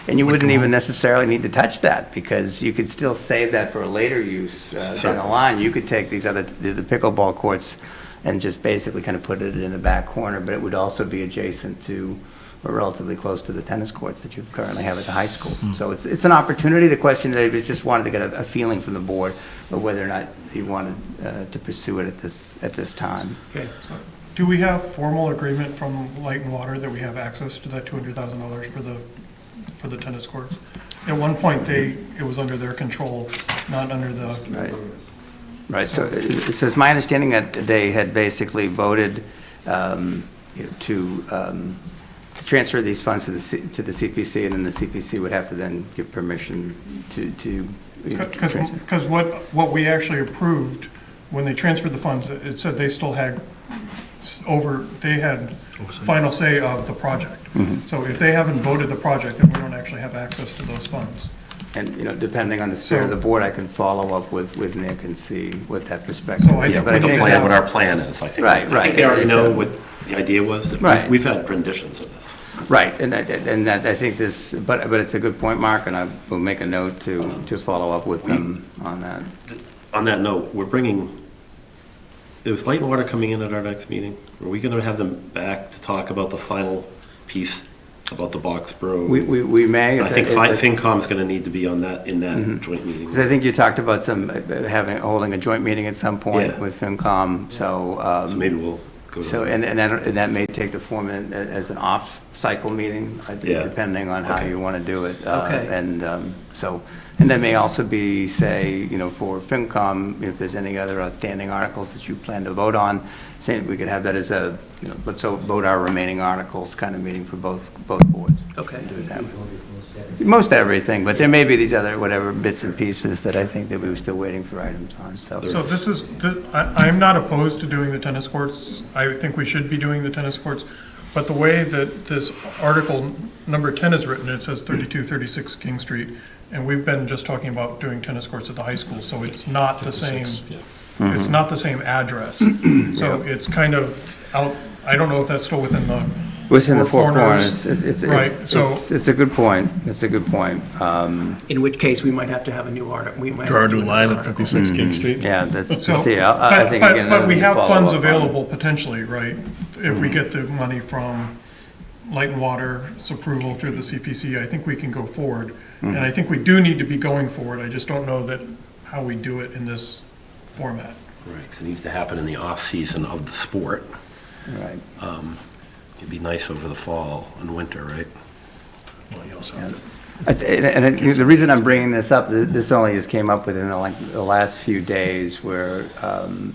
and you wouldn't even necessarily need to touch that, because you could still save that for a later use down the line. You could take the pickleball courts and just basically kind of put it in the back corner, but it would also be adjacent to we're relatively close to the tennis courts that you currently have at the high school. So it's an opportunity. The question is, I just wanted to get a feeling from the board of whether or not you wanted to pursue it at this time. Okay. So do we have formal agreement from Light and Water that we have access to that $200,000 for the tennis courts? At one point, it was under their control, not under the. Right. So it's my understanding that they had basically voted to transfer these funds to the CPC, and then the CPC would have to then give permission to Because what we actually approved, when they transferred the funds, it said they still had final say of the project. So if they haven't voted the project, then we don't actually have access to those funds. And, depending on the spirit of the board, I can follow up with Nick and see what that perspective is. Yeah, but what our plan is, I think. Right. I think they already know what the idea was. Right. We've had renditions of this. Right, and that I think this, but it's a good point, Mark, and I will make a note to follow up with them on that. On that note, is Light and Water coming in at our next meeting? Are we going to have them back to talk about the final piece about the Boxborough? We may. I think FinCom's going to need to be on that, in that joint meeting. Because I think you talked about holding a joint meeting at some point with FinCom, so. So maybe we'll go to So, that. and that may take the form as an off-cycle meeting, I think, depending on how you want to do it. Okay. And that may also be, say, for FinCom, if there's any other outstanding articles that you plan to vote on, say we could have that as a, let's vote our remaining articles kind of meeting for both boards. Okay. Do it that way. Most everything, but there may be these other whatever bits and pieces that I think that we were still waiting for items on, so. So I'm not opposed to doing the tennis courts. I think we should be doing the tennis courts. But the way that this article number 10 is written, it says 3236 King Street. And we've been just talking about doing tennis courts at the high school, so it's not the same. It's not the same address. So it's kind of out. I don't know if that's still within the four corners. It's a good point. It's a good point. In which case, we might have to have a new article. Draw a new line at 56 King Street. Yeah, that's So, see. I think again, but we have follow funds up on- available potentially, right? If we get the money from Light and Water's approval through the CPC, I think we can go forward. And I think we do need to be going forward. I just don't know how we do it in this format. Right, 'cause it needs to happen in the off-season of the sport. Right. It'd be nice over the fall and winter, right? Well, you also have to- The reason I'm bringing this up, this only just came up within the last few days, where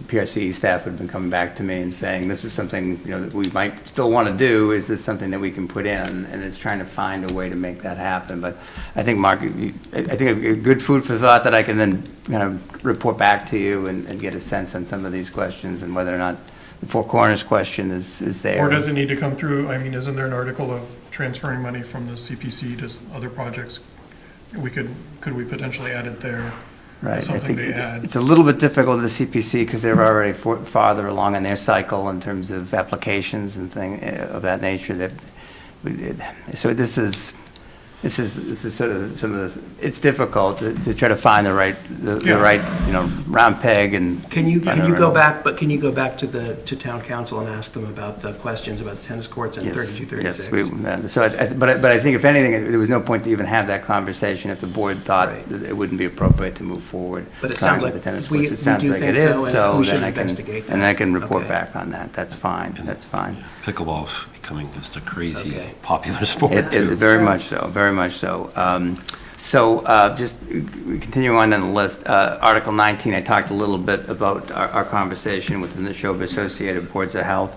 PRCE staff had been coming back to me and saying, this is something that we might still want to do. Is this something that we can put in? And it's trying to find a way to make that happen. But I think, Mark, I think a good food for thought that I can then kind of report back to you and get a sense on some of these questions and whether or not the Four Corners question is there. Or does it need to come through? I mean, isn't there an article of transferring money from the CPC to other projects? Could we potentially add it there? Right. Something I think they add. it's a little bit difficult with the CPC because they're already farther along in their cycle in terms of applications and things of that nature. So this is sort of some of the. It's difficult to try to find the right round peg and. Can you go back? But can you go back to town council and ask them about the questions about the tennis courts and 3236? Yes. But I think if anything, there was no point to even have that conversation if the board thought that it wouldn't be appropriate to move forward. But it sounds like the tennis we courts. It sounds do like think it so, is. and So we should then investigate that. and I can report Okay. back on that. That's fine. That's fine. Pickleball's becoming just a crazy popular sport. Very much so. Very much so. Just continuing on the list, Article 19, I talked a little bit about our conversation with the Neshoba Associated Boards of Health.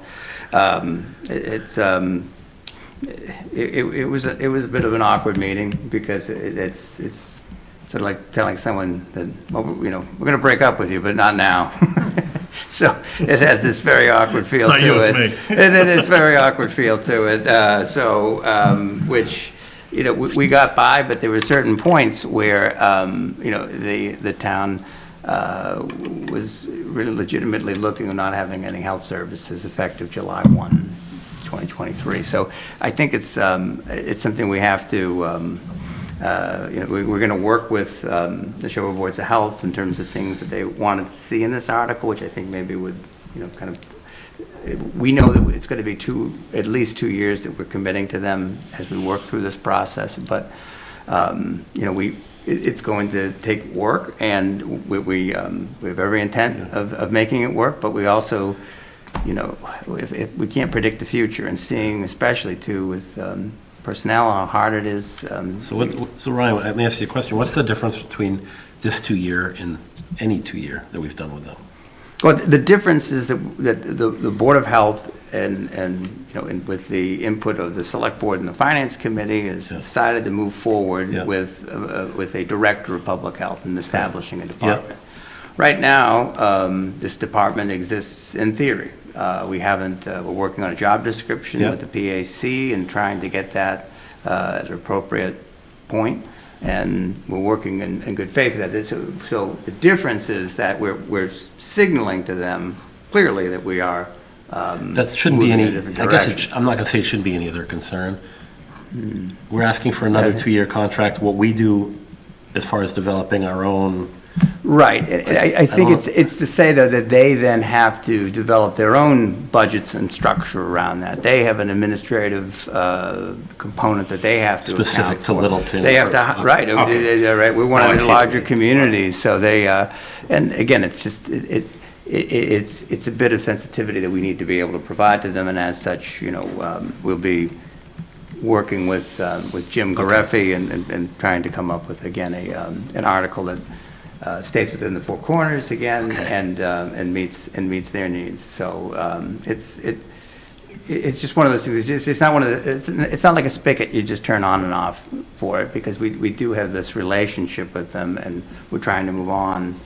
It was a bit of an awkward meeting because it's sort of like telling someone that, well, we're going to break up with you, but not now. So it had this very awkward feel It's not to you, it. it's me. And then it's very awkward feel to it. Which. We got by, but there were certain points where, the town was really legitimately looking at not having any health services effective July 1, 2023. So I think it's something we have to, we're going to work with the Neshoba Boards of Health in terms of things that they wanted to see in this article, which I think maybe would, kind of we know that it's going to be at least 2 years that we're committing to them as we work through this process, but, it's going to take work, and we have every intent of making it work, but we also, if we can't predict the future, and seeing especially too with personnel, how hard it is. So Ryan, let me ask you a question. What's the difference between this 2-year and any 2-year that we've done with them? Well, the difference is that the Board of Health and with the input of the Select Board and the Finance Committee has decided to move forward with a Director of Public Health and establishing a department. Right now, this department exists in theory. We haven't, we're working on a job description with the PAC and trying to get that at an appropriate point. And we're working in good faith with that. So the difference is that we're signaling to them clearly that we are that shouldn't be any, I guess I'm not going to say it shouldn't be any of their concern. We're asking for another 2-year contract. What we do as far as developing our own. Right. I think it's to say, though, that they then have to develop their own budgets and structure around that. They have an administrative component that they have to specific account to for. Littleton. They have to, right. Right. We're one of the larger communities, so they, and again, it's just, it's a bit of sensitivity that we need to be able to provide to them, and as such, we'll be working with Jim Gareffi and trying to come up with, again, an article that stays within the 4 corners again, and meets their needs. So it's just one of those things. It's not one of the, it's not like a spigot you just turn on and off for it, because we do have this relationship with them, and we're trying to move on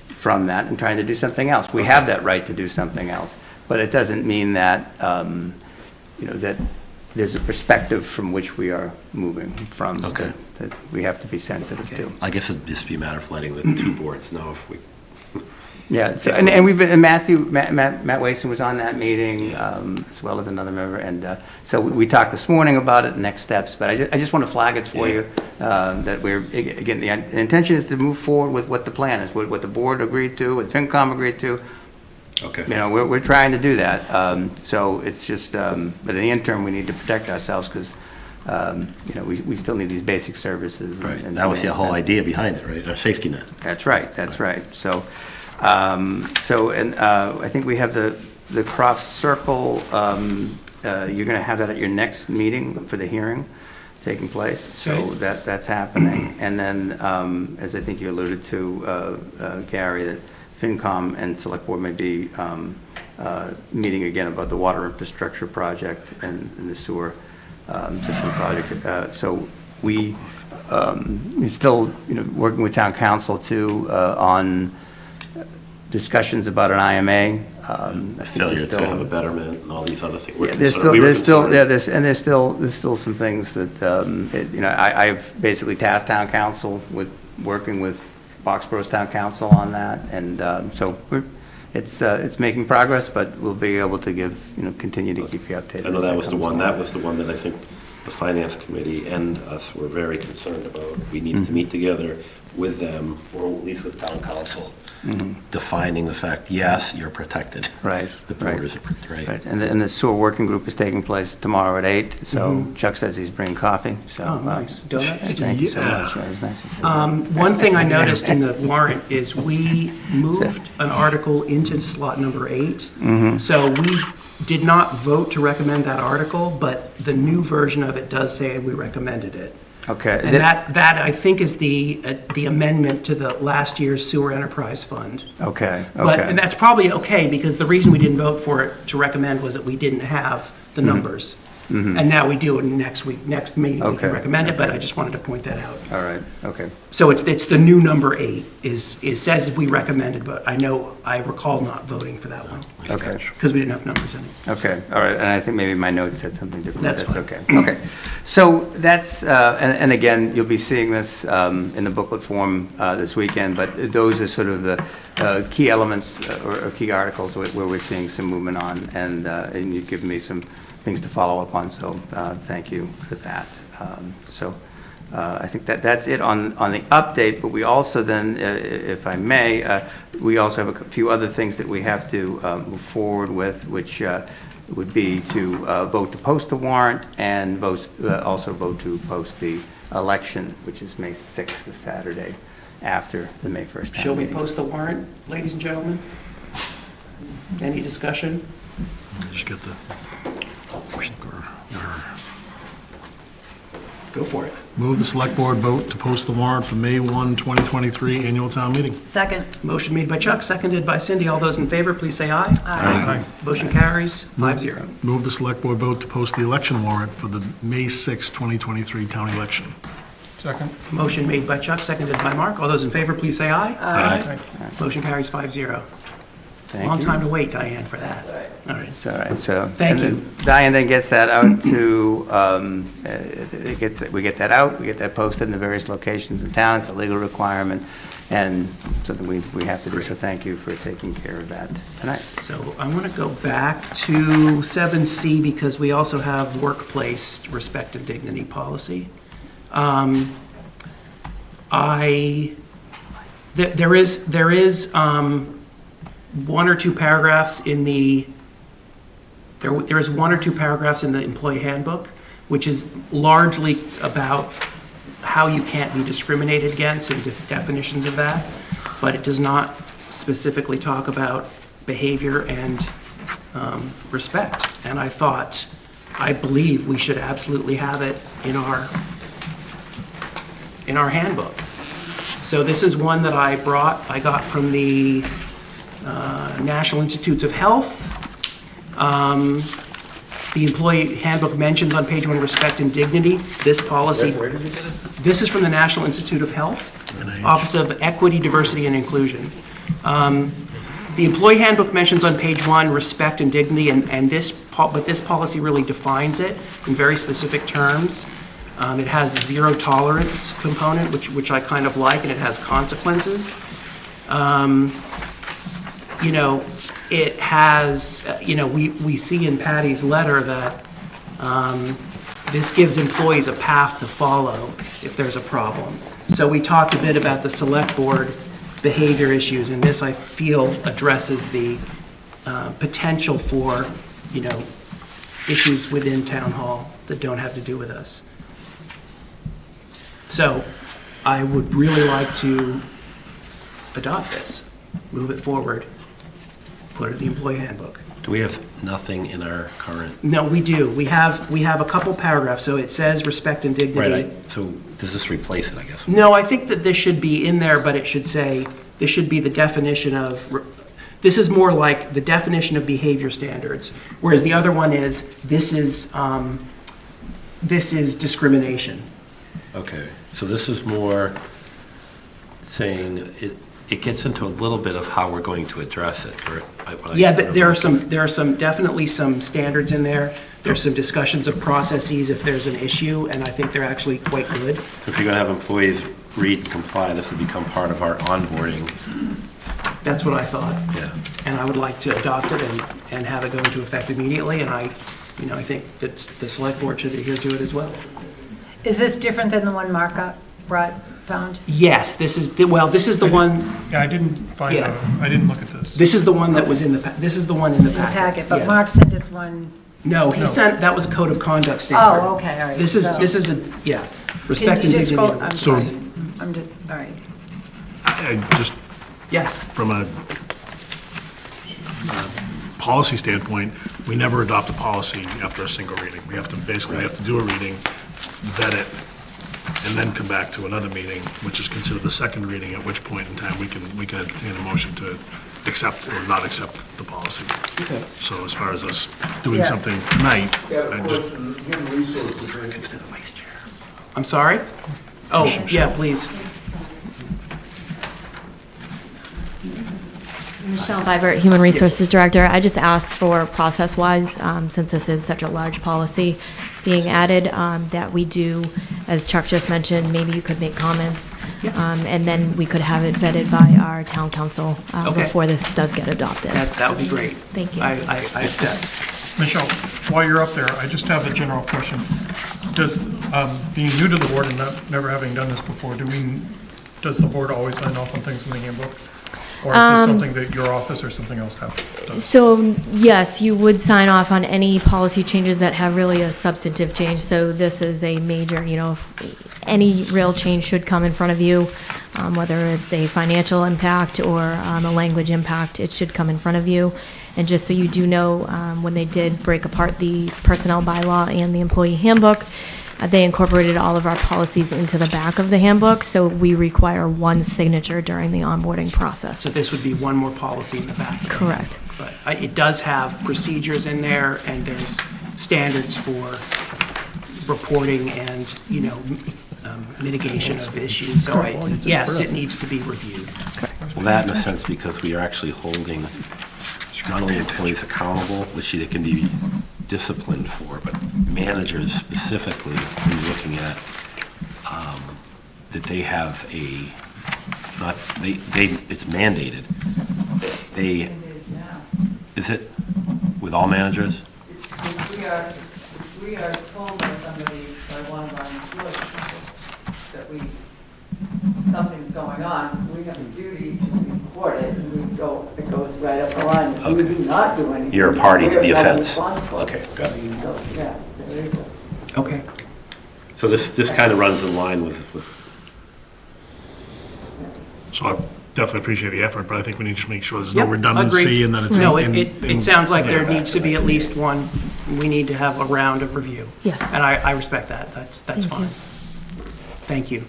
from that and trying to do something else. We have that right to do something else, but it doesn't mean that that there's a perspective from which we are moving from that we have to be sensitive to. I guess it'd just be a matter of letting the 2 boards know if we. Yeah, so, and we've been, and Matt Wason was on that meeting, as well as another member, and so we talked this morning about it, next steps, but I just want to flag it for you, that we're, again, the intention is to move forward with what the plan is, what the board agreed to, what FinCom agreed to. Okay. We're trying to do that, so it's just, but in the interim, we need to protect ourselves, because we still need these basic services. Right, and that was the whole idea behind it, right? Our safety net. That's right, that's right. So, I think we have the Crofts Circle, you're going to have that at your next meeting for the hearing taking place. So that's happening. And then, as I think you alluded to, Gary, that FinCom and Select Board may be meeting again about the water infrastructure project and the sewer system project. So we're still, working with town council too on discussions about an IMA. Failure to have a betterment and all these other things. Yeah, there's still some things that I've basically tasked town council with working with Foxborough's town council on that, and so it's making progress, but we'll be able to continue to keep you updated. I know that was the one. That was the one that I think the finance committee and us were very concerned about. We needed to meet together with them, or at least with town council, defining the fact, yes, you're protected. Right. The borders are protected. Right. And the sewer working group is taking place tomorrow at 8. So Chuck says he's bringing coffee. So nice. Donuts? Thank you so much. That was nice. One thing I noticed in the warrant is we moved an article into slot number 8. So we did not vote to recommend that article, but the new version of it does say we recommended it. Okay. And that I think is the amendment to the last year's sewer enterprise fund. Okay. And that's probably okay, because the reason we didn't vote for it to recommend was that we didn't have the numbers. And now we do it next meeting, we can recommend it, but I just wanted to point that out. All right, okay. So it's the new number 8, it says we recommended, but I recall not voting for that one. Okay. Because we didn't have numbers in it. Okay, all right, and I think maybe my notes said something different. That's fine. Okay. Okay, so that's, and again, you'll be seeing this in the booklet form this weekend, but those are sort of the key elements or key articles where we're seeing some movement on, and you've given me some things to follow up on, so thank you for that. I think that's it on the update, but we also then, if I may, we also have a few other things that we have to move forward with, which would be to vote to post the warrant and also vote to post the election, which is May 6th, the Saturday after the May 1st town Shall we meeting. post the warrant, ladies and gentlemen? Any discussion? Just get the, Go for it. move the select board vote to post the warrant for May 1, 2023 annual town meeting. Second. Motion made by Chuck, seconded by Cindy. All those in favor, please say aye. Aye. Motion carries 5-0. Move the select board vote to post the election warrant for the May 6, 2023 town election. Second. Motion made by Chuck, seconded by Mark. All those in favor, please say aye. Aye. Motion carries 5-0. Thank Long you. time to wait, Diane, for that. All right. All right, so. Thank and you. then Diane then gets that out to, we get that out, we get that posted in the various locations in town. It's a legal requirement and something we have to do. So thank you for taking care of that tonight. So I want to go back to 7C because we also have workplace respect and dignity policy. There is one or two paragraphs in the, there is one or two paragraphs in the employee handbook, which is largely about how you can't be discriminated against and definitions of that, but it does not specifically talk about behavior and respect. And I believe we should absolutely have it in our handbook. So this is one that I got from the National Institutes of Health. The employee handbook mentions on page 1 respect and dignity. This policy. Where did you get it? This is from the National Institute of Health, Office of Equity, Diversity, and Inclusion. The employee handbook mentions on page 1 respect and dignity, but this policy really defines it in very specific terms. It has a zero tolerance component, which I kind of like, and it has consequences. It has, we see in Patty's letter that this gives employees a path to follow if there's a problem. So we talked a bit about the select board behavior issues, and this, I feel, addresses the potential for, issues within town hall that don't have to do with us. So I would really like to adopt this, move it forward, put it in the employee handbook. Do we have nothing in our current? No, we do. We have a couple paragraphs. So it says respect and dignity. Right, so does this replace it, I guess? No, I think that this should be in there, but it should say, this should be the definition of, this is more like the definition of behavior standards, whereas the other one is, this is discrimination. Okay, so this is more saying it gets into a little bit of how we're going to address it. Yeah, there are definitely some standards in there. There's some discussions of processes if there's an issue, and I think they're actually quite good. If you're going to have employees read and comply, this would become part of our onboarding. That's what I thought. Yeah. And I would like to adopt it and have it go into effect immediately, and I think that the select board should adhere to it as well. Is this different than the one Mark found? Yes, this is the one. Yeah, I didn't find out. I didn't look at this. This is the one that was this is the one in the packet. But Yeah. Mark sent us one. No, he sent, that was a code of conduct standard. Oh, okay, all right. This is respect Can you and just scroll? dignity. I'm So- sorry. I'm just, all right. From a policy standpoint, we never adopt a policy after a single reading. We have to do a reading, vet it, and then come back to another meeting, which is considered the second reading, at which point in time we can entertain a motion to accept or not accept the policy. Okay. So as far as us doing something tonight, I'm sorry? Oh, yeah, please. Michelle Vibert, Human Resources Director. I just asked for process-wise, since this is such a large policy being added, that we do, as Chuck just mentioned, maybe you could make comments, and then we could have it vetted by our town council before this does get adopted. That would be great. Thank you. I accept. Michelle, while you're up there, I just have a general question. Does, being new to the board and never having done this before, does the board always sign off on things in the handbook? Or is this something that your office or something else does? So, yes, you would sign off on any policy changes that have really a substantive change. So this is a major, any real change should come in front of you, whether it's a financial impact or a language impact, it should come in front of you. And just so you do know, when they did break apart the personnel bylaw and the employee handbook, they incorporated all of our policies into the back of the handbook, so we require one signature during the onboarding process. So this would be one more policy in the back. Correct. But it does have procedures in there, and there's standards for reporting and, mitigation of issues. So yes, it needs to be reviewed. Well, that in a sense, because we are actually holding not only employees accountable, which they can be disciplined for, but managers specifically, we're looking at that they have it's mandated. Is it with all managers? If we are told by somebody, by one of our employees, that something's going on, we have a duty to report it, and it goes right up the line. If we do not do anything, You're a party to the we're held offense. responsible. Okay, got it. So, yeah, there is a. Okay. So this kind of runs in line with So I definitely appreciate the effort, but I think we need to make sure there's no Yep, redundancy agreed. and that it's. No, in- it sounds like there needs to be at least one, we need to have a round of review. Yes. And I respect that, that's Thank fine. you. Thank you.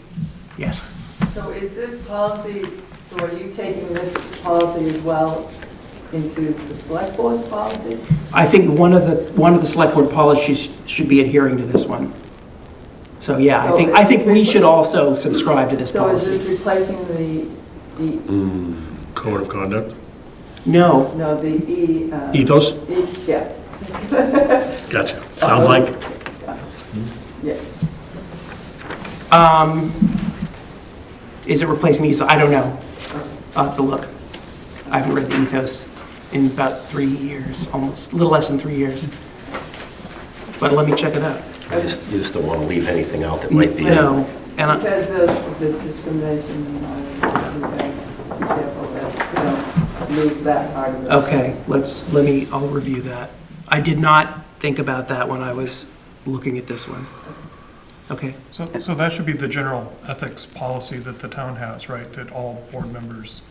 Yes. So is this policy, so are you taking this policy as well into the select board's policy? I think one of the select board policies should be adhering to this one. So, yeah, I think we should also subscribe to this So is policy. this replacing the Code of conduct? No. No, the Ethos? Yeah. Gotcha. Sounds like. Yeah. Is it replacing the ethos? I don't know. I'll have to look. I haven't read the ethos in about 3 years, almost, a little less than 3 years. But let me check it out. you just don't want to leave anything out that might be. No. And Because of the discrimination, you guys be careful that you don't lose that part of it. Okay, I'll review that. I did not think about that when I was looking at this one. Okay. So that should be the general ethics policy that the town has, right? That all board members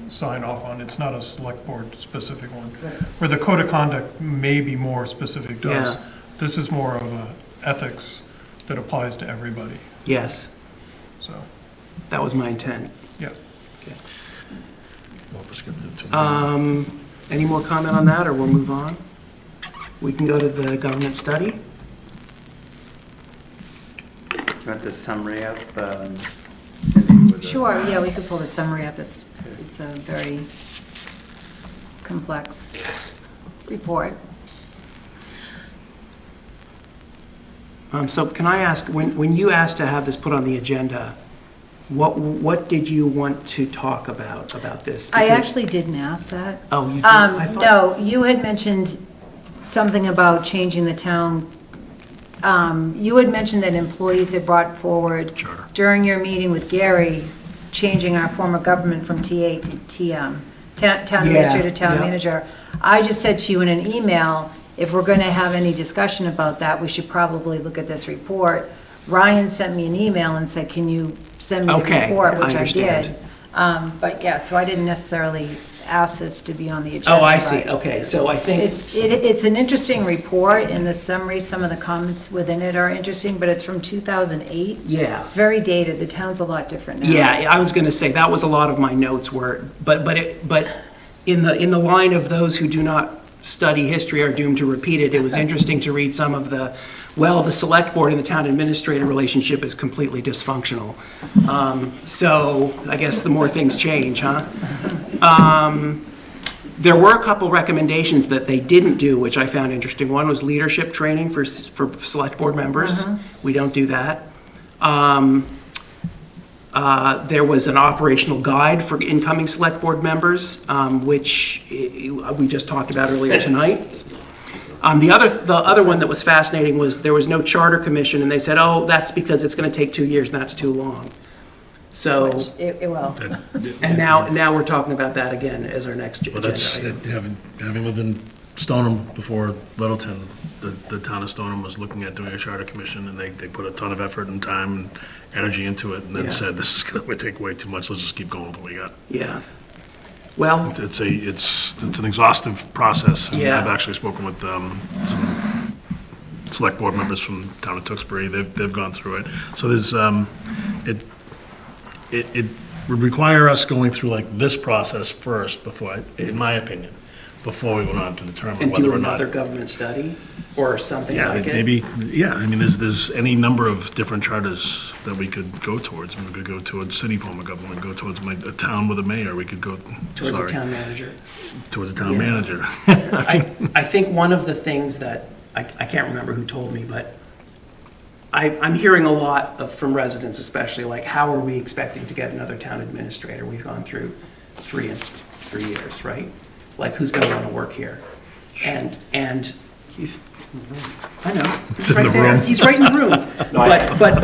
sign off on. It's not a select board specific one. Where the code of conduct may be more specific to us. Yeah. This is more of a ethics that applies to everybody. Yes. So, That was my intent. yeah. Any more comment on that, or we'll move on? We can go to the government study. Want the summary up? Cindy, with the- Sure, yeah, we could pull the summary up. It's a very complex report. So can I ask, when you asked to have this put on the agenda, what did you want to talk about this? I Because- actually didn't ask that. Oh, you did? I thought- No, you had mentioned something about changing the town. You had mentioned that employees had brought forward during your meeting with Gary, changing our form of government from TA to TM, town administrator, town yeah. manager. I just said to you in an email, if we're going to have any discussion about that, we should probably look at this report. Ryan sent me an email and said, can you send me the Okay, report, I which I understand. did. But yeah, so I didn't necessarily ask this to be on the agenda. Oh, I see, but okay, so I think. It's an interesting report. In the summary, some of the comments within it are interesting, but it's from 2008. Yeah. It's very dated. The town's a lot different now. Yeah, I was going to say, that was a lot of my notes were, but in the line of those who do not study history are doomed to repeat it, it was interesting to read some of the select board and the town administrator relationship is completely dysfunctional. So I guess the more things change, huh? There were a couple recommendations that they didn't do, which I found interesting. One was leadership training for select board members. We don't do that. There was an operational guide for incoming select board members, which we just talked about earlier tonight. The other one that was fascinating was there was no charter commission, and they said, oh, that's because it's going to take 2 years, and that's too long. So, It will. and now we're talking about that again as our next Well, agenda that's, item. having lived in Stoneham before Littleton, the town of Stoneham was looking at doing a charter commission, and they put a ton of effort and time and energy into it, and then Yeah. said, this is going to take way too much, let's just keep going with what we got. Yeah. Well, It's an exhaustive process, and Yeah. I've actually spoken with some select board members from the town of Tewksbury, they've gone through it. So there's, it would require us going through like this process first before, in my opinion, before we went on to determine and whether do or not. another government study or something Yeah, like it. maybe, yeah, I mean, there's any number of different charters that we could go towards. We could go towards city form of government, go towards a town with a mayor, we could go, Towards the sorry, town manager. towards a town Yeah. manager. I think one of the things that, I can't remember who told me, but I'm hearing a lot from residents especially, like, how are we expecting to get another town administrator? We've gone through 3 years, right? Like, who's going to want to work here? And he's, I know, he's in right the there. room. He's right in the room. But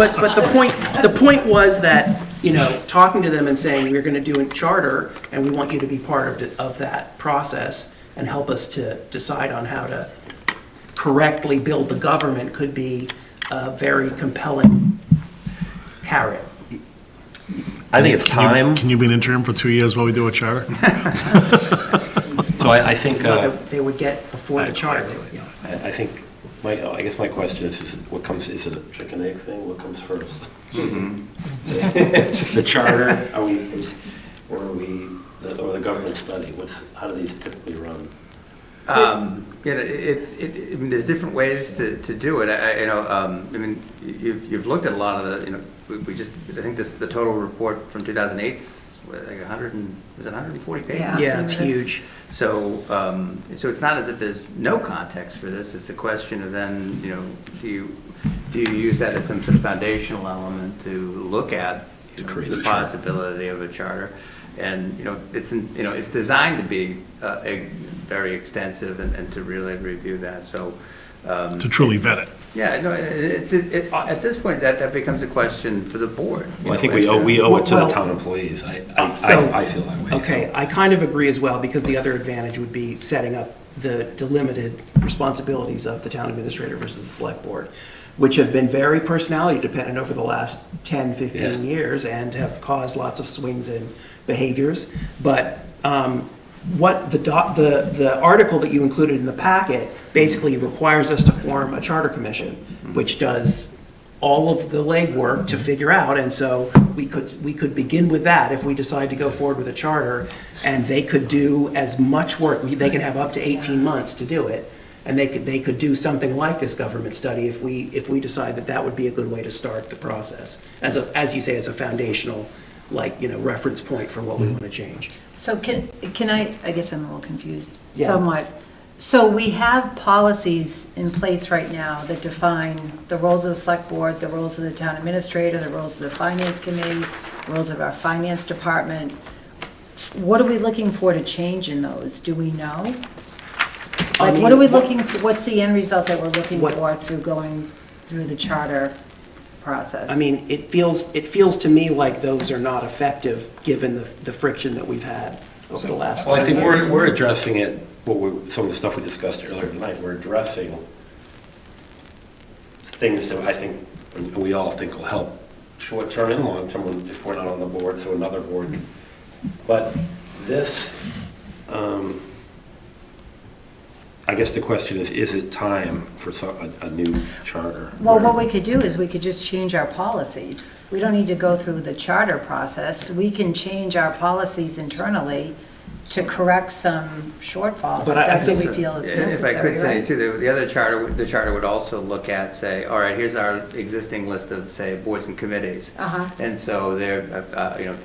the point was that, you know, talking to them and saying, we're going to do a charter, and we want you to be part of that process and help us to decide on how to correctly build the government could be a very compelling carrot. I think it's time. Can you be an interim for 2 years while we do a charter? So I think, They would get before the charter. Yeah. I think, I guess my question is is it a chicken egg thing? What comes first? The charter, or the government study? How do these typically run? You know, I mean, there's different ways to do it. I mean, you've looked at a lot of the, you know, I think the total report from 2008 is like 140 pages? Yeah, it's huge. So, so it's not as if there's no context for this. It's a question of then, you know, do you use that as some sort of foundational element to look at the possibility of a charter? And, you know, it's designed to be very extensive and to really review that. So To truly vet it. yeah, no, at this point that becomes a question for the board. Well, I think we owe it to the town employees. I feel that way. Okay, so. I kind of agree as well, because the other advantage would be setting up the delimited responsibilities of the town administrator versus the select board, which have been very personality dependent over the last 10, 15 years and have caused lots of swings in behaviors. But what the article that you included in the packet basically requires us to form a charter commission, which does all of the legwork to figure out, and so we could begin with that if we decide to go forward with a charter, and they could do as much work. They can have up to 18 months to do it, and they could do something like this government study if we decide that would be a good way to start the process, as you say, as a foundational, like, you know, reference point for what we want to change. So can I guess I'm a little confused Yeah. somewhat. So we have policies in place right now that define the roles of the select board, the roles of the town administrator, the roles of the finance committee, the roles of our finance department. What are we looking for to change in those? Do we know? Like, what are we looking for? What's the end result that we're looking for through going through the charter process? I mean, it feels to me like those are not effective, given the friction that we've had over the last. Well, I think 30 years. we're addressing it. Some of the stuff we discussed earlier tonight. We're addressing things that I think and we all think will help short term and long term if we're not on the board, so another board. But this, I guess the question is it time for a new charter? Well, what we could do is we could just change our policies. We don't need to go through the charter process. We can change our policies internally to correct some shortfalls, if that's what we feel is necessary, If I could say right? too, the charter would also look at, say, all right, here's our existing list of, say, boards and committees. And so there, you know,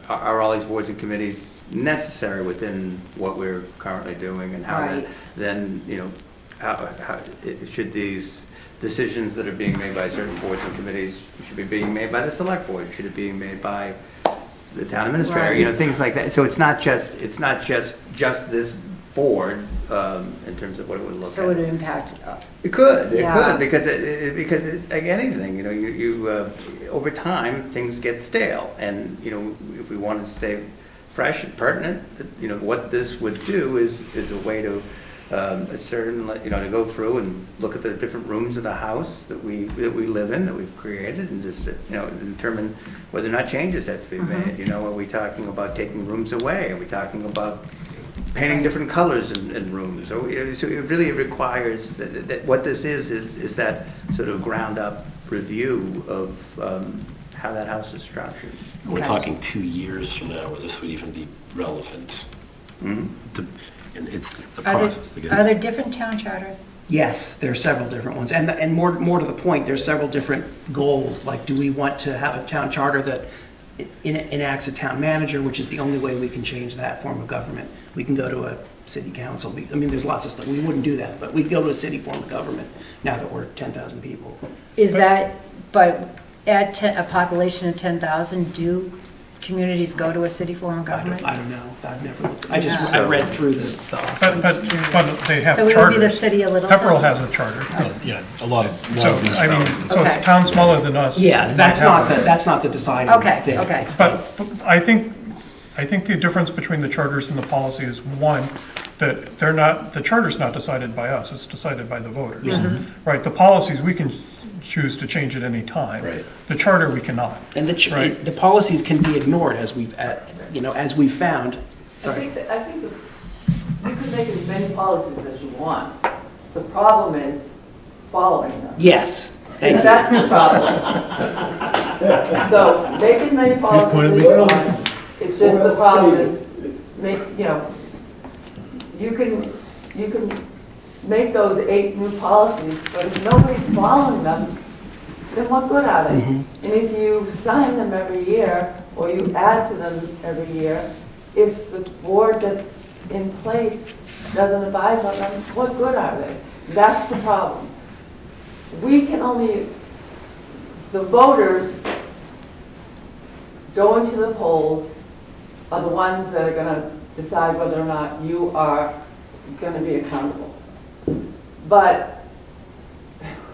are all these boards and committees necessary within what we're currently doing, and how then, you know, how should these decisions that are being made by certain boards and committees should be being made by the select board? Should it be made by the town administrator? You know, things like that. So it's not just this board in terms of what it would look So at. it would impact. It could, Yeah. because because it's like anything, you know, you over time, things get stale. And, you know, if we wanted to stay fresh and pertinent, you know, what this would do is a way to you know, to go through and look at the different rooms of the house that we live in, that we've created, and just, you know, determine whether or not changes have to be made. You know, are we talking about taking rooms away? Are we talking about painting different colors in rooms? So it really requires that what this is that sort of ground up review of how that house is structured. We're talking 2 years from now where this would even be relevant. And it's the process to get. Are there different town charters? Yes, there are several different ones. And more to the point, there's several different goals. Like, do we want to have a town charter that enacts a town manager, which is the only way we can change that form of government? We can go to a city council. I mean, there's lots of stuff. We wouldn't do that, but we'd go to a city form of government now that we're 10,000 people. Is that, but at a population of 10,000, do communities go to a city form of government? I don't know. I've never looked. I read through the But they have So charters. it would be the city of Littleton? Pepperell has a charter. Yeah, a lot of So, I mean, municipalities do. so Okay. it's towns smaller than us. Yeah, they that's have not the deciding Okay, thing. okay. It's But I think the difference between the charters and the policy is, one, that the charter's not decided by us, it's decided by the voters. Right, the policies, we can choose to change at any time. Right. The charter, we cannot. And Right. the policies can be ignored as we've found. Sorry. I think you can make as many policies as you want. The problem is following them. Yes, thank you. That's the problem. So make as many policies as you want. It's just the problem is, you can make those 8 new policies, but if nobody's following them, then what good are they? And if you sign them every year, or you add to them every year, if the board that's in place doesn't abide by them, what good are they? That's the problem. The voters going to the polls are the ones that are going to decide whether or not you are going to be accountable. But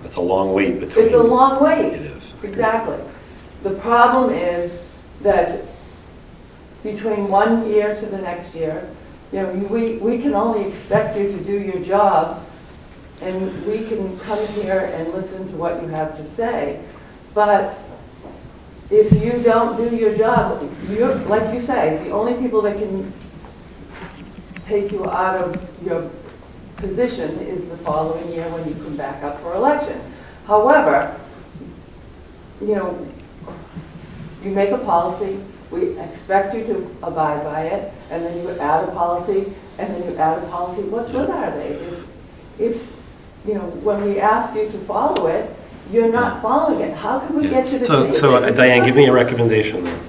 It's a long wait between. it's a long wait. It is. Exactly. The problem is that between one year to the next year, we can only expect you to do your job, and we can come here and listen to what you have to say. But if you don't do your job, like you say, the only people that can take you out of your position is the following year when you come back up for election. However, you make a policy, we expect you to abide by it, and then you add a policy, and then you add a policy. What good are they? If when we ask you to follow it, you're not following it. How can we get you to change So it? Diane, give me a recommendation then.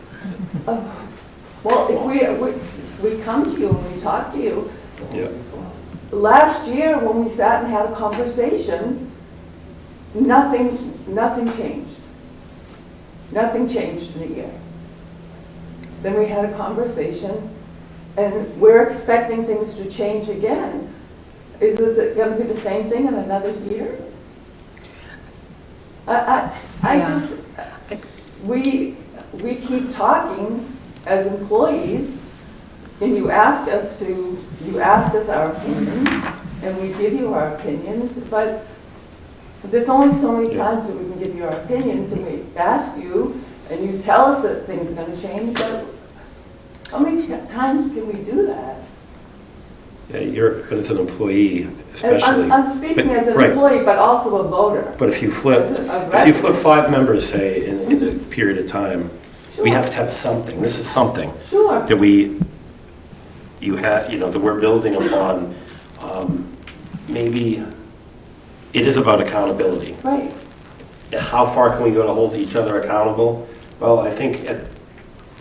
Well, if we come to you and we talk to you, Yeah. last year when we sat and had a conversation, nothing changed. Nothing changed in a year. Then we had a conversation, and we're expecting things to change again. Is it going to be the same thing in another year? We keep talking as employees, and you ask us our opinions, and we give you our opinions, but there's only so many times that we can give you our opinions, and we ask you, and you tell us that things are going to change, but how many times can we do that? Yeah, but as an employee, especially. I'm speaking as an Right. employee, but also a voter. But if you flip 5 members, say, in a period of time, we have to have something. This is something. Sure. That that we're building upon. Maybe it is about accountability. Right. How far can we go to hold each other accountable? Well, I think at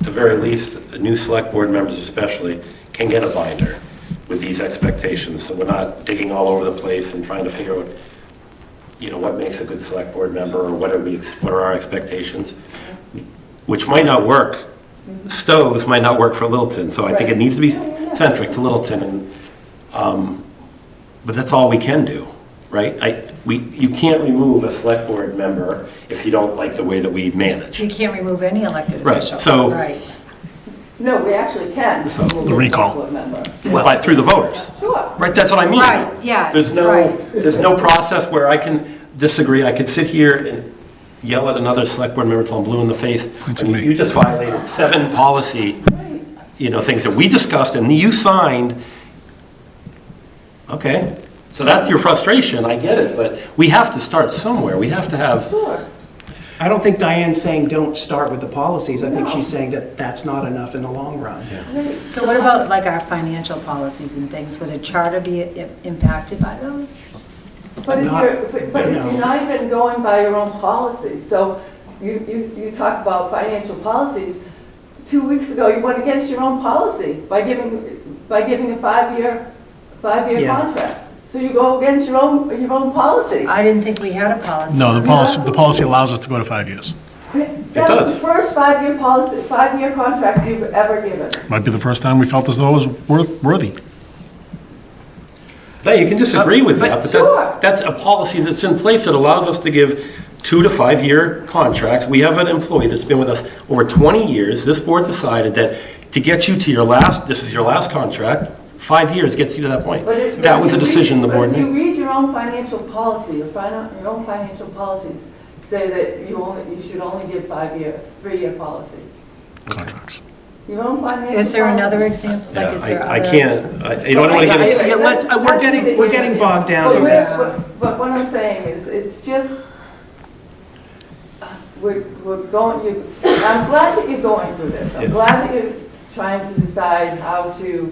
the very least, the new select board members especially can get a binder with these expectations, so we're not digging all over the place and trying to figure out, what makes a good select board member, or what are our expectations, which might not work. Stowe's might not work for Littleton, so I think it needs to be centric to Littleton, and But that's all we can do, right? You can't remove a select board member if you don't like the way that we manage. You can't remove any elected Right, official. so- Right. No, we actually can. So, remove the a recall. board member. Through the voters. Sure. Right, that's what I mean. Right, yeah, There's no process where I can disagree. I could sit here and yell at another select board member until I'm blue in the face. I mean, you just violated 7 policy, things that we discussed and you signed. Okay, so that's your frustration, I get it, but we have to start somewhere. We have to have. Sure. I don't think Diane's saying don't start with the policies. I think she's saying that that's not enough in the long run. So what about like our financial policies and things? Would a charter be impacted by those? But if you're not even going by your own policy, so you talk about financial policies, 2 weeks ago you went against your own policy by giving a five-year contract. So you go against your own policy. I didn't think we had a policy. No, the policy allows us to go to 5 years. That was the first 5-year policy, 5-year contract you've ever given. Might be the first time we felt as though it was worthy. Yeah, you can disagree with that, but Sure. that's a policy that's in place that allows us to give 2 to 5 year contracts. We have an employee that's been with us over 20 years. This board decided that to get you to this is your last contract, 5 years gets you to that point. That was a decision the board But if you made. read your own financial policy, your own financial policies say that you should only give 3-year policies. Contracts. Your own financial Is there another policies. example? Yeah, Like, is there I other- can't, you don't want to get Yeah, we're getting bogged down in this. But what I'm saying is, it's just, we're going, I'm glad that you're going through this. I'm glad that you're trying to decide how to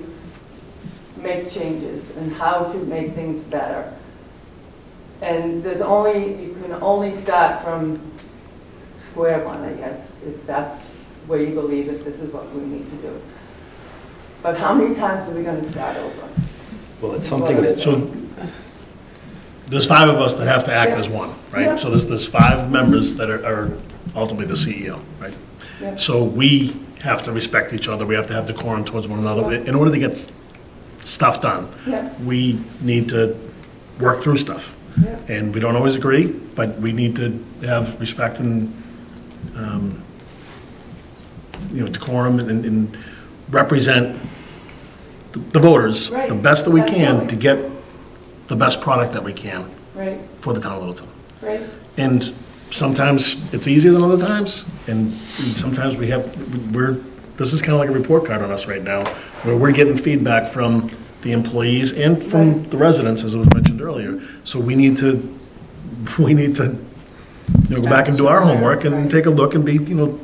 make changes and how to make things better. And you can only start from square one, I guess, if that's where you believe that this is what we need to do. But how many times are we going to start over? Well, it's something that. So there's 5 of us that have to act as one, right? Yeah. So there's 5 members that are ultimately the CEO, right? Yeah. So we have to respect each other. We have to have decorum towards one another. In order to get stuff done, Yeah. we need to work through stuff. Yeah. And we don't always agree, but we need to have respect and, decorum and represent the voters Right. the best that we can Absolutely. to get the best product that we can Right, for the town of Littleton. right. And sometimes it's easier than other times, and sometimes this is kind of like a report card on us right now, where we're getting feedback from the employees and from the residents, as was mentioned earlier. So we need to go back and do our homework and take a look and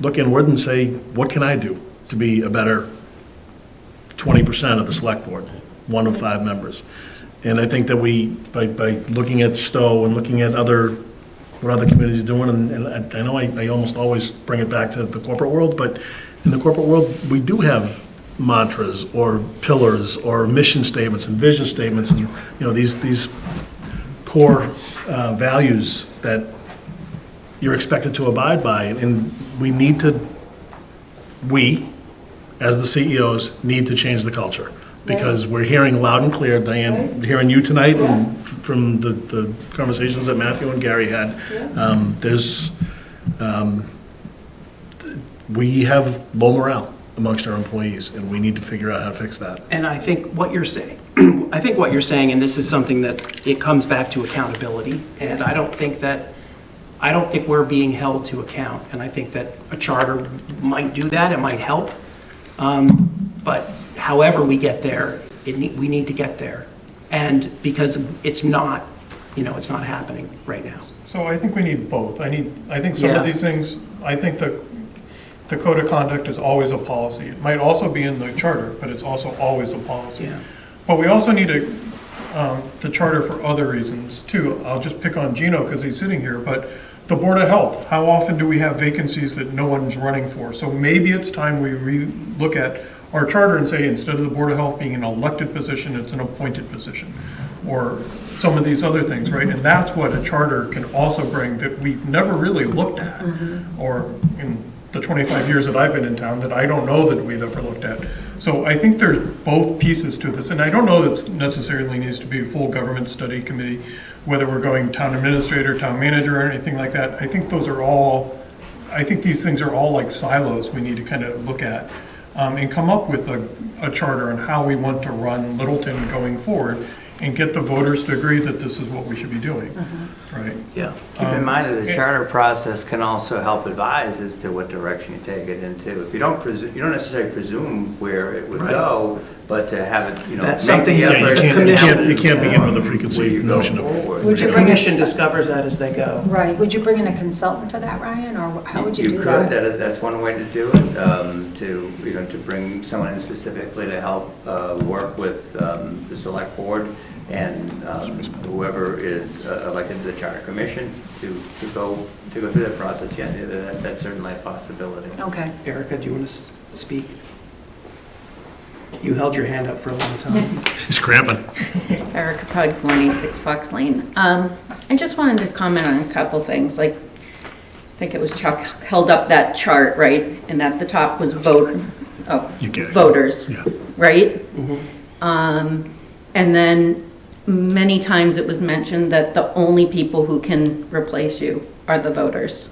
look inward and say, what can I do to be a better 20% of the select board, 1 of 5 members? And I think that by looking at Stowe and looking at what other communities are doing, and I know I almost always bring it back to the corporate world, but in the corporate world, we do have mantras or pillars or mission statements and vision statements and, these core values that you're expected to abide by. And we, as the CEOs, need to change the culture. Because we're hearing loud and clear, Diane, hearing you tonight and from the conversations that Matthew and Gary had, we have low morale amongst our employees, and we need to figure out how to fix that. And I think what you're saying, and this is something that it comes back to accountability, and I don't think we're being held to account, and I think that a charter might do that, it might help, but however we get there, we need to get there, and because it's not happening right now. So I think we need both. I think some of these things, I think the code of conduct is always a policy. It might also be in the charter, but it's also always a policy. Yeah. But we also need the charter for other reasons too. I'll just pick on Gino because he's sitting here, but the Board of Health, how often do we have vacancies that no one's running for? So maybe it's time we look at our charter and say, instead of the Board of Health being an elected position, it's an appointed position, or some of these other things, right? And that's what a charter can also bring that we've never really looked at, or the 25 years that I've been in town that I don't know that we've ever looked at. So I think there's both pieces to this, and I don't know that necessarily needs to be a full government study committee, whether we're going town administrator, town manager, or anything like that. I think those are all, I think these things are all like silos we need to kind of look at and come up with a charter on how we want to run Littleton going forward and get the voters to agree that this is what we should be doing, right? Yeah. Keep in mind that the charter process can also help advise as to what direction you take it into. If you don't you don't necessarily presume where it would go, but to have it, That's make something the that effort. You can't begin with a preconceived notion of. Would The you bring commission discovers that as they go. Right, would you bring in a consultant for that, Ryan, or how would you do You that? could, that's one way to do it, to bring someone in specifically to help work with the select board and whoever is elected to the charter commission to go through that process. Yeah, that's certainly a possibility. Okay. Erica, do you want to speak? You held your hand up for a long time. She's cramping. Erica Pug, 26 Fox Lane. I just wanted to comment on a couple things. Like, I think it was Chuck held up that chart, right? And at the top was voters, Yeah. right? And then many times it was mentioned that the only people who can replace you are the voters.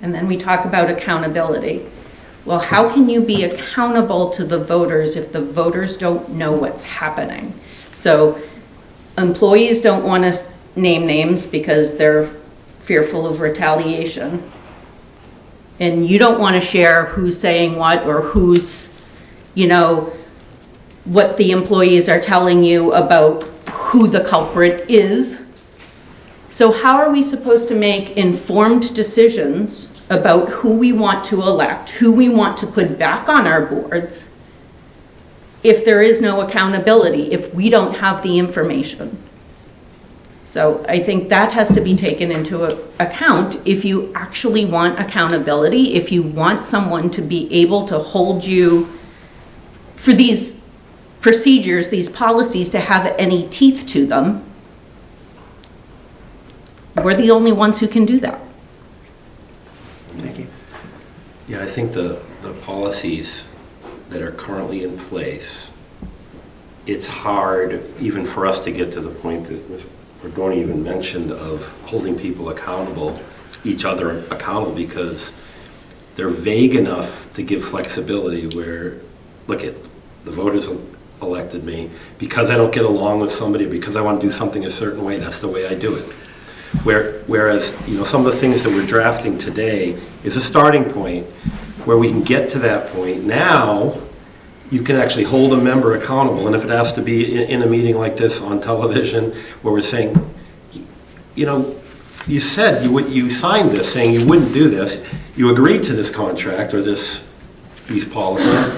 And then we talk about accountability. Well, how can you be accountable to the voters if the voters don't know what's happening? So employees don't want to name names because they're fearful of retaliation. And you don't want to share who's saying what or who's, what the employees are telling you about who the culprit is. So how are we supposed to make informed decisions about who we want to elect, who we want to put back on our boards, if there is no accountability, if we don't have the information? So I think that has to be taken into account if you actually want accountability, if you want someone to be able to hold you for these procedures, these policies to have any teeth to them. We're the only ones who can do that. Thank you. Yeah, I think the policies that are currently in place, it's hard even for us to get to the point that Ms. Borgoni even mentioned of holding people accountable, each other accountable, because they're vague enough to give flexibility where, look at, the voters elected me, because I don't get along with somebody, because I want to do something a certain way, that's the way I do it. Whereas, some of the things that we're drafting today is a starting point where we can get to that point. Now, you can actually hold a member accountable, and if it has to be in a meeting like this on television, where we're saying, you said you signed this saying you wouldn't do this, you agreed to this contract or these policies,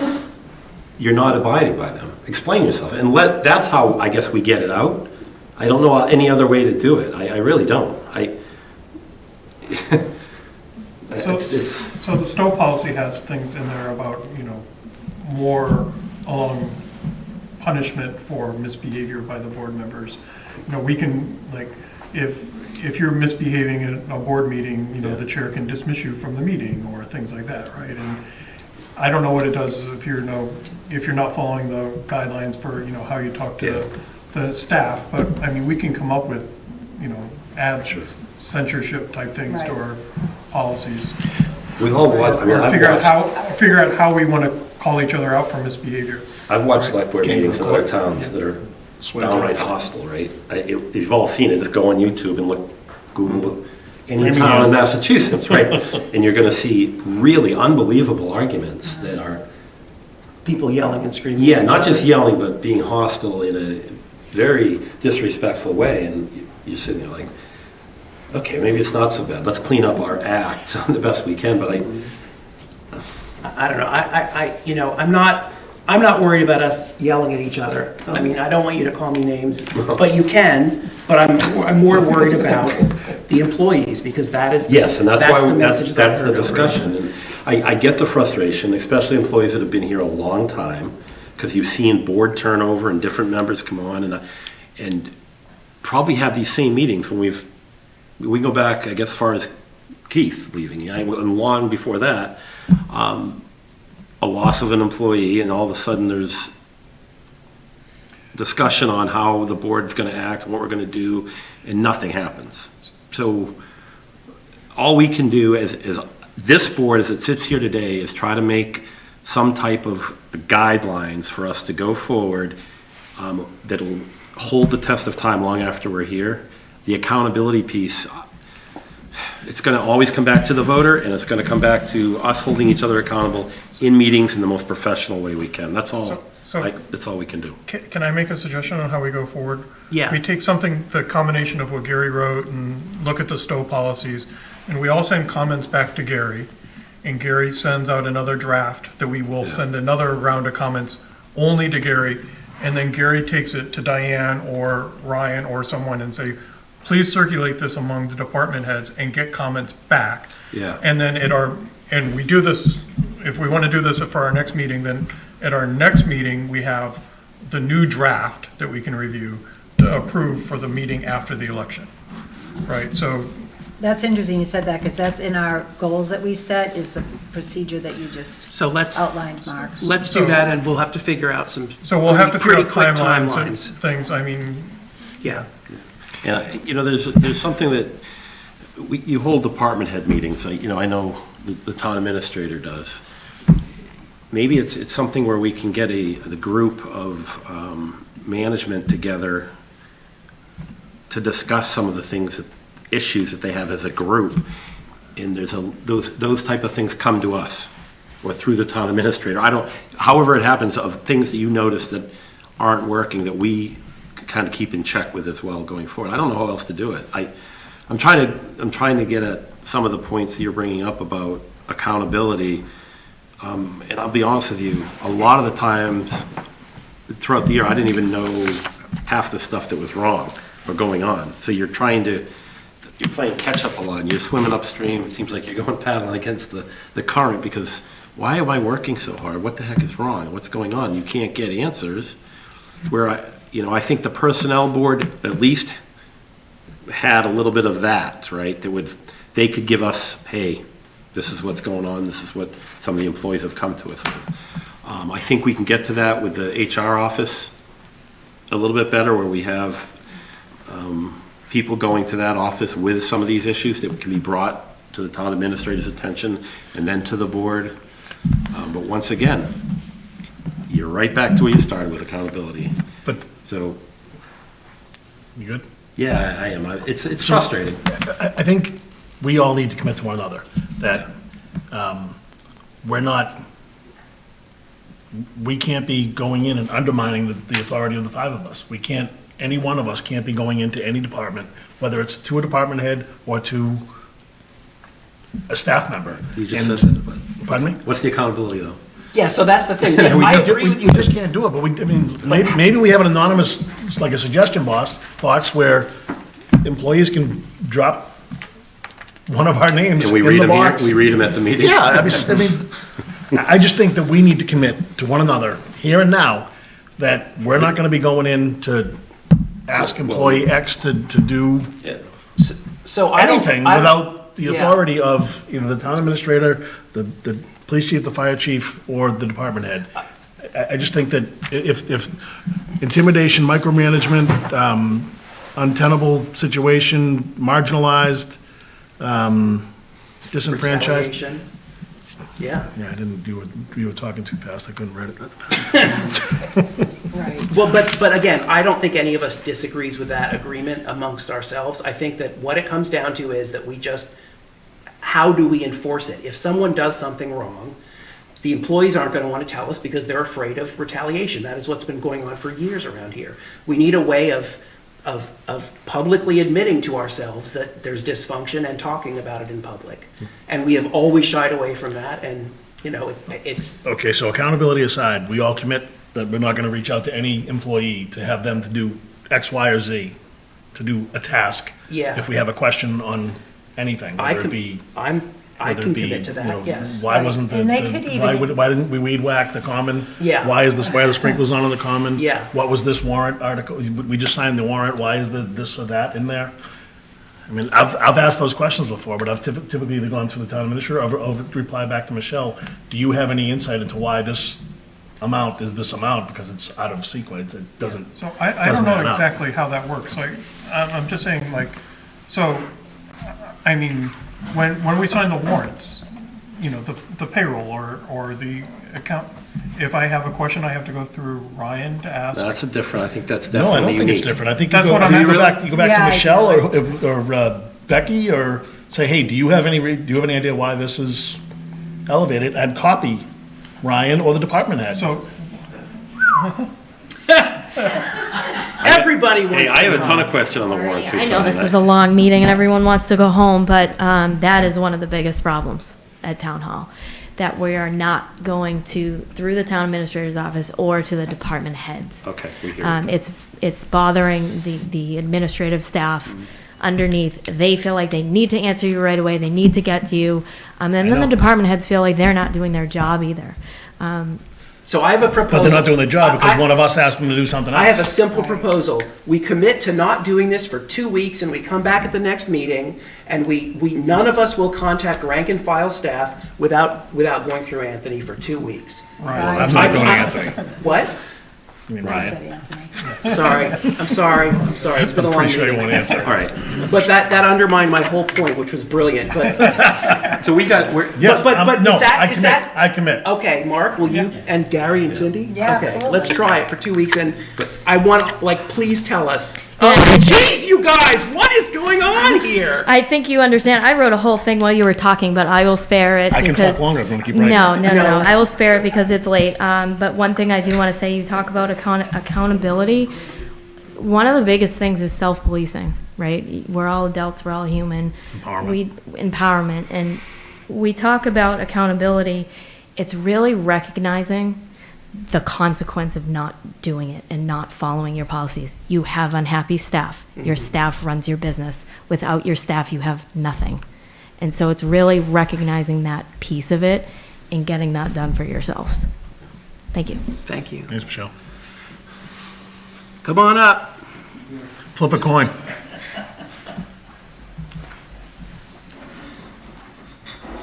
you're not abiding by them. Explain yourself, and that's how I guess we get it out. I don't know any other way to do it. I really don't. So the Stowe policy has things in there about, more along punishment for misbehavior by the board members. We can, if you're misbehaving in a board meeting, the chair can dismiss you from the meeting or things like that, right? And I don't know what it does if you're not following the guidelines for, how you talk to the staff, but we can come up with, add censorship type things to our policies. We've all watched, Or figure out how we want to call each other out for misbehavior. I've watched select board meetings in other towns that are downright hostile, right? You've all seen it, just go on YouTube and Google any town in Massachusetts, right? And you're going to see really unbelievable arguments that are... People yelling and screaming. Yeah, not just yelling, but being hostile in a very disrespectful way. And you're sitting there like, okay, maybe it's not so bad. Let's clean up our act the best we can. But I don't know. I'm not worried about us yelling at each other. I don't want you to call me names, but you can. But I'm more worried about the employees, because that is yes, and that's why that's the discussion. And I get the frustration, especially employees that have been here a long time, because you've seen board turnover and different members come on, and probably have these same meetings when we go back, I guess, as far as Keith leaving. And long before that, a loss of an employee, and all of a sudden there's discussion on how the board's going to act and what we're going to do, and nothing happens. So all we can do is this board, as it sits here today, is try to make some type of guidelines for us to go forward that'll hold the test of time long after we're here. The accountability piece, it's going to always come back to the voter, and it's going to come back to us holding each other accountable in meetings in the most professional way we can. That's all. That's all we can do. Can I make a suggestion on how we go forward? Yeah. We take something, the combination of what Gary wrote, and look at the Stowe policies, and we all send comments back to Gary, and Gary sends out another draft that we will send another round of comments only to Gary, and then Gary takes it to Diane or Ryan or someone and say, please circulate this among the department heads and get comments back. Yeah. And then and we do this, if we want to do this for our next meeting, then at our next meeting, we have the new draft that we can review to approve for the meeting after the election, right? So That's interesting you said that, because that's in our goals that we set, is the procedure that you just outlined, Mark. Let's do that, and we'll have to figure out some So we'll have to figure pretty out quick timelines and things, I mean. Yeah. Yeah, there's something that you hold department head meetings. I know the town administrator does. Maybe it's something where we can get the group of management together to discuss some of the issues that they have as a group. And those type of things come to us or through the town administrator. However it happens, of things that you notice that aren't working that we kind of keep in check with as well going forward. I don't know how else to do it. I'm trying to get at some of the points that you're bringing up about accountability. And I'll be honest with you, a lot of the times throughout the year, I didn't even know half the stuff that was wrong or going on. So you're playing catch up a lot, and you're swimming upstream. It seems like you're going paddling against the current, because why am I working so hard? What the heck is wrong? What's going on? You can't get answers. Where I think the personnel board at least had a little bit of that, right? They could give us, hey, this is what's going on. This is what some of the employees have come to us with. I think we can get to that with the HR office a little bit better, where we have people going to that office with some of these issues that can be brought to the town administrator's attention and then to the board. But once again, you're right back to where you started with accountability. So, you good? Yeah, I am. It's frustrating. I think we all need to commit to one another that we can't be going in and undermining the authority of the five of us. Any one of us can't be going into any department, whether it's to a department head or to a staff member. You just said that, but pardon me? What's the accountability, though? Yeah, so that's the thing. Yeah, I agree with you. We just can't do it, but maybe we have an anonymous, it's like a suggestion box where employees can drop one of our names And we in read the them here, box. we read them at the meeting? Yeah, I just think that we need to commit to one another here and now that we're not gonna be going in to ask employee X to do So I don't- anything I- without the yeah. authority of either the town administrator, the police chief, the fire chief, or the department head. I just think that if intimidation, micromanagement, untenable situation, marginalized, disenfranchised. Retaliation. Yeah. Yeah, you were talking too fast, I couldn't read it that fast. Right. Well, but again, I don't think any of us disagrees with that agreement amongst ourselves. I think that what it comes down to is that how do we enforce it? If someone does something wrong, the employees aren't going to want to tell us because they're afraid of retaliation. That is what's been going on for years around here. We need a way of publicly admitting to ourselves that there's dysfunction and talking about it in public. And we have always shied away from that, and, it's... Okay, so accountability aside, we all commit that we're not gonna reach out to any employee to have them to do X, Y, or Z, to do a task. Yeah. If we have a question on anything, I whether it can- be. I can commit to that, yes. Why wasn't And they could even- why didn't we weed whack the common? Yeah. Why are the sprinklers on in the common? Yeah. What was this warrant article? We just signed the warrant, why is this or that in there? I mean, I've asked those questions before, but I've typically either gone through the town administrator or reply back to Michelle. Do you have any insight into why this amount is this amount? Because it's out of sequence. It doesn't. So I don't doesn't know add up. exactly how that works. I'm just saying, like, so, I mean, when we sign the warrants, you know, the payroll or the account, if I have a question, I have to go through Ryan to ask. That's different, I think that's No, I definitely don't think it's unique. different. I think That's you what I'm go asking. back Yeah, to I Michelle do. or Becky, or say, hey, do you have any idea why this is elevated? And copy Ryan or the department head. So, Everybody Hey, wants to I have a know. ton of questions on the warrants. we I know signed. this is a long meeting and everyone wants to go home, but that is one of the biggest problems at Town Hall, that we are not going through the town administrator's office or to the department heads. Okay, we hear you. It's bothering the administrative staff underneath. They feel like they need to answer you right away, they need to get to you, and then the department heads feel like they're not doing their job either. So I have a proposal. But they're not doing their job because I- one of us asked them to do something else. I have a simple proposal. We commit to not doing this for 2 weeks, and we come back at the next meeting, and we none of us will contact rank and file staff without going through Anthony for 2 weeks. I'm not going to Anthony. What? You mean Ryan? Sorry. I'm sorry. It's been a I'm long pretty sure he meeting. won't answer. All right, But that undermined my whole point, which was brilliant. But so we're, Yes, but no, is that I is commit. that I commit. okay? Mark, will you and Gary and Cindy? Yeah, okay, absolutely. let's try it for 2 weeks, and I want please tell us. Oh, jeez, you guys, what is going on here? I think you understand. I wrote a whole thing while you were talking, but I will spare it I can because talk longer if you want to keep writing. No. I will spare it because it's late. But one thing I do want to say, you talk about accountability. One of the biggest things is self-policing, right? We're all adults, we're all human. Empowerment. And we talk about accountability. It's really recognizing the consequence of not doing it and not following your policies. You have unhappy staff. Your staff runs your business. Without your staff, you have nothing. And so it's really recognizing that piece of it and getting that done for yourselves. Thank you. Thank you. Thanks, Michelle. Come on up. Flip a coin.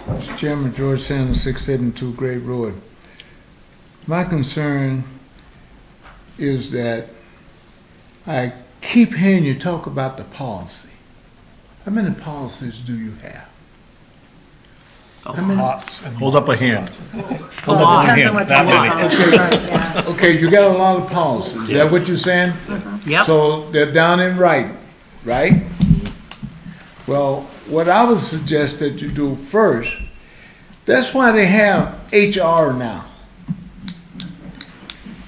Mr. Chairman, George Sanders, 672 Great Road. My concern is that I keep hearing you talk about the policy. How many policies do you have? How many? Hold up a hand. Hold up one Depends hand. on what That type of many. policy, right, yeah. Okay, you got a lot of policies. Is that what you're saying? Yep. So they're down in writing, right? Well, what I would suggest that you do first, that's why they have HR now.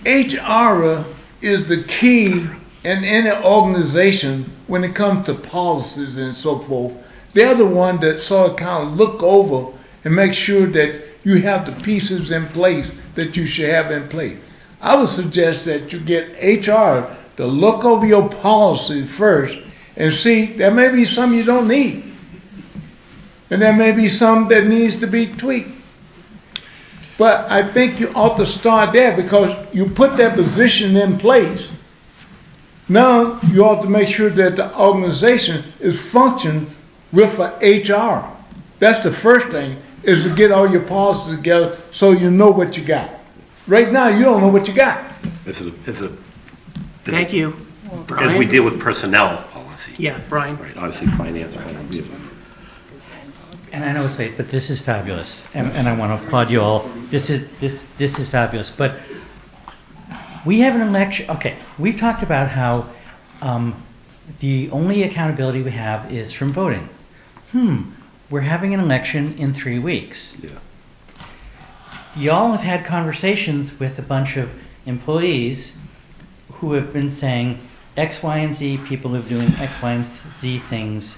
HR is the key in any organization when it comes to policies and so forth. They're the one that sort of kind of look over and make sure that you have the pieces in place that you should have in place. I would suggest that you get HR to look over your policy first and see there may be some you don't need. And there may be some that needs to be tweaked. But I think you ought to start there because you put that position in place. Now you ought to make sure that the organization is functioning with HR. That's the first thing, is to get all your policies together so you know what you got. Right now, you don't know what you got. Thank you. As we Brian? deal with personnel policy. Yeah, Brian. Right, obviously finance. And I know it's late, but this is fabulous, and I want to applaud you all. This is fabulous. But we have an election. Okay, we've talked about how the only accountability we have is from voting. We're having an election in 3 weeks. Yeah. Y'all have had conversations with a bunch of employees who have been saying X, Y, and Z, people are doing X, Y, and Z things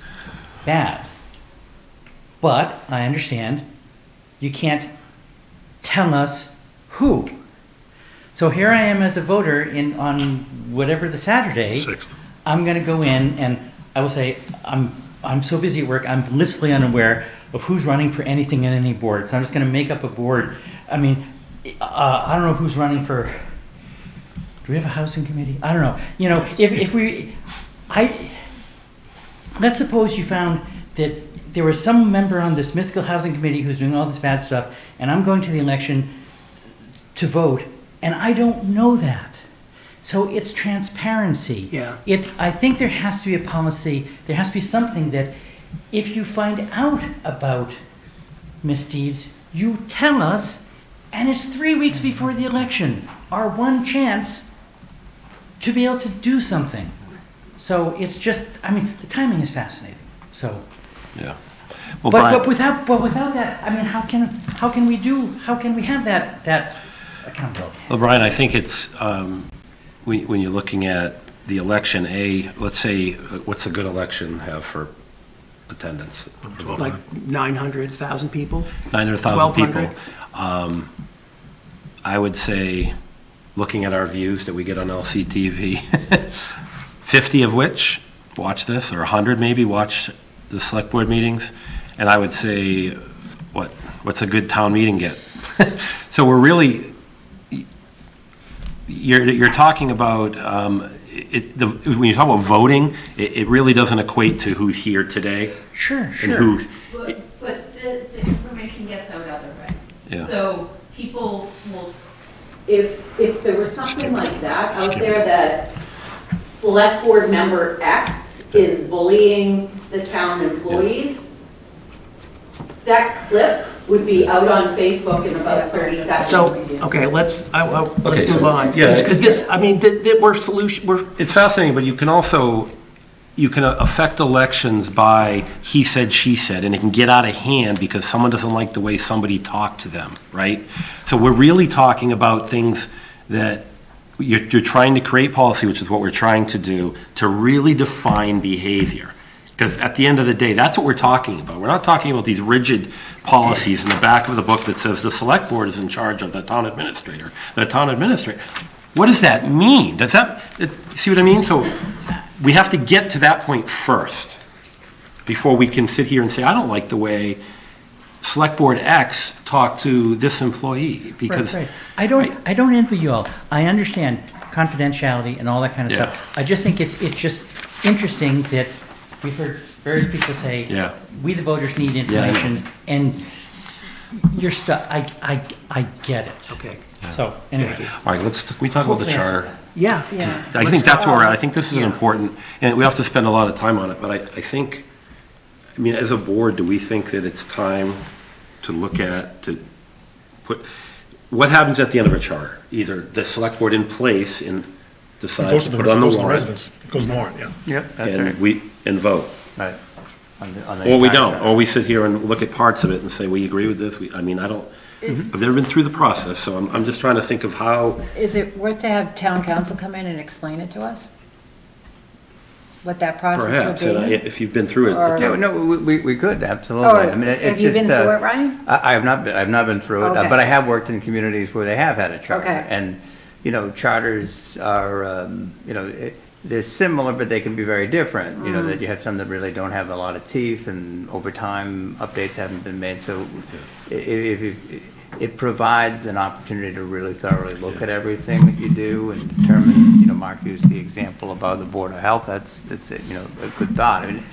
bad. But I understand you can't tell us who. So here I am as a voter on whatever the Saturday. 6th. I'm going to go in and I will say, I'm so busy at work, I'm blissfully unaware of who's running for anything in any board. So I'm just going to make up a board. I mean, I don't know who's running for, do we have a housing committee? I don't know. You know, if we, let's suppose you found that there was some member on the Smithfield Housing Committee who's doing all this bad stuff, and I'm going to the election to vote, and I don't know that. So it's transparency. Yeah. I think there has to be a policy, there has to be something that if you find out about misdeeds, you tell us, and it's 3 weeks before the election, our one chance to be able to do something. So it's just, I mean, the timing is fascinating, so. Yeah. Well, But without that, I mean, how can we have that accountability? Well, Brian, I think it's, when you're looking at the election, let's say, what's a good election have for attendance? Like 900,000 people? 900,000 people. 1,200. I would say, looking at our views that we get on LCTV, 50 of which watch this, or 100 maybe watch the select board meetings, and I would say, what's a good town meeting get? So we're really, you're talking about, when you talk about voting, it really doesn't equate to who's here today. Sure. And who's, But the information gets out other ways. Yeah. So people will, if there was something like that out there that select board member X is bullying the town employees, that clip would be out on Facebook in about 30 seconds. So, okay, let's move on. yeah. Because this, I mean, it's fascinating, but you can also, you can affect elections by he said, she said, and it can get out of hand because someone doesn't like the way somebody talked to them, right? So we're really talking about things that you're trying to create policy, which is what we're trying to do, to really define behavior. Because at the end of the day, that's what we're talking about. We're not talking about these rigid policies in the back of the book that says the select board is in charge of the town administrator. The town administrator. What does that mean? Does that, see what I mean? So we have to get to that point first before we can sit here and say, I don't like the way select board X talked to this employee, because Right. I don't envy you all. I understand confidentiality and all that kind of Yeah. stuff. I just think it's just interesting that we've heard various people say, Yeah. we the voters need information, and you're stuck. I get it. Okay. So anyway. All right, can we talk about the charter? Yeah. I think that's where we're at. I think this is important, and we have to spend a lot of time on it, but I think, I mean, as a board, do we think that it's time to look at, to put, what happens at the end of a charter? Either the select board in place and decides to put it on the warrant. It goes to the warrant, yeah. Yep, that's right. And vote. Right. On the Or we entire don't, charter. or we sit here and look at parts of it and say, we agree with this. I mean, I don't, I've never been through the process, so I'm just trying to think of how. Is it worth to have town council come in and explain it to us? What that process Perhaps, would and be? if you've been through it. Or- No, we could, absolutely. Or I mean, have it's you just, been through it, Ryan? I have not been through it, Okay. but I have worked in communities where they have had a charter. Okay. And, charters are, they're similar, but they can be very different. That you have some that really don't have a lot of teeth, and over time, updates haven't been made. So it provides an opportunity to really thoroughly look at everything that you do and determine, Mark used the example about the Board of Health. That's a good thought. I mean,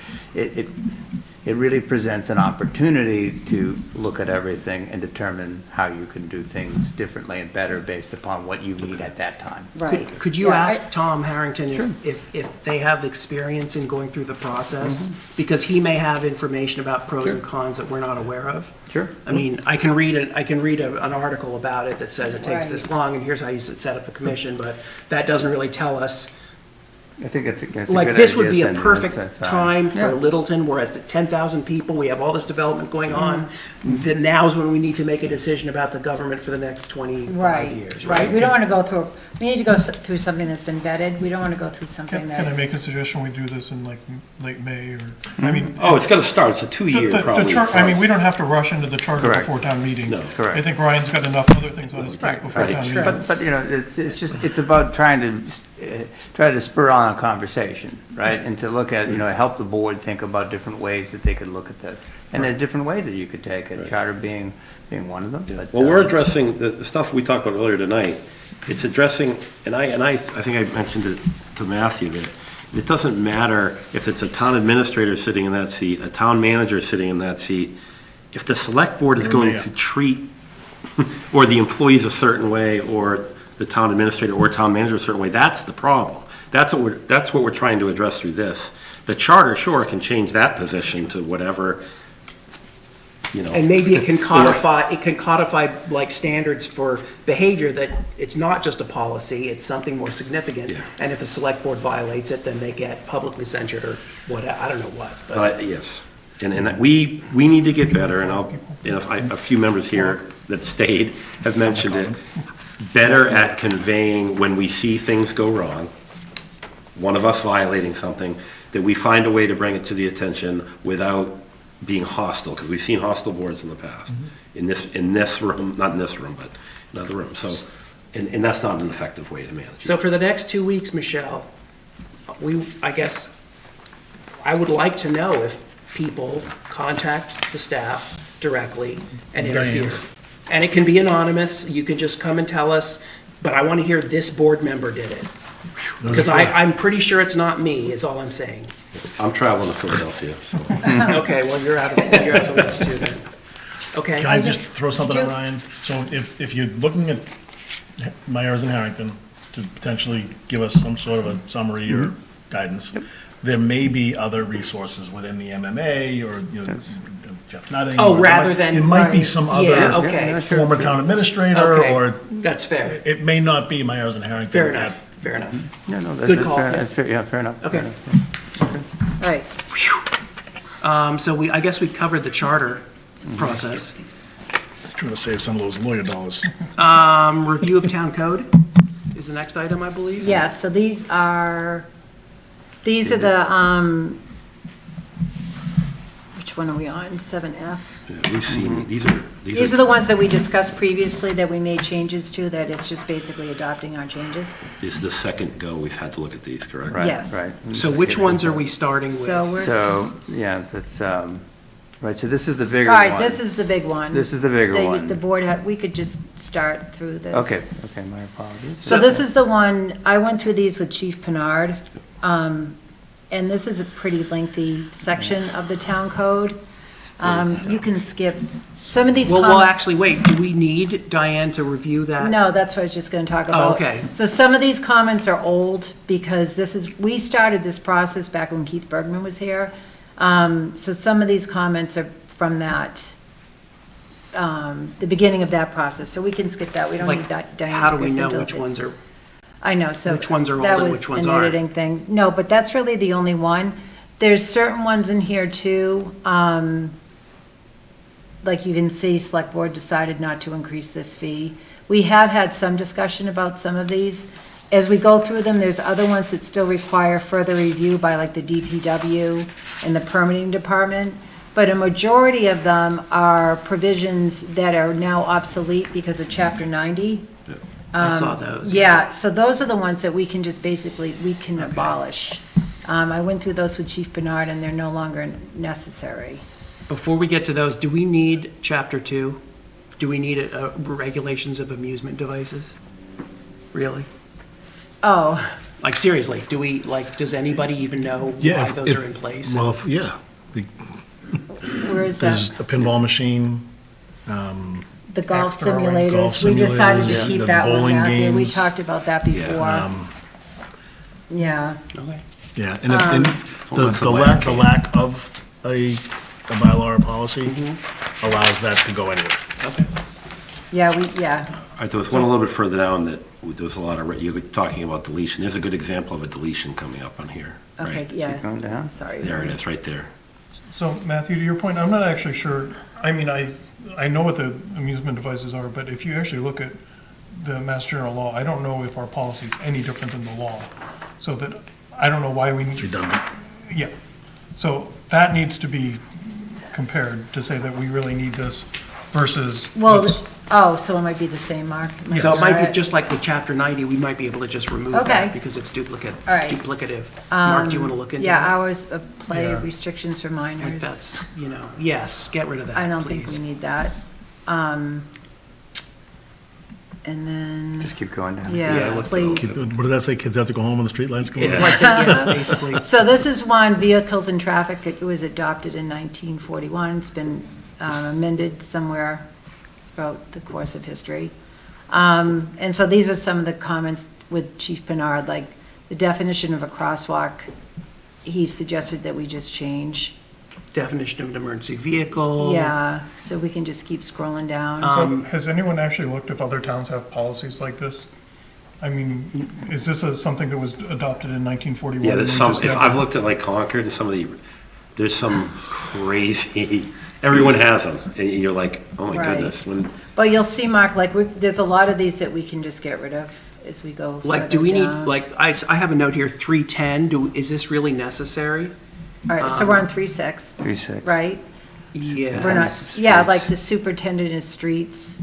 it really presents an opportunity to look at everything and determine how you can do things differently and better based upon what you need at that time. Right. Could you Yeah, ask Tom Harrington if they have experience in going through the process? Because he may have information about pros and cons that we're not aware of. Sure. I mean, I can read an article about it that says it takes Right. this long and here's how you set up the commission, but that doesn't really tell us. I think it's a good Like, this would idea, be a Cindy. perfect That's fine. time for Yeah. Littleton. We're at the 10,000 people. We have all this development going on. Then now's when we need to make a decision about the government for the next 25 years, Right, we don't want to go through, we need to go through something that's been vetted, we don't want to go through something Can I that, make a suggestion? We do this in like late May or, I mean. Oh, it's got to start. It's a 2-year The probably. I mean, we don't have to rush into the charter Correct. before town meeting. No, correct. I think Ryan's got enough other things on his plate before town meeting. But it's about trying to spur on a conversation, right? And to look at, help the board think about different ways that they could look at this. And there's different ways that you could take it, charter being one of them. But, Well, we're addressing the stuff we talked about earlier tonight. It's addressing, and I think I mentioned it to Matthew, that It doesn't matter if it's a town administrator sitting in that seat, a town manager sitting in that seat. If the select board is going to treat, or the employees a certain way, or the town administrator or town manager a certain way, that's the problem. That's what we're trying to address through this. The charter, sure, can change that position to whatever, you know. And maybe it can codify like standards for behavior, that it's not just a policy, it's something more significant. And if the select board violates it, then they get publicly censured or what, I don't know what. But yes, and we need to get better, and a few members here that stayed have mentioned it, better at conveying when we see things go wrong, one of us violating something, that we find a way to bring it to the attention without being hostile, because we've seen hostile boards in the past, in this room, not in this room, but in other rooms. So, and that's not an effective way to manage it. So for the next 2 weeks, Michelle, I guess, I would like to know if people contact the staff directly and interfere. And it can be anonymous, you can just come and tell us, but I want to hear this board member did it. Because I'm pretty sure it's not me, is all I'm saying. I'm traveling to Philadelphia, so. Okay, well, you're out of the list too then. Okay. Can I just throw something at Ryan? So if you're looking at Myers and Harrington to potentially give us some sort of a summary or guidance, there may be other resources within the MMA or, you know, Jeff Nutting. Oh, rather than. It might be some other Okay. former town administrator Okay, or. that's fair. It may not be Myers and Harrington. Fair enough, fair enough. No, Good that's call. fair, that's fair, yeah, fair enough. Okay. All right. So I guess we covered the charter process. Trying to save some of those lawyer dollars. Review of town code is the next item, I believe. Yeah, so these are the, which one are we on? 7F? Yeah, we've seen, these These are the ones that we discussed previously that we made changes to, that it's just basically adopting our changes. This is the second go we've had to look at these, correct? Right, Yes. right. So which ones are we starting with? So yeah, that's, right, so this is the bigger All one. right, this is the big one. This is the bigger one. The board we could just start through this. Okay, my apologies. So this is the one, I went through these with Chief Pinard, and this is a pretty lengthy section of the town code. You can skip some of these. Well, actually, wait, do we need Diane to review that? No, that's what I was just going to talk about. Oh, okay. So some of these comments are old because we started this process back when Keith Bergman was here. So some of these comments are from that, the beginning of that process. So we can skip that. We don't need Diane. How do to we know listen to which it. ones are? I know, so. Which ones are old that and was which ones an aren't? editing thing. No, but that's really the only one. There's certain ones in here too. Like you can see, Select Board decided not to increase this fee. We have had some discussion about some of these. As we go through them, there's other ones that still require further review by like the DPW and the permitting department. But a majority of them are provisions that are now obsolete because of Chapter 90. I saw those. Yeah, so those are the ones that we can just basically, we can abolish. I went through those with Chief Bernard and they're no longer necessary. Before we get to those, do we need Chapter 2? Do we need regulations of amusement devices? Really? Oh. Like seriously, does anybody even know why those are in place? Well, yeah. Where is There's that? a pinball machine. The golf throwing, golf simulators. We decided to simulators, keep the that one, bowling Matthew. We games. talked about that before. Yeah. Okay. Yeah, and the lack of a bylaw or policy allows that to go anywhere. Okay. Yeah, All right, there was one a little bit further down that there was a lot of, you were talking about deletion. There's a good example of a deletion coming up on here. Okay, right? yeah. Going down? Sorry. There it is, right there. So Matthew, to your point, I'm not actually sure, I mean, I know what the amusement devices are, but if you actually look at the Mass General Law, I don't know if our policy is any different than the law. So that, I don't know why we need. Redundant. Yeah. So that needs to be compared to say that we really need this versus. Well, so it might be the same, Mark. So it might be just like with Chapter 90, we might be able to just remove Okay. that because it's duplicative. All right. Duplicative. Mark, do you want to look into Yeah, that? hours of play Yeah. restrictions for Like minors. that's, yes, get rid of that, I don't think please. we need that. And then, Just keep going down. yes, please. What did that say? Kids have to go home when the streetlights go on? It's like, yeah, basically. So this is one, vehicles and traffic. It was adopted in 1941. It's been amended somewhere throughout the course of history. And so these are some of the comments with Chief Bernard, like the definition of a crosswalk. He suggested that we just change. Definition of an emergency vehicle. Yeah, so we can just keep scrolling down. So has anyone actually looked if other towns have policies like this? I mean, is this something that was adopted in 1941? Yeah, there's and some, just if never- I've looked at like Concord, there's some crazy, everyone has them, and you're like, oh my Right. goodness. But you'll see, Mark, like, there's a lot of these that we can just get rid of as we go Like, further do we need, down. like, I have a note here, 310, is this really necessary? All right, so we're on 3.6. 3.6. Right? Yeah. We're not, yeah, like the superintendent of streets.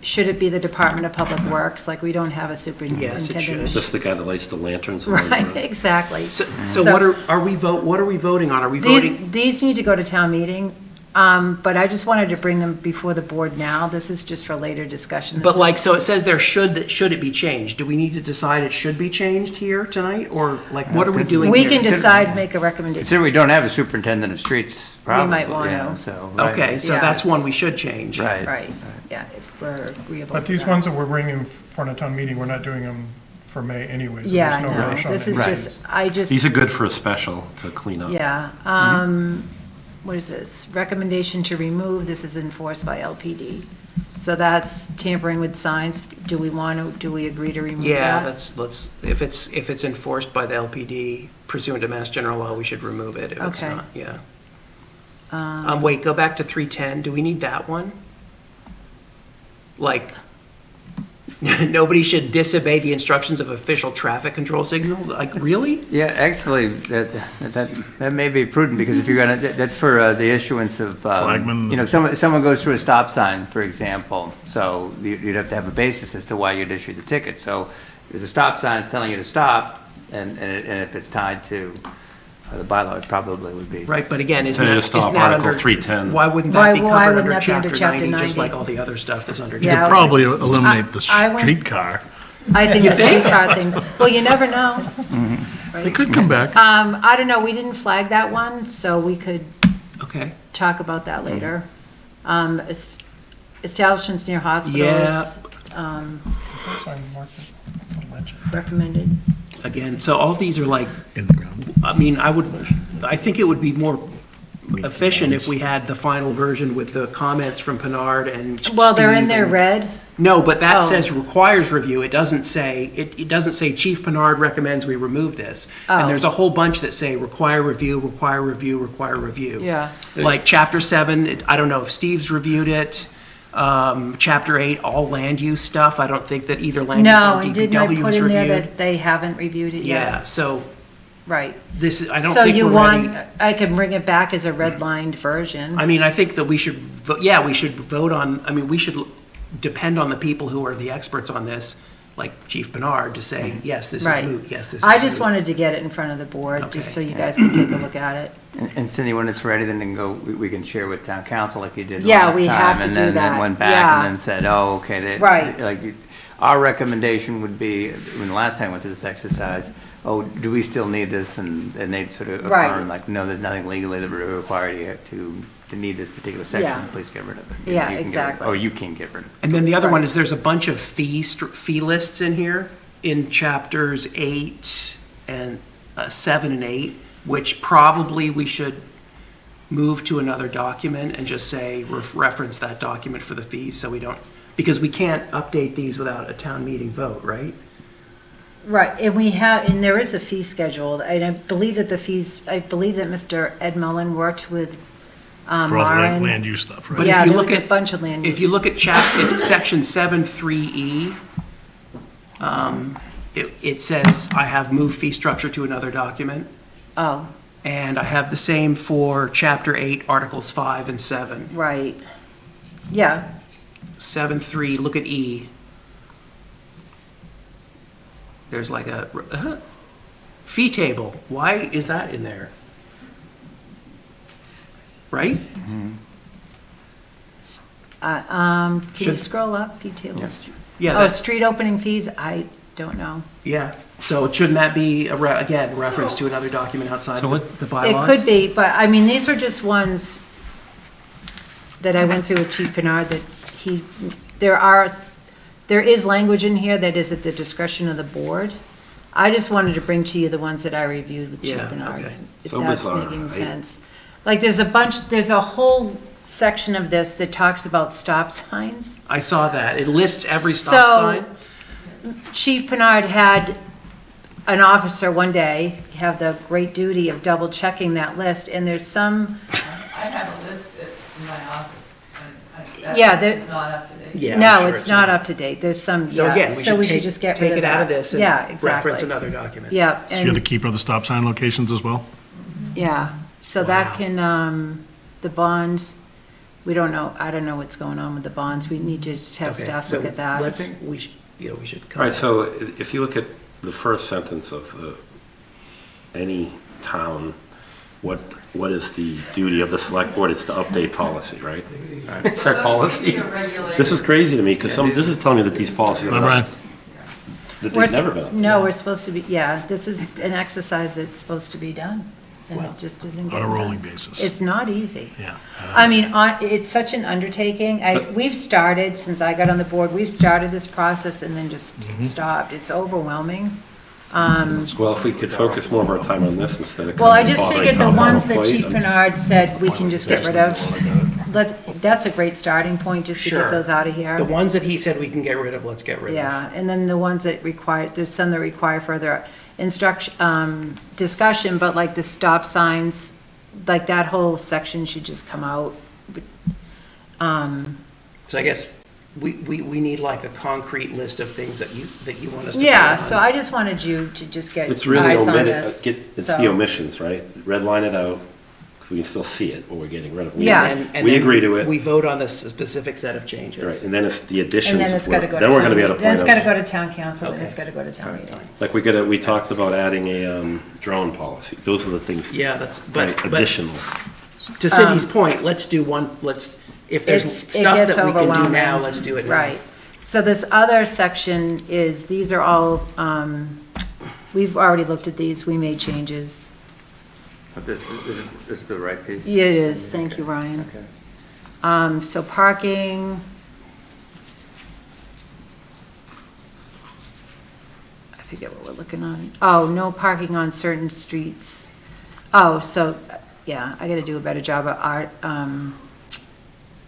Should it be the Department of Public Works? Like, we don't have a superintendent. Yes, it should. Is this the guy that lights the lanterns? Right, exactly. So what are we voting on? Are we voting? These need to go to town meeting, but I just wanted to bring them before the board now. This is just for later discussion. This But is- like, so it says there should it be changed? Do we need to decide it should be changed here tonight? Or like, what are we doing We here? can decide, make a recommendation. Consider we don't have a superintendent of streets, probably. might want you know, to. so, right. Okay, so Yeah. that's one we should change. Right. Right, yeah, if we're agreeable But to these that. ones that we're bringing in front of town meeting, we're not doing them for May anyway, so Yeah, there's no no, rush on this it. is just, I just. These are good for a special to clean up. Yeah, what is this? Recommendation to remove, this is enforced by LPD. So that's tampering with signs. Do we agree to remove that? Yeah, if it's enforced by the LPD pursuant to Mass General Law, we should remove it. If it's Okay. not, yeah. Wait, go back to 310. Do we need that one? Like, nobody should disobey the instructions of official traffic control signal? Like, really? Yeah, actually, that may be prudent, because if you're gonna, that's for the issuance of, Flagman. you know, someone goes through a stop sign, for example, so you'd have to have a basis as to why you'd issue the ticket. So there's a stop sign that's telling you to stop, and if it's tied to the bylaw, it probably would be. Right, but again, isn't Then that, just isn't stop that Article under? 310. Why wouldn't Why- that be why covered wouldn't under that be under Chapter Chapter 90, just 90? like all the other stuff that's under? Yeah. Could probably eliminate the I would- streetcar. I think the streetcar thing, well, you never know. They could come back. I don't know, we didn't flag that one, so we could Okay. talk about that later. Establishments near hospitals. Yeah. Sign market, it's a legend. Recommended. Again, so all these are like, In the ground. I mean, I think it would be more efficient if we had the final version with the comments from Pinard and Well, they're in Steve there and- red. No, but that Oh. says requires review. It doesn't say, it doesn't say Chief Pinard recommends we remove this. Oh. And there's a whole bunch that say require review, require review, require review. Yeah. Like Chapter 7, I don't know if Steve's reviewed it. Chapter 8, all land use stuff. I don't think that either land use No, or and didn't I DPW put was in there reviewed. that they haven't reviewed it yet? Yeah, so Right. this is, I don't So think you we're want, ready. I can bring it back as a redlined version. I mean, I think that we should, yeah, we should vote on, I mean, we should depend on the people who are the experts on this, like Chief Bernard, to say, yes, this is Right. moot, yes, this is I just moot. wanted to get it in front of the board, just Okay. so you guys can take a look at it. And Cindy, when it's ready, then it can go, we can share with town council like you did Yeah, last time. we have to and do then that. went back Yeah. and then said, oh, okay. Right. Like, our recommendation would be, when the last time we went through this exercise, oh, do we still need this? And they sort of Right. affirmed, like, no, there's nothing legally that would require you to need this particular section. Yeah. Please get rid of it. Yeah, You can get rid- exactly. Or you can get rid of it. And then the other one Right. is there's a bunch of fee lists in here, in chapters 8 and 7 and 8, which probably we should move to another document and just say, reference that document for the fees, so we don't, because we can't update these without a town meeting vote, right? Right, and we have, and there is a fee schedule, and I believe that I believe that Mr. Ed Mullen worked with For all the Maren. land use stuff, right? But Yeah, if you there look was a at, bunch of land use. if you look at if section 7.3E, it says, I have moved fee structure to another document. Oh, And I have the same for Chapter 8, Articles 5 and 7. right. Yeah, 7.3, look at E. There's like a fee table. Why is that in there? Right? Can you Should- scroll up, fee tables? Yeah, Oh, that- street opening fees, I don't know. Yeah, so shouldn't that be, again, reference to another document outside of the It bylaws? could be, but I mean, these were just ones that I went through with Chief Bernard that there is language in here that is at the discretion of the board. I just wanted to bring to you the ones that I reviewed with Chief Yeah, Bernard, okay. if So that's bizarre. making sense. Like, there's a whole section of this that talks about stop signs. I saw that. It lists every stop So, sign. Chief Bernard had an officer one day have the great duty of double checking that list, and there's some, I have a list in my office. and Yeah, It's not up to date. Yeah, I'm no, sure it's not up to date. There's some, So yeah, again, so we should take- just get take rid of it out of that. this and Yeah, exactly. reference another document. Yeah, So you're the and, keeper of the stop sign locations as well? yeah, so that can, the bonds, we don't know, I don't know what's going on with the bonds. We need to just have Okay, staff so look at that. we should. All right, so if you look at the first sentence of any town, what is the duty of the select board? It's to update policy, right? It's our policy. This is crazy to me, because this is telling me that these policies are Brian? that We're they've never been updated. No, we're supposed to be, yeah, this is an exercise that's supposed to be done, and Well, it just isn't On getting a done. rolling basis. It's not easy. Yeah. I mean, it's such an undertaking. We've started, since I got on the board, we've started this process and then just Mm-hmm. stopped. It's overwhelming. Well, if we could focus more of our time on this instead of. Well, I just bothering figured the town hall ones that employees, Chief Bernard said we can just get rid of, that's a great starting point, just to Sure. get those out of here. The ones that he said we can get rid of, let's get rid of. Yeah, and then the ones that require, there's some that require further discussion, but like the stop signs, like that whole section should just come out. So I guess we need like a concrete list of things that you want us to. Yeah, put on. so I just wanted you to just get It's really eyes on omitted, this. it's So- the omissions, right? Red line it out, 'cause we can still see it, but we're getting rid of it. Yeah. And We then agree to it. We vote on this specific set of changes. Right, and then if the And additions, then it's gotta go to then we're town gonna be at a meeting. Then point it's gotta of, go to town council, and it's Okay. gotta go to town meeting. like, we talked about adding a drone policy. Those are the things. Yeah, that's, Right, but additional. to Cindy's point, let's do one, if there's It stuff gets that we can do overwhelming. now, let's do it now. Right. So this other section is, these are all, we've already looked at these, we made changes. But this is the right piece? Yeah, it is, thank you, Ryan. So parking. I forget what we're looking on. Oh, no parking on certain streets. Oh, so, yeah, I gotta do a better job of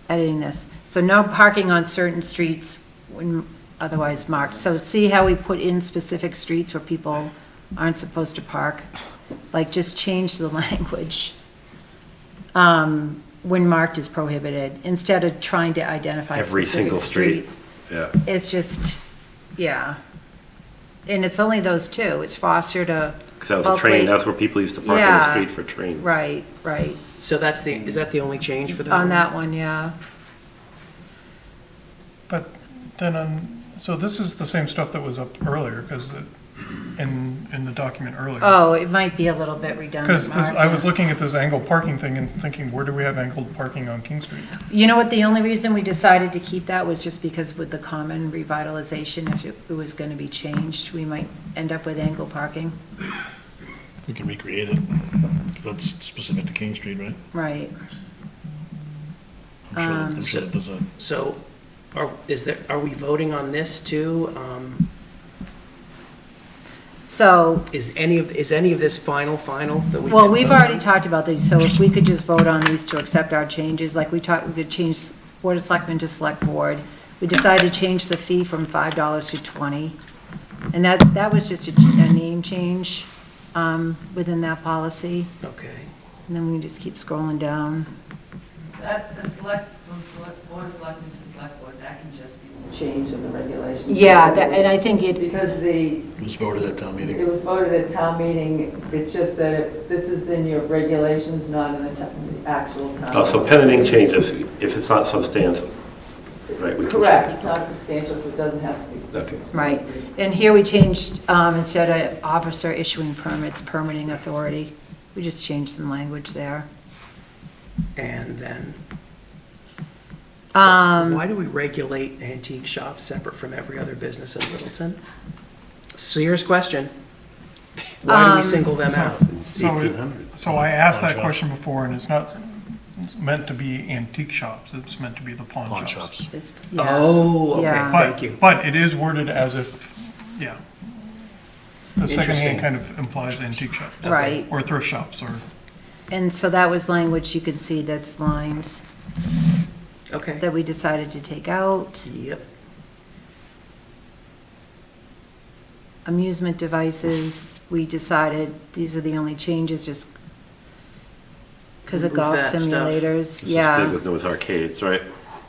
editing this. So no parking on certain streets when otherwise marked. So see how we put in specific streets where people aren't supposed to park? Like, just change the language. When marked is prohibited, instead of trying to identify Every specific single street. streets. Yeah. It's just, yeah. And it's only those two. It's Foster to. Because that was a train, Bulkley. that's where people used to park in the Yeah. street for trains. Right, right. So is that the only change for that? On that one, yeah. But then so this is the same stuff that was up earlier, because in the document earlier. Oh, it might be a little bit redundant, Because Mark. I was looking at this angled parking thing and thinking, where do we have angled parking on King Street? You know what, the only reason we decided to keep that was just because with the common revitalization, if it was gonna be changed, we might end up with angle parking. We can recreate it, 'cause that's specific to King Street, right? Right. I'm sure that there's a, So, are we voting on this too? So, Is any of this final that we? well, can we've vote already on? talked about these, so if we could just vote on these to accept our changes, like we could change Board of Selectmen to Select Board. We decided to change the fee from $5 to $20. And that was just a name change within that policy. Okay. And then we can just keep scrolling down. That, the Board of Selectmen to Select Board, that can just be changed in the regulations. Yeah, and I think Because it was voted at town meeting. it was voted at town meeting, it's just that this is in your regulations, not in the actual town. Oh, so pen and ink changes, if it's not substantive, right? we can Correct, change it's not substantial, so it doesn't have to be. it. Okay. Right, and here we changed, instead of officer issuing permits, permitting authority. We just changed some language there. And then, Why do we regulate antique shops separate from every other business in Littleton? Serious question. Why do we single them out? So I asked that question before, and it's not meant to be antique shops, it's meant to be the pawn shops. Oh, okay, Yeah. thank you. But it is worded as if, yeah. The Interesting. secondhand kind of implies antique shops. Right. Or thrift shops, or. And so that was language you can see that's lined. Okay. That we decided to take out. Yep. Amusement devices, we decided these are the only changes just because of Remove golf that stuff. simulators. This is Yeah, big with arcades, right?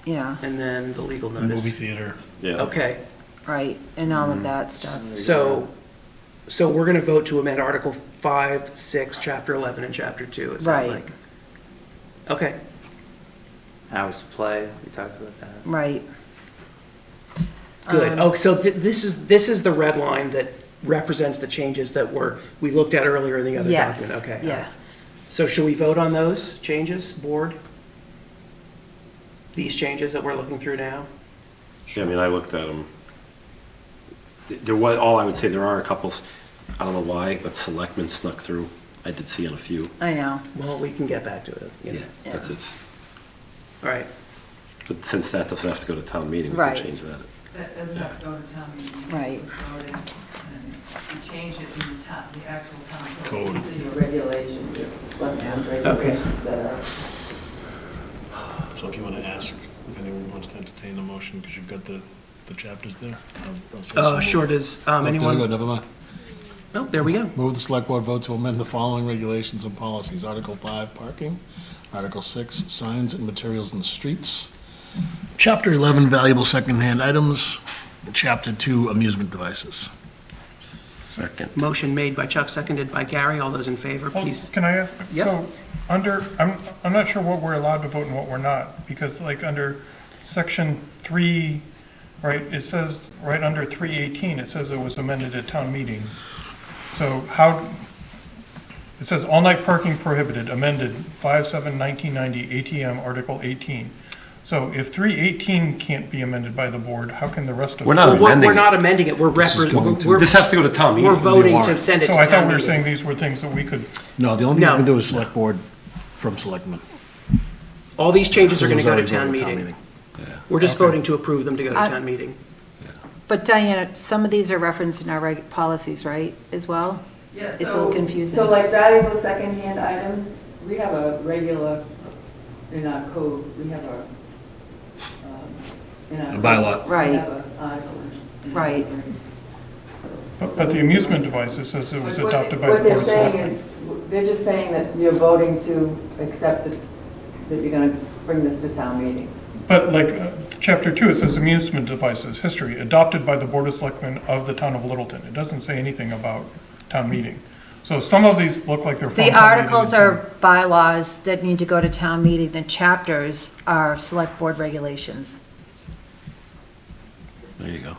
yeah, And then the legal notice. Movie theater. Yeah. Okay, right, and all of that stuff. so we're going to vote to amend Article 5, 6, Chapter 11, and Chapter 2, it sounds Right. like. Okay. Hours to play, we talked about that. Right. Good. Oh, so this is the red line that represents the changes that we looked at earlier in the other Yes, document. Okay. yeah. So should we vote on those changes, board? These changes that we're looking through now? Yeah, I mean, I looked at them. There was, all I would say, there are a couple, I don't know why, but selectmen snuck through. I did see on a few. I know. Well, we can get back to it. You know. Yeah, that's it. All right. But since that doesn't have to go to town meeting, we Right. can change that. That doesn't have to go to town meeting. Right. You change it in the actual town Code. These are your regulations, your select regulations that are. So if you want to ask if anyone wants to entertain a motion, because you've got the chapters there. I'll say so Sure, moved. does Oh, there we anyone? go, never mind. Oh, there we go. Move the select board vote to amend the following regulations and policies. Article 5, parking. Article 6, signs and materials in the streets. Chapter 11, valuable secondhand items. Chapter 2, amusement devices. Second. Motion made by Chuck, seconded by Gary. All those in favor, Well, please. can I ask, Yep. so, I'm not sure what we're allowed to vote and what we're not, because like under section 3, right, it says, right under 318, it says it was amended at town meeting. So how, it says all-night parking prohibited, amended 5/7/1990, ATM, Article 18. So if 318 can't be amended by the board, how can the rest of? We're not the- amending We're it. not amending it. This has to go to town meeting. We're voting to send it to So town I thought we were meeting. saying these were things that we could. No, the only thing you No. can do is select board from selectmen. All these changes are going to This go to was town already voted meeting. We're just voting to approve them to go to town meeting. But Diana, some of these are referenced in our policies, right, as well? Yeah, It's a little confusing. So like valuable secondhand items, we have a regular, in our code, we have in our. A bylaw. Right. We have an article. Right. But the amusement device, it says it was But what adopted by what the they're board of saying selectmen. is, they're just saying that you're voting to accept that you're going to bring this to town meeting. But like, chapter 2, it says amusement devices, history, adopted by the Board of Selectmen of the town of Littleton. It doesn't say anything about town meeting. So some of these look like they're from The town meeting articles and some- are bylaws that need to go to town meeting. The chapters are select board regulations. There you go.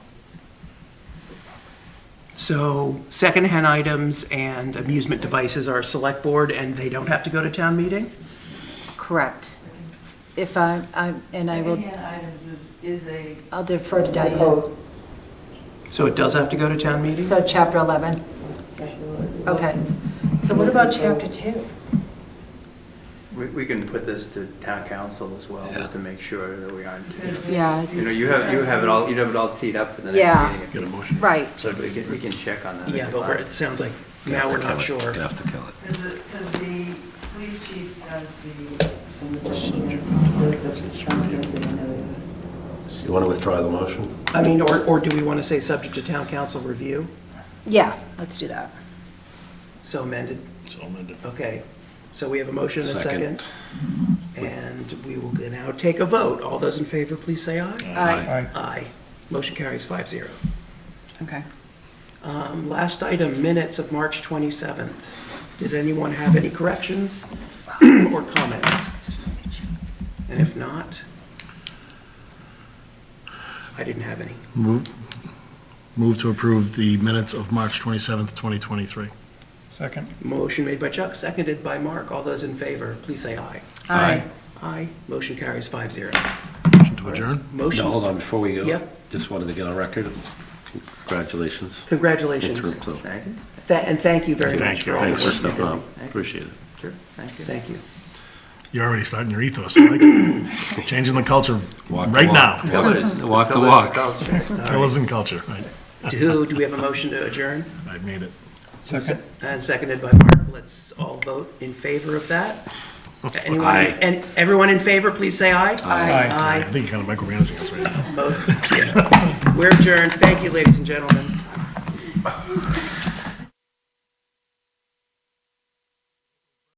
So secondhand items and amusement devices are select board and they don't have to go to town meeting? Correct. If and I will, Secondhand items is a. I'll defer to it's a Diane. code. So it does have to go to town meeting? So chapter 11. Okay. So what about chapter 2? We can put this to town council as well, just to make sure that we aren't. Yeah, it's- You know, you have it all teed up for the Yeah. next meeting. Get a motion. Right. So we can check on that. Yeah, but it sounds like now we're not sure. You have to kill it. Because the police chief does You want to withdraw the motion? I mean, or do we want to say subject to town council review? Yeah, let's do that. So amended? So amended. Okay. So we have a motion and a Second. second. And we will now take a vote. All those in favor, please say aye. Aye. Aye. Motion carries 5-0. Okay. Last item, minutes of March 27th. Did anyone have any corrections or comments? And if not, I didn't have any. Move to approve the minutes of March 27th, 2023. Second. Motion made by Chuck, seconded by Mark. All those in favor, please say aye. Aye. Aye. Motion carries 5-0. Motion to to adjourn? Motion. No, hold on, before we go. Yep. Just wanted to get on record. Congratulations. Congratulations. Interim, so- Thank you. And thank you very much Thank you. for all the Thanks for work you're stepping doing. up. Appreciate it. Sure, thank you. Thank you. You're already starting your ethos, I like it. Changing the culture Walk the right walk. now. Pillars. Walk the walk. Pillars and culture, right. Do we have a motion to adjourn? I made it. Second. And seconded by Mark. Let's all vote in favor of that. Anyone, Aye. and everyone in favor, please say aye. I Aye. think you're kind of micromanaging us right now. We're adjourned. Thank you, ladies and gentlemen.